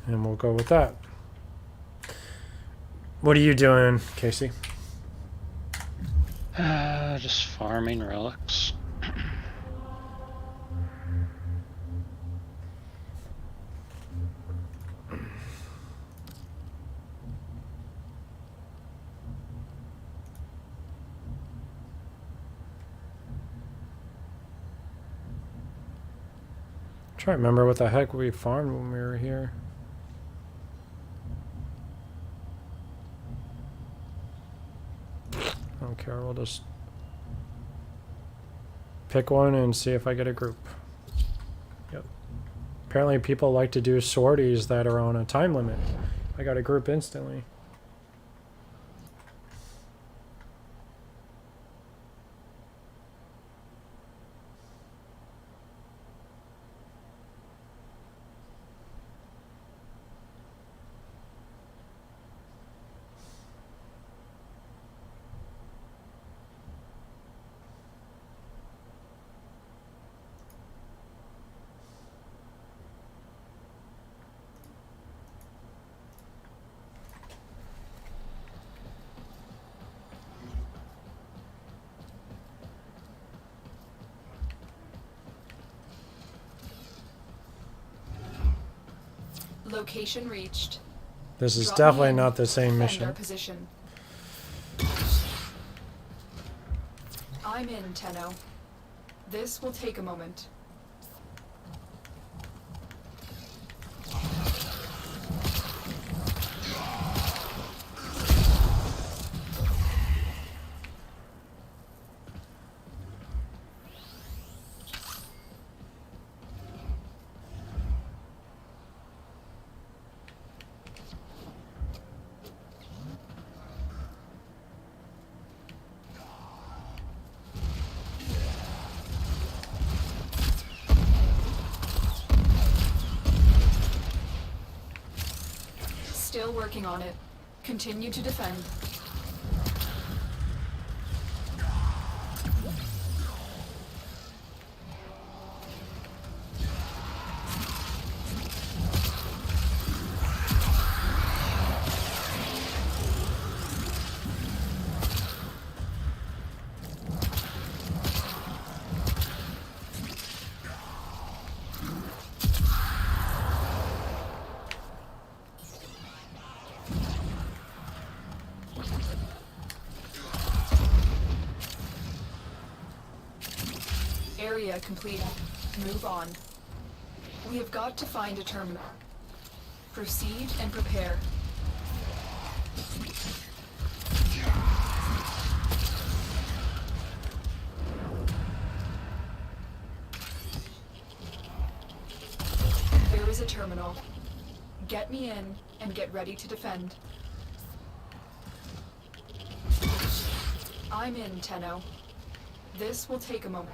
And we'll go with that. What are you doing, Casey? Just farming relics. Try to remember what the heck we farmed when we were here. I don't care, we'll just pick one and see if I get a group. Yep. Apparently people like to do sorties that are on a time limit. I got a group instantly. Location reached. This is Drop definitely in, not the same defend mission. our position. I'm in, Tenno. This will take a moment. Still working on it. Continue to defend. Area complete. Move on. We have got to find a terminal. Proceed and prepare. There is a terminal. Get me in and get ready to defend. I'm in, Tenno. This will take a moment.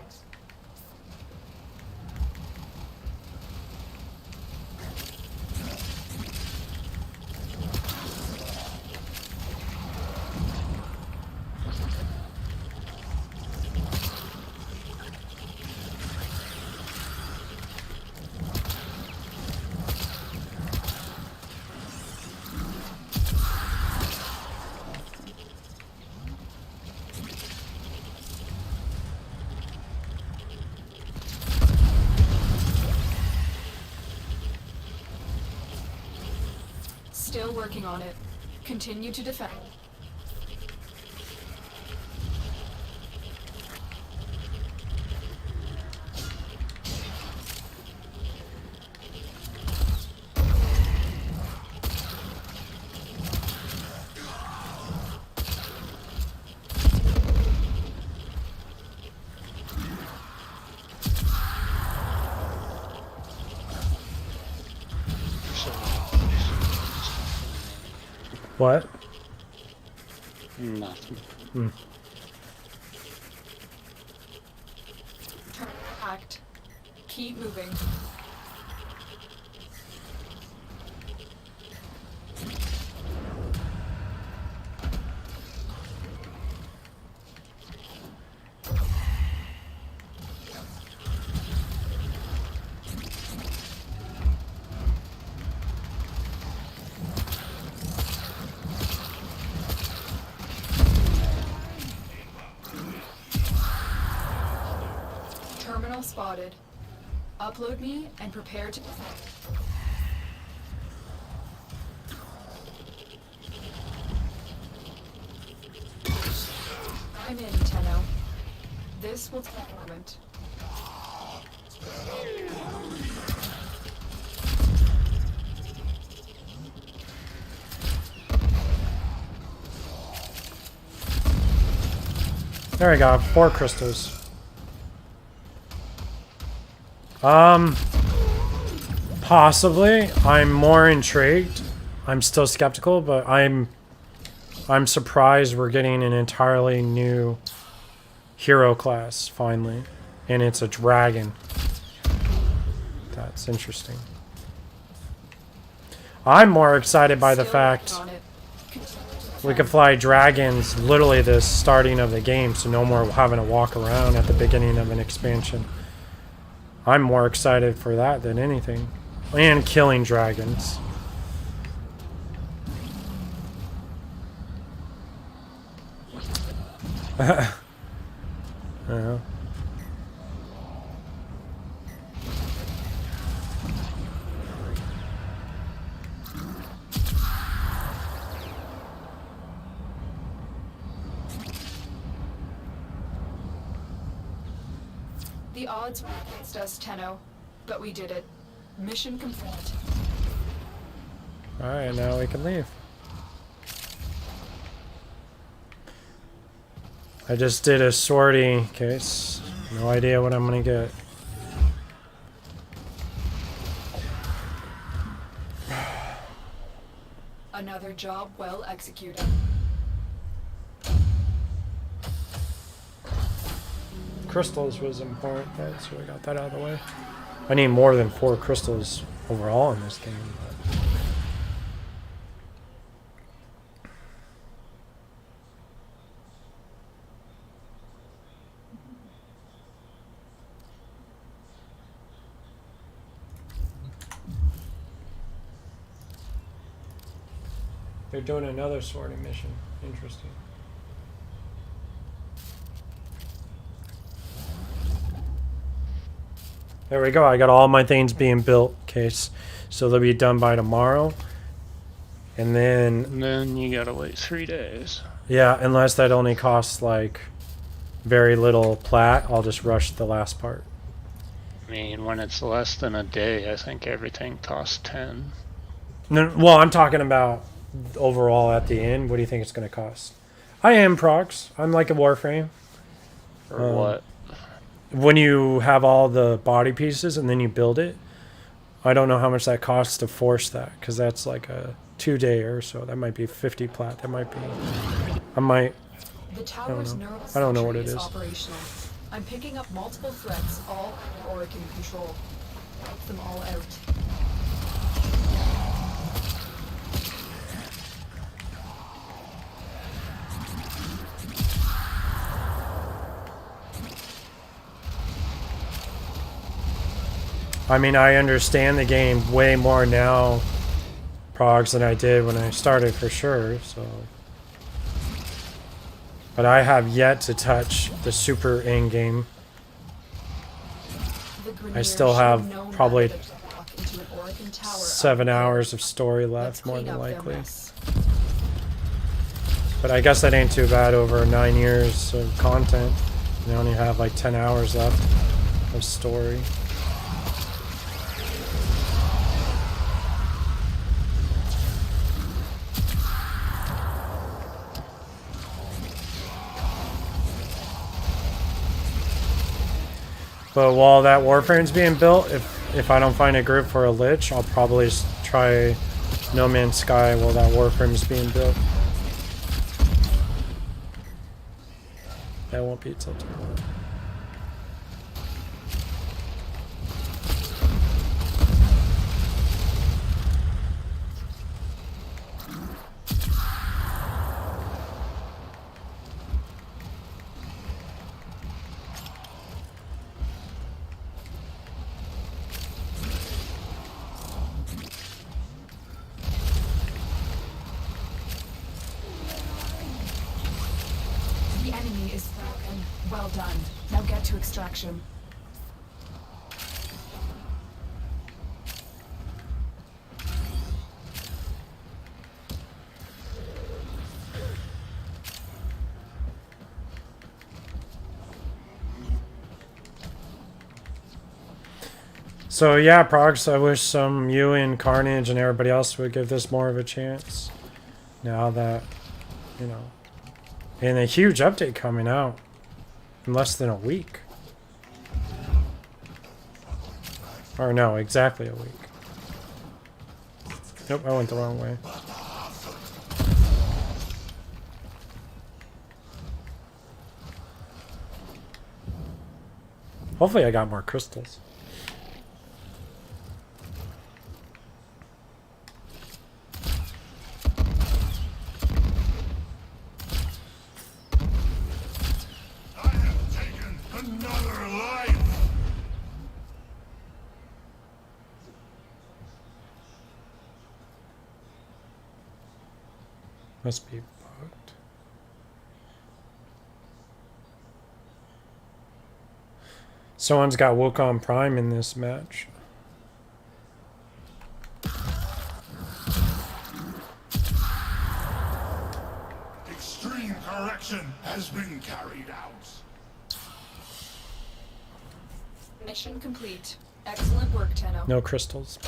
Still working on it. Continue to defend. What? Nothing. Hmm. Act. Keep moving. Terminal spotted. Upload me and prepare to... I'm in, Tenno. This will take a moment. There we go, 4 crystals. Possibly. I'm more intrigued. I'm still skeptical, but I'm surprised we're getting an entirely new hero class finally, and it's a dragon. That's interesting. I'm more excited by the fact we can fly dragons literally the starting of the game, so no more having to walk around at the beginning of an expansion. I'm more excited for that than anything. And killing dragons. Yeah. The odds were against us, Tenno, but we did it. Mission complete. Alright, now we can leave. I just did a sortie case. No idea what I'm gonna get. Another job well executed. Crystals was important, right? So we got that out of the way. I need more than 4 crystals overall in this game. But. They're doing another sorting mission. Interesting. There we go. I got all my things being built. Case, so they'll be done by tomorrow. And then... And then you gotta wait 3 days. Yeah, unless that only costs, like, very little plat, I'll just rush the last part. I mean, when it's less than a day, I think everything costs 10. No, well, I'm talking about overall at the end. What do you think it's going to cost? I am procs. I'm like a Warframe. Or what? When you have all the body pieces and then you build it, I don't know how much that costs to force that, because that's like a 2-day or so. That might be 50 plat. That might be... I might... The tower's neural I don't know what circuitry it is. Operational. I'm picking up multiple threats, all Auric can control. Help them all out. I mean, I understand the game way more now, Progs, than I did when I started, for sure, so... But I have yet to touch the super in-game. I still have probably 7 hours of story left, more than likely. But I guess that ain't too bad over 9 years of content. I only have like 10 hours left of story. But while that Warframe's being built, if I don't find a group for a Lich, I'll probably try No Man's Sky while that Warframe's being built. That won't be till tomorrow. The enemy is broken. Well done. Now get to extraction. So yeah, Progs, I wish you and Carnage and everybody else would give this more of a chance. Now that, you know, and a huge update coming out in less than a week. Or no, exactly a week. Nope, I went the wrong way. Hopefully I got more crystals. Another life! Must be bugged. Someone's got Wukong Prime in this match. Extreme correction has been carried out. Mission complete. Excellent work, Tenno. No crystals.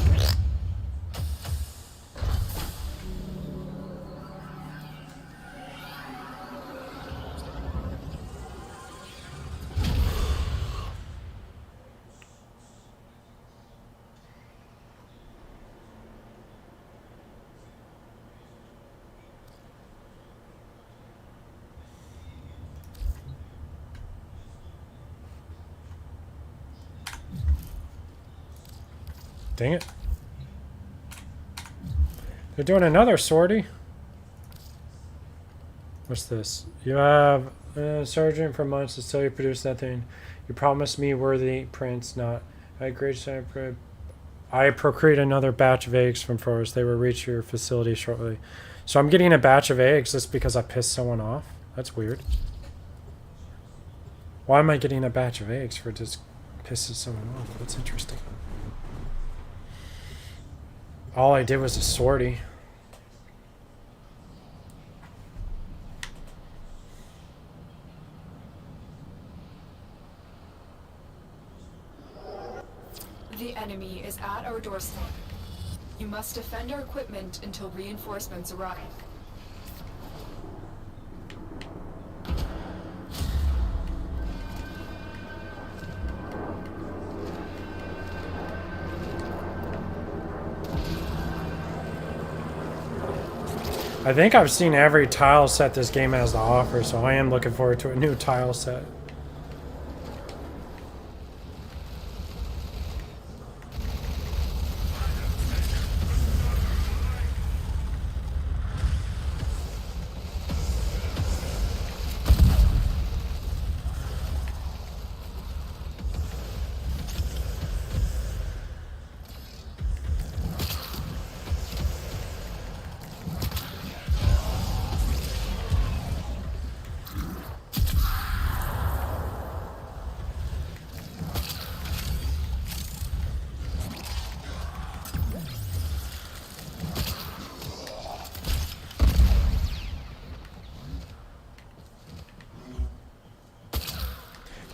Dang it. They're doing another sortie. What's this? You have a sergeant for months until you produce nothing. You promised me worthy prince, not. I procreate another batch of eggs from forest. They will reach your facility shortly. So I'm getting a batch of eggs just because I pissed someone off? That's weird. Why am I getting a batch of eggs for just pissing someone off? That's interesting. All I did was a sortie. The enemy is at our doorstep. You must defend our equipment until reinforcements arrive. I think I've seen every tile set this game has to offer, so I am looking forward to a new tile set.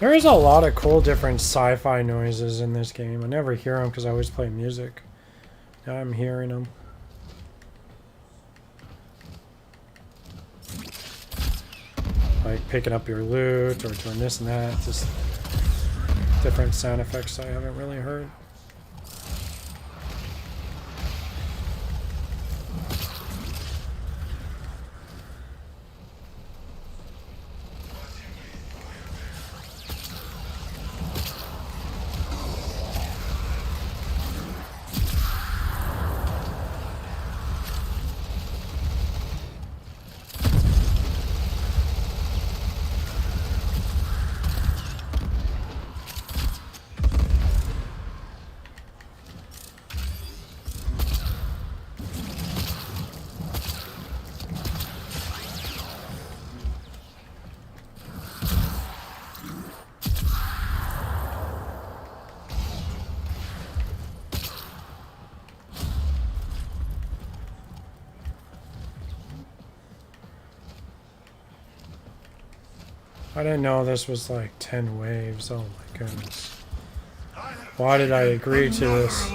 There is a lot of cool different sci-fi noises in this game. I never hear them because I always play music. Now I'm hearing them. Like picking up your loot or doing this and that. Just different sound effects I haven't really heard. I didn't know this was like 10 waves. Oh my goodness. Why did I agree to this?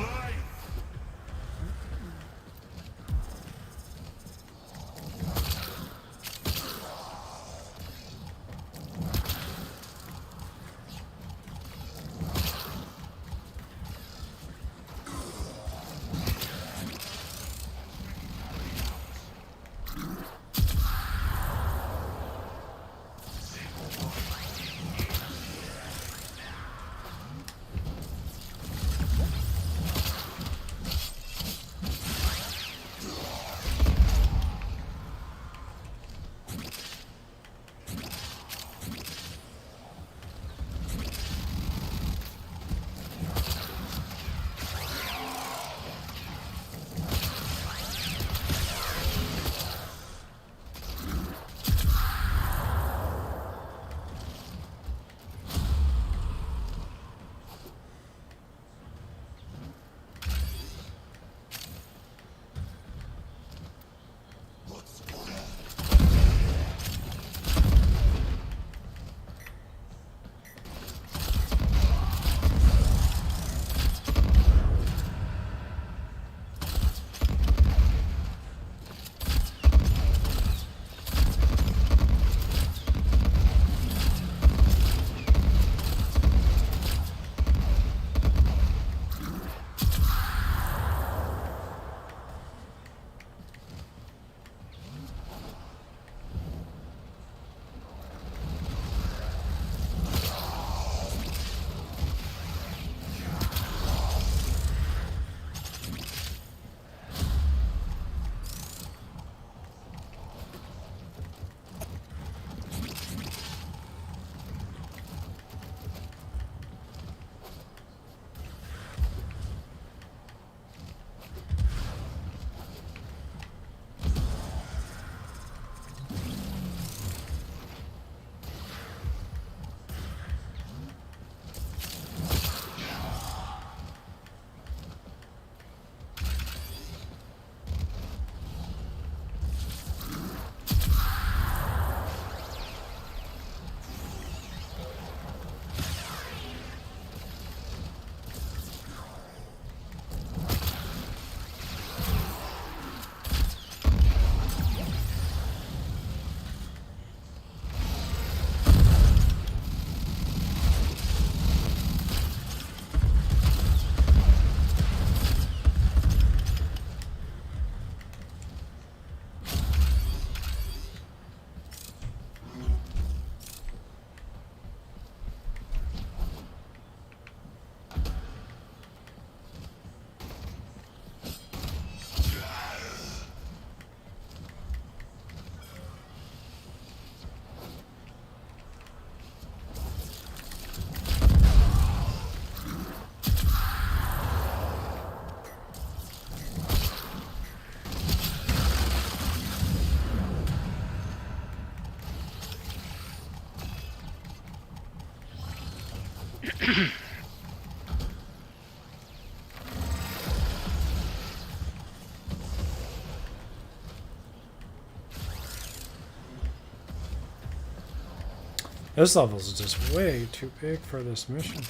This level is just way too big for this mission.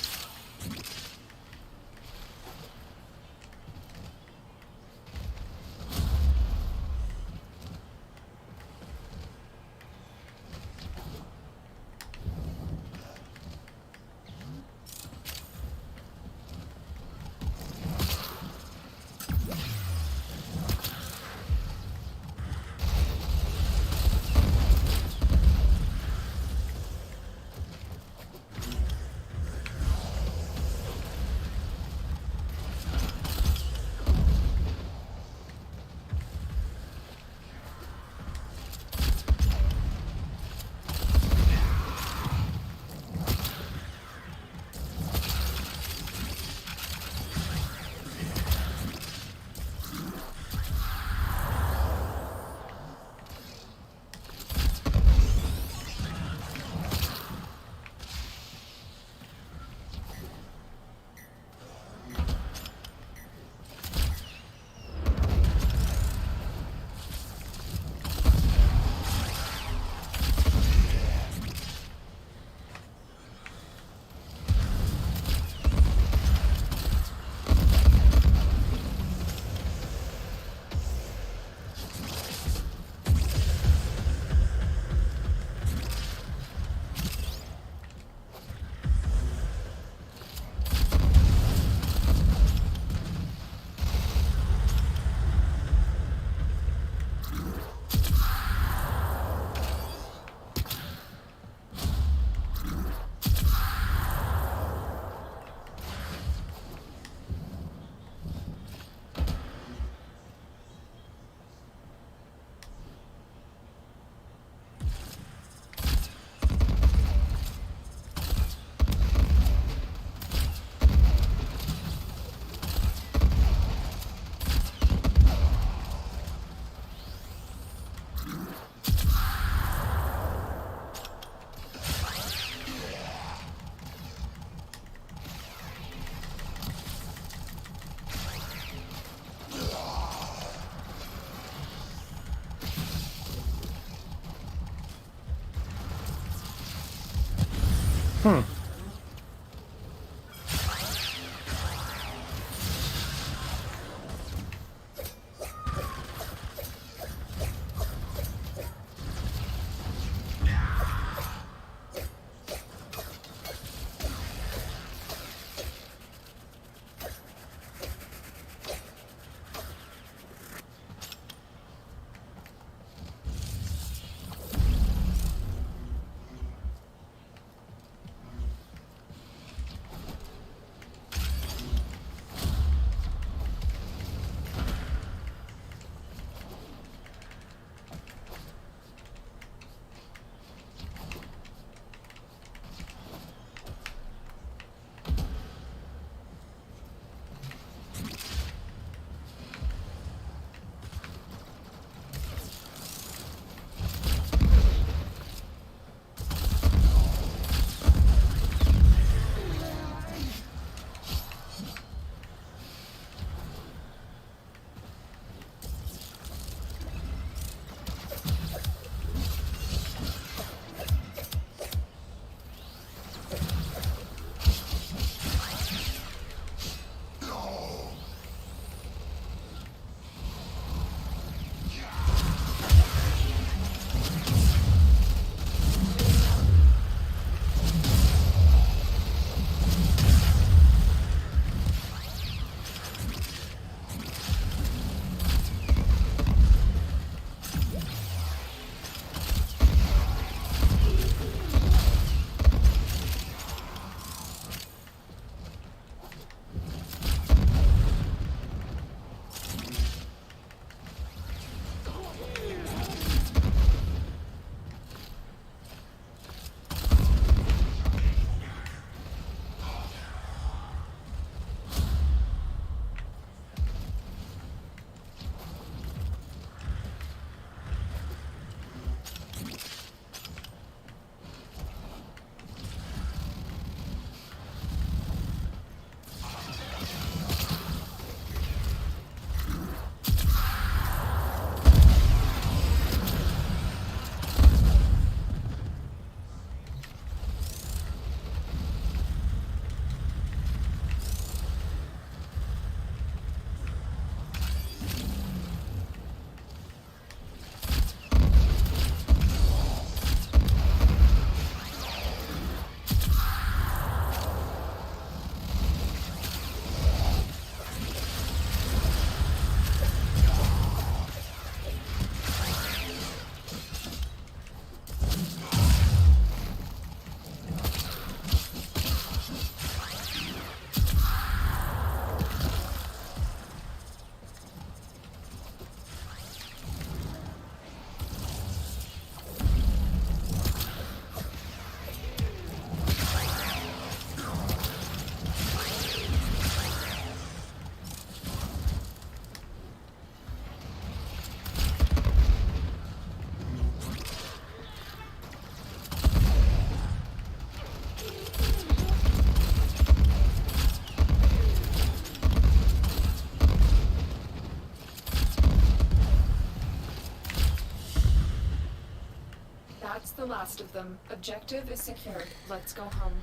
That's the last of them. Objective is secured. Let's go home.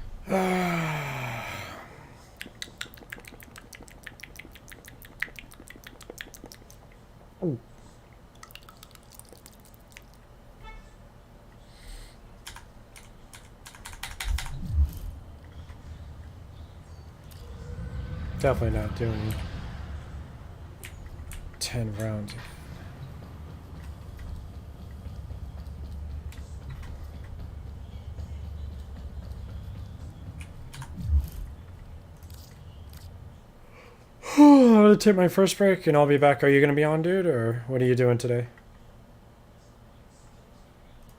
Ooh. Definitely not doing 10 rounds. I'm gonna take my first break and I'll be back. Are you gonna be on, dude, or what are you doing today?